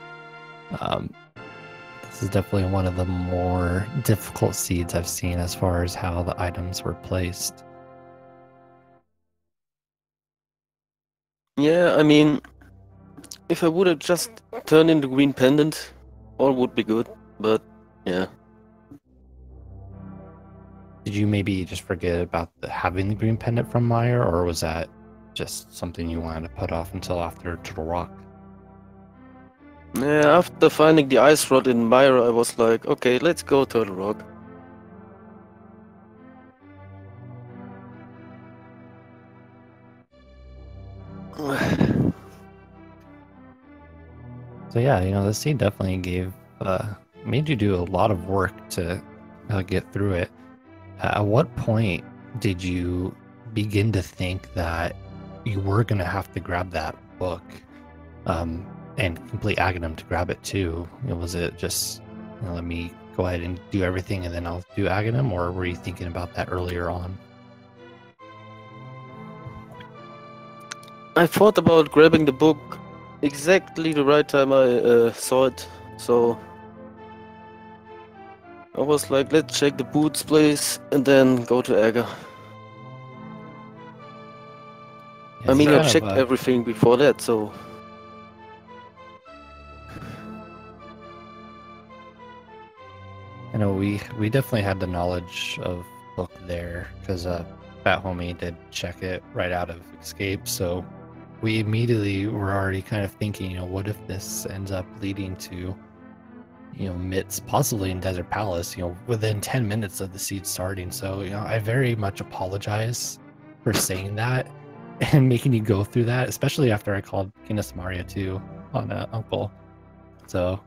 This is definitely one of the more difficult seeds I've seen as far as how the items were placed. Yeah, I mean, if I would have just turned in the green pendant, all would be good. But yeah. Did you maybe just forget about having the green pendant from Meyer, or was that just something you wanted to put off until after Turtle Rock? Yeah, after finding the ice rod in Myra, I was like, okay, let's go Turtle Rock. So yeah, the seed definitely made you do a lot of work to get through it. At what point did you begin to think that you were going to have to grab that book and complete Aghanim to grab it too? Was it just, let me go ahead and do everything and then I'll do Aghanim, or were you thinking about that earlier on? I thought about grabbing the book exactly the right time I saw it, so I was like, let's check the boots place and then go to Aga. Yeah, I mean, I I checked everything before that, so... I know we definitely had the knowledge of book there, because PHatHome did check it right out of Escape, so we immediately were already kind of thinking, what if this ends up leading to, Mitts possibly in Desert Palace, within 10 minutes of the seed starting. So, I very much apologize for saying that and making you go through that, especially after I called Guinness Maria too on Uncle. So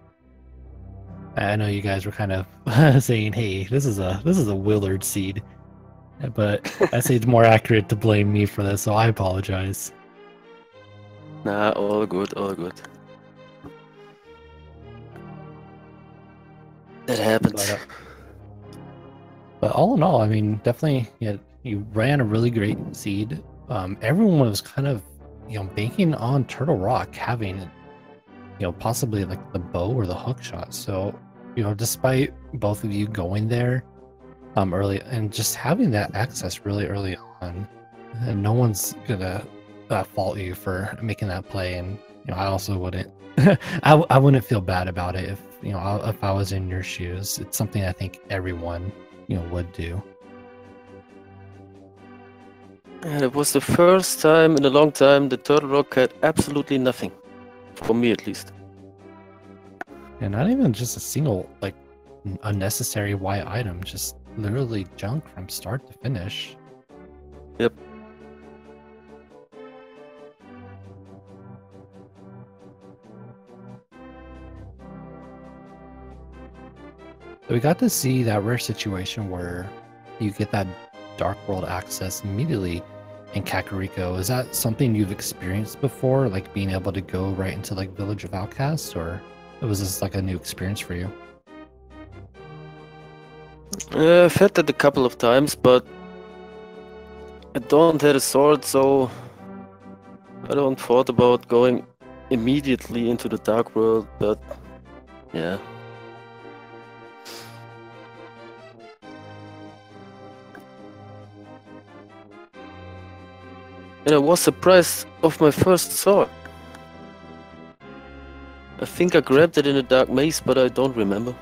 I know you guys were kind of saying, hey, this is a Willard seed, but I say it's more accurate to blame me for this, so I apologize. Nah, all good, all good. That happens. But all in all, I mean, definitely, you ran a really great seed. Everyone was kind of, banking on Turtle Rock having, possibly like the bow or the hook shot. So, despite both of you going there early and just having that access really early on, and no one's gonna fault you for making that play. And I also wouldn't, I wouldn't feel bad about it if I was in your shoes. It's something I think everyone would do. And it was the first time in a long time that Turtle Rock had absolutely nothing, for me at least. And not even just a single unnecessary Y item, just literally junk from start to finish. Yep. So we got to see that rare situation where you get that Dark World access immediately in Kakariko. Is that something you've experienced before, like being able to go right into Village of Outcasts, or was this a new experience for you? I've had that a couple of times, but I don't have a sword, so I don't thought about going immediately into the Dark World, but yeah. And I was surprised of my first sword. I think I grabbed it in a dark maze, but I don't remember.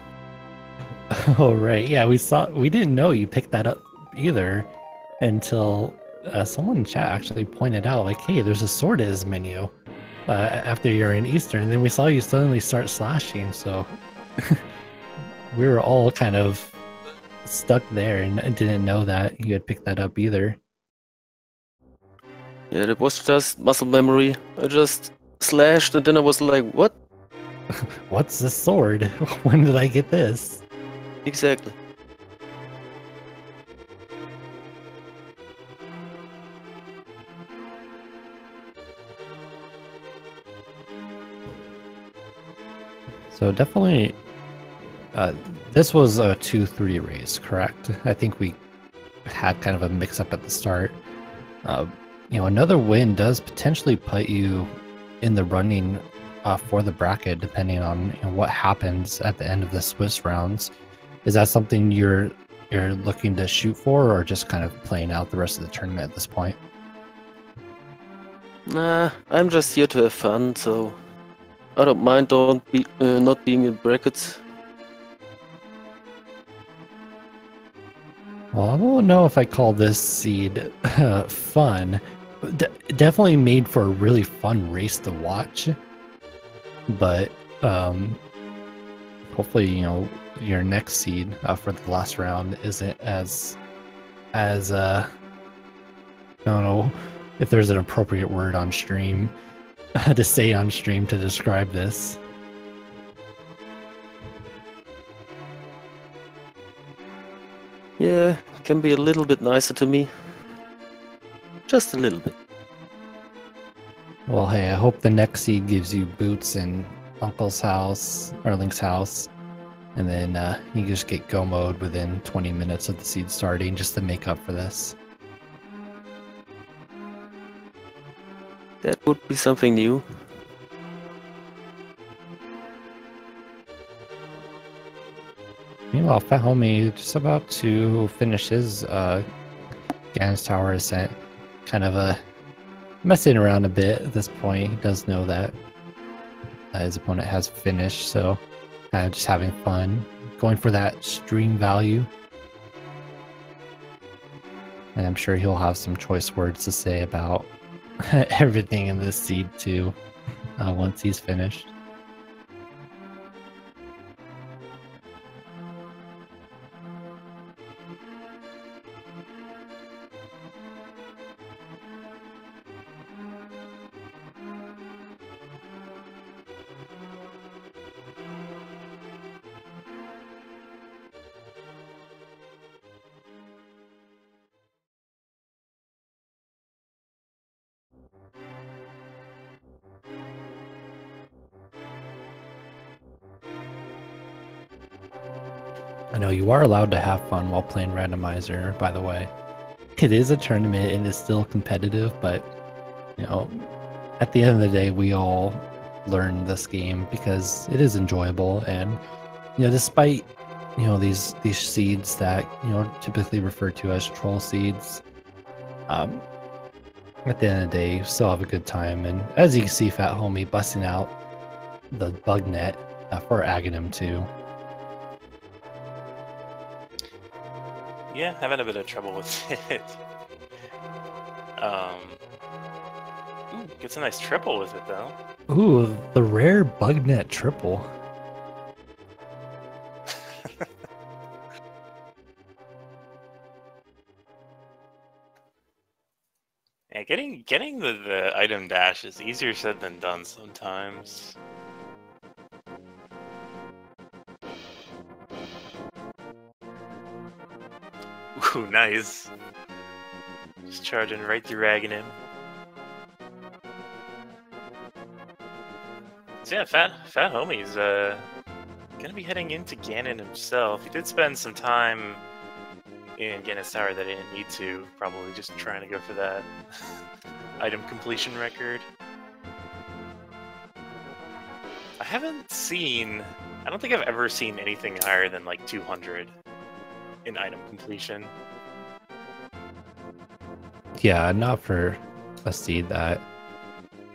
Oh, right. Yeah, we didn't know you picked that up either until someone in chat actually pointed out, hey, there's a sword as menu after you're in Eastern, and then we saw you suddenly start slashing, so we were all kind of stuck there and didn't know that you had picked that up either. Yeah, that was just muscle memory. I just slashed and then I was like, what? What's this sword? When did I get this? Exactly. So definitely, this was a 2-3 race, correct? I think we had kind of a mix-up at the start. Another win does potentially put you in the running for the bracket, depending on what happens at the end of the Swiss rounds. Is that something you're looking to shoot for, or just kind of playing out the rest of the tournament at this point? Nah, I'm just here to have fun, so I don't mind not being in brackets. Well, I don't know if I call this seed fun. Definitely made for a really fun race to watch. But hopefully, your next seed for the last round isn't as I don't know if there's an appropriate word on stream to say on stream to describe this. Yeah, can be a little bit nicer to me. Just a little bit. Well, hey, I hope the next seed gives you boots in Uncle's house, or Link's house, and then you just get go mode within 20 minutes of the seed starting just to make up for this. That would be something new. Meanwhile, PHatHome just about to finish his Gan's Tower Ascent. Kind of messing around a bit at this point. He does know that his opponent has finished, so kind of just having fun. Going for that stream value. And I'm sure he'll have some choice words to say about everything in this seed too, once he's finished. I know you are allowed to have fun while playing Randomizer, by the way. It is a tournament and it's still competitive, but, at the end of the day, we all learn this game because it is enjoyable. And, despite, these seeds that, typically referred to as troll seeds, at the end of the day, you still have a good time. And as you can see, PHatHome busting out the bug net for Aghanim too. Yeah, having a bit of trouble with it. Ooh, gets a nice triple with it though. Ooh, the rare bug net triple. Yeah, getting the item dash is easier said than done sometimes. Ooh, nice. Just charging right through Aghanim. So yeah, PHatHome's gonna be heading into Ganon himself. He did spend some time in Ganon's Tower that he didn't need to, probably just trying to go for that item completion record. I don't think I've ever seen anything higher than like 200 in item completion. Yeah, not for a seed that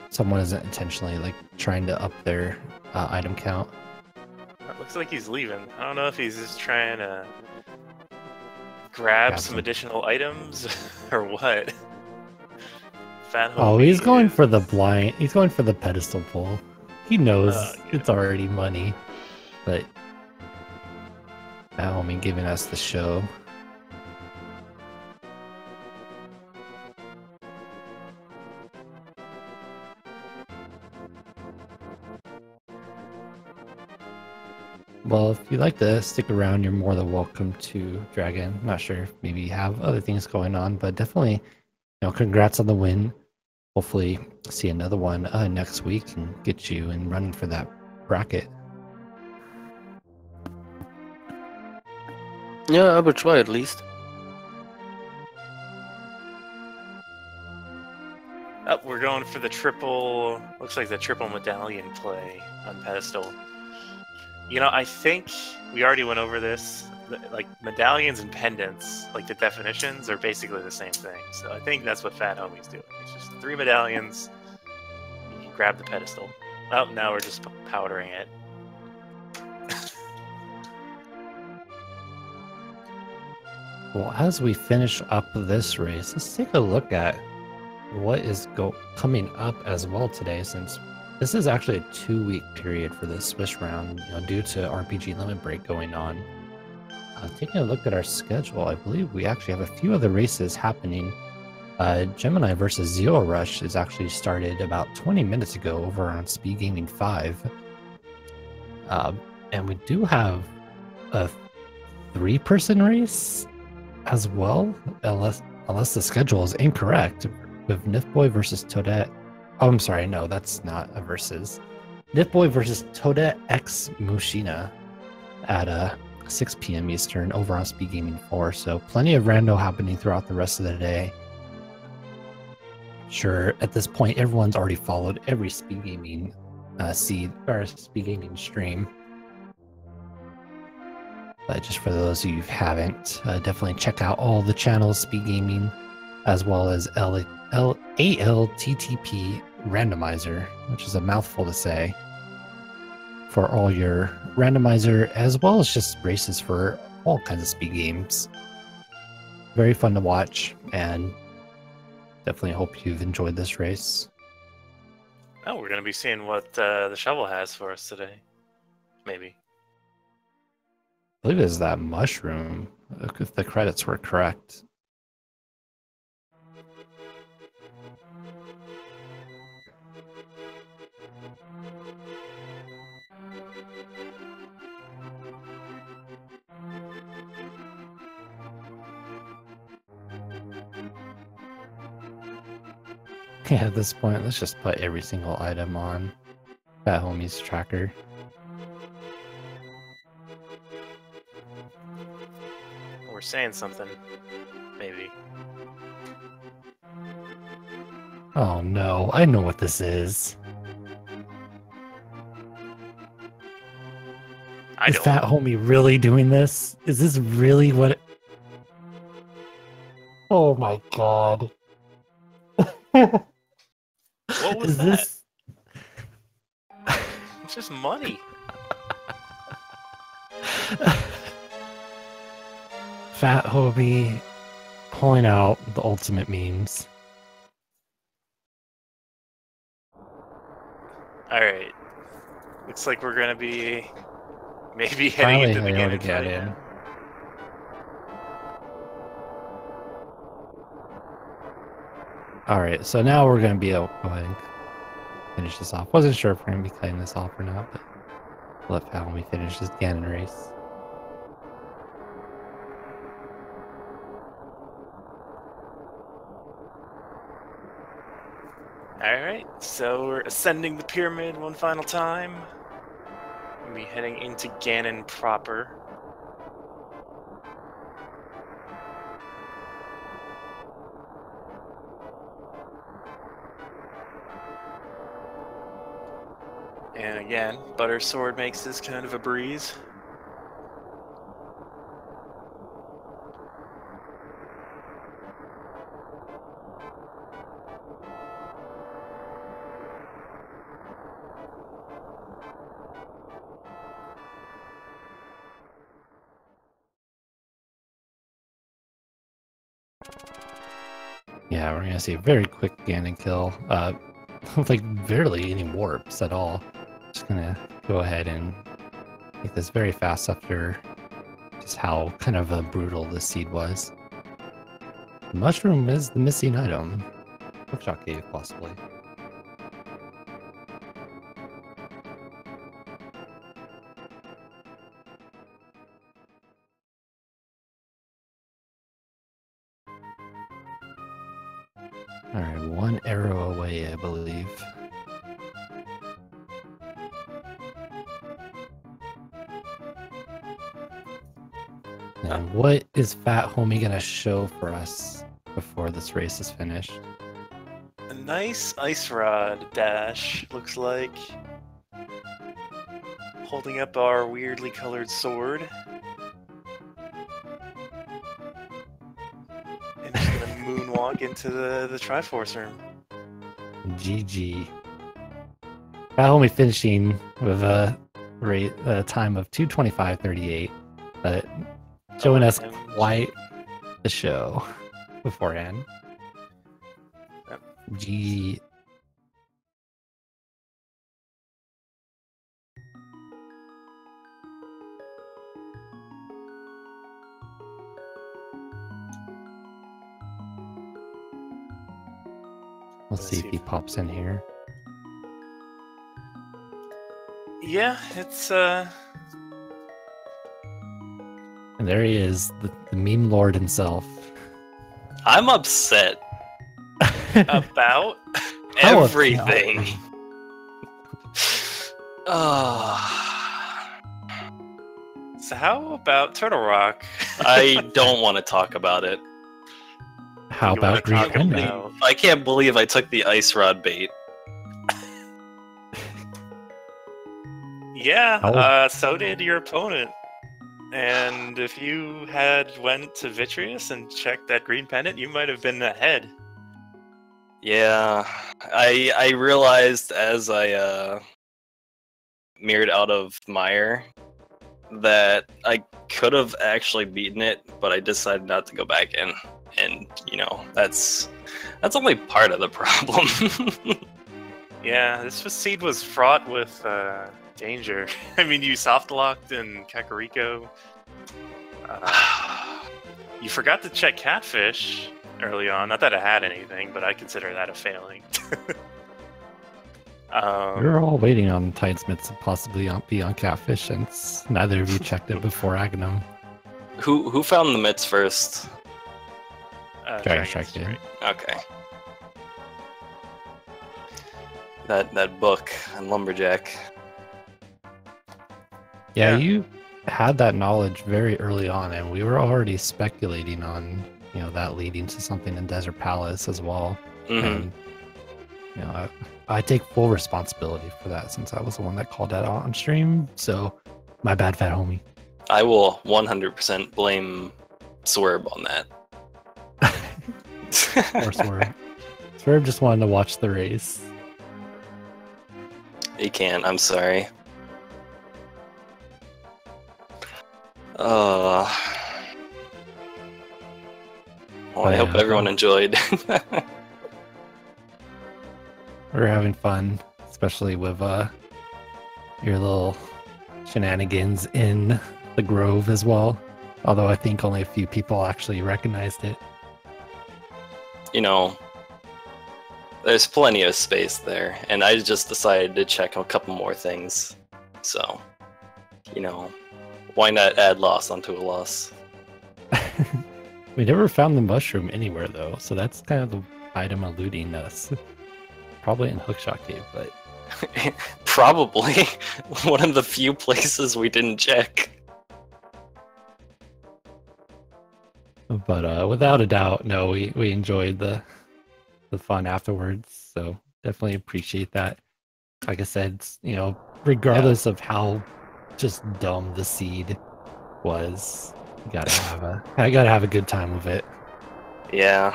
someone isn't intentionally like trying to up their item count. It looks like he's leaving. I don't know if he's just trying to grab some additional items or what. Oh, he's going for the blind. He's going for the pedestal pull. He knows it's already money, but PHatHome giving us the show. Well, if you'd like to stick around, you're more than welcome to Dragon. Not sure if maybe you have other things going on, but definitely, congrats on the win. Hopefully, see another one next week and get you in running for that bracket. Yeah, I will try at least. Oh, we're going for the triple. Looks like the triple medallion play on pedestal. I think we already went over this. Like medallions and pendants, like the definitions are basically the same thing. So I think that's what PHatHome666 doing. It's just 3 medallions. You can grab the pedestal. Oh, now we're just powdering it. Well, as we finish up this race, let's take a look at what is coming up as well today, since this is actually a 2-week period for the Swiss round, due to RPG limit break going on. Taking a look at our schedule, I believe we actually have a few other races happening. Gemini versus Zero Rush is actually started about 20 minutes ago over on Speed Gaming 5. And we do have a 3-person race as well, unless the schedule is incorrect, with Nifboy versus Toadette. Oh, I'm sorry, no, that's not a versus. Nifboy versus Toadette X Mushina at 6 p.m. Eastern over on Speed Gaming 4. So plenty of rando happening throughout the rest of the day. Sure, at this point, everyone's already followed every Speed Gaming Speed Gaming stream. But just for those of you who haven't, definitely check out all the channels, Speed Gaming, as well as ALTTP Randomizer, which is a mouthful to say, for all your randomizer, as well as just races for all kinds of speed games. Very fun to watch, and definitely hope you've enjoyed this race. Oh, we're going to be seeing what the shovel has for us today. Maybe. I believe it's that mushroom, if the credits were correct. Yeah, at this point, let's just put every single item on PHatHome666 tracker. We're saying something. Maybe. Oh no, I know what this is. Is PHatHome666 really doing this? Is this really what Oh my god. What was that? This? It's just money. PHatHome666 pulling out the ultimate memes. Alright. Looks like we're gonna be maybe heading into the Ganon fight. in. Alright, so now we're gonna be able to go ahead and finish this off. Wasn't sure if we're gonna be cutting this off or not, but we'll let PHatHome666 finish this Ganon race. Alright, so we're ascending the pyramid one final time. We'll be heading into Ganon proper. And again, Butter Sword makes this kind of a breeze. Yeah, we're gonna see a very quick Ganon kill. With like barely any warps at all. Just gonna go ahead and make this very fast after just how kind of brutal this seed was. The mushroom is the missing item. Hookshot cave, possibly. All right, 1 arrow away, I believe. Now, what is Fat Homie gonna show for us before this race is finished? A nice ice rod dash, looks like. Holding up our weirdly colored sword. And just gonna moonwalk into the Triforce room. GG. Fat Homie finishing with a time of 2:25:38, but showing us quite the show beforehand. Yep. GG. Let's see if he pops in here. Yeah, it's And there he is, the meme lord himself. I'm upset about How everything. So how about Turtle Rock? I don't want to talk about it. How You wanna about Green talk Pendant? about- I can't believe I took the ice rod bait. Yeah, so did your opponent. And if you had went to Vitreous and checked that green pendant, you might have been ahead. Yeah, I realized as I mirrored out of Mire that I could have actually beaten it, but I decided not to go back in. And you know, that's only part of the problem. Yeah, this seed was fraught with danger. I mean, you soft locked in Kakariko. You forgot to check Catfish early on. Not that it had anything, but I consider that a failing. We're all waiting on Tidesmith to possibly be on Catfish, since neither of you checked it before Aghanim. Who found the mitts first? Dragonstrike did. Okay. That book on Lumberjack. Yeah, Yeah. you had that knowledge very early on, and we were already speculating on, that leading to something in Desert Palace as well. Mhm. And, I take full responsibility for that, since I was the one that called that out on stream. So, my bad, Fat Homie. I will 100% blame Swerve on that. Or Swerve. Swerve just wanted to watch the race. He can't, I'm sorry. Well, I hope Yeah. everyone enjoyed. We're having fun, especially with your little shenanigans in the Grove as well. Although I think only a few people actually recognized it. You know, there's plenty of space there, and I just decided to check a couple more things. So, why not add loss onto a loss? We never found the mushroom anywhere though, so that's kind of the item eluding us. Probably in Hookshot Cave, but Probably one of the few places we didn't check. without a doubt, no, we enjoyed the fun afterwards. So definitely appreciate that. Like I said, regardless of how just dumb the seed was, I gotta have a good time with it. Yeah,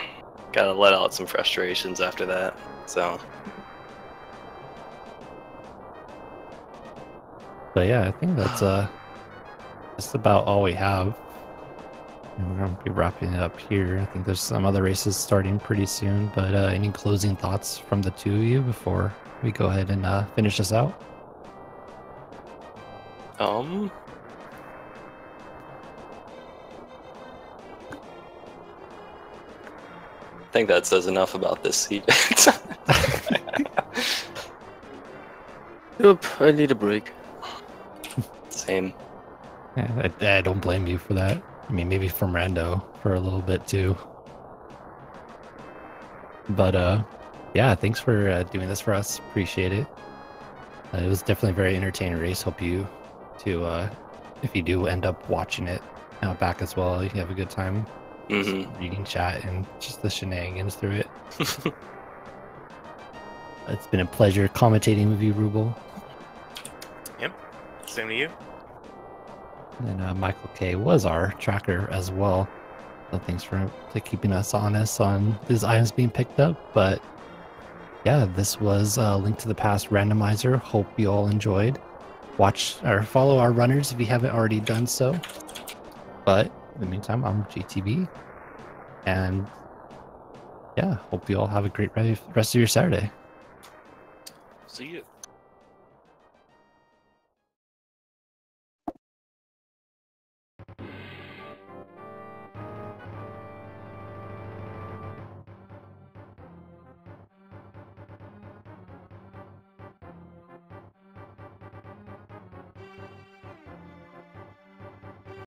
gotta let out some frustrations after that. So, But yeah, I think that's just about all we have. And we're gonna be wrapping it up here. I think there's some other races starting pretty soon. But any closing thoughts from the two of you before we go ahead and finish this out? I think that says enough about this seat. Yep, I need a break. Same. Yeah, I don't blame you for that. I mean, maybe from Rando for a little bit too. But yeah, thanks for doing this for us. Appreciate it. It was definitely a very entertaining race. Hope you to if you do end up watching it out back as well, you have a good time reading chat and just the shenanigans through it. It's been a pleasure commentating with you, Ruble. Yep. Same to you. And Michael K was our tracker as well. So thanks for keeping us honest on these items being picked up. But yeah, this was Link to the Past Randomizer. Hope you all enjoyed. Watch or follow our runners if you haven't already done so. But in the meantime, I'm GTB. And yeah, hope you all have a great rest of your Saturday. See you.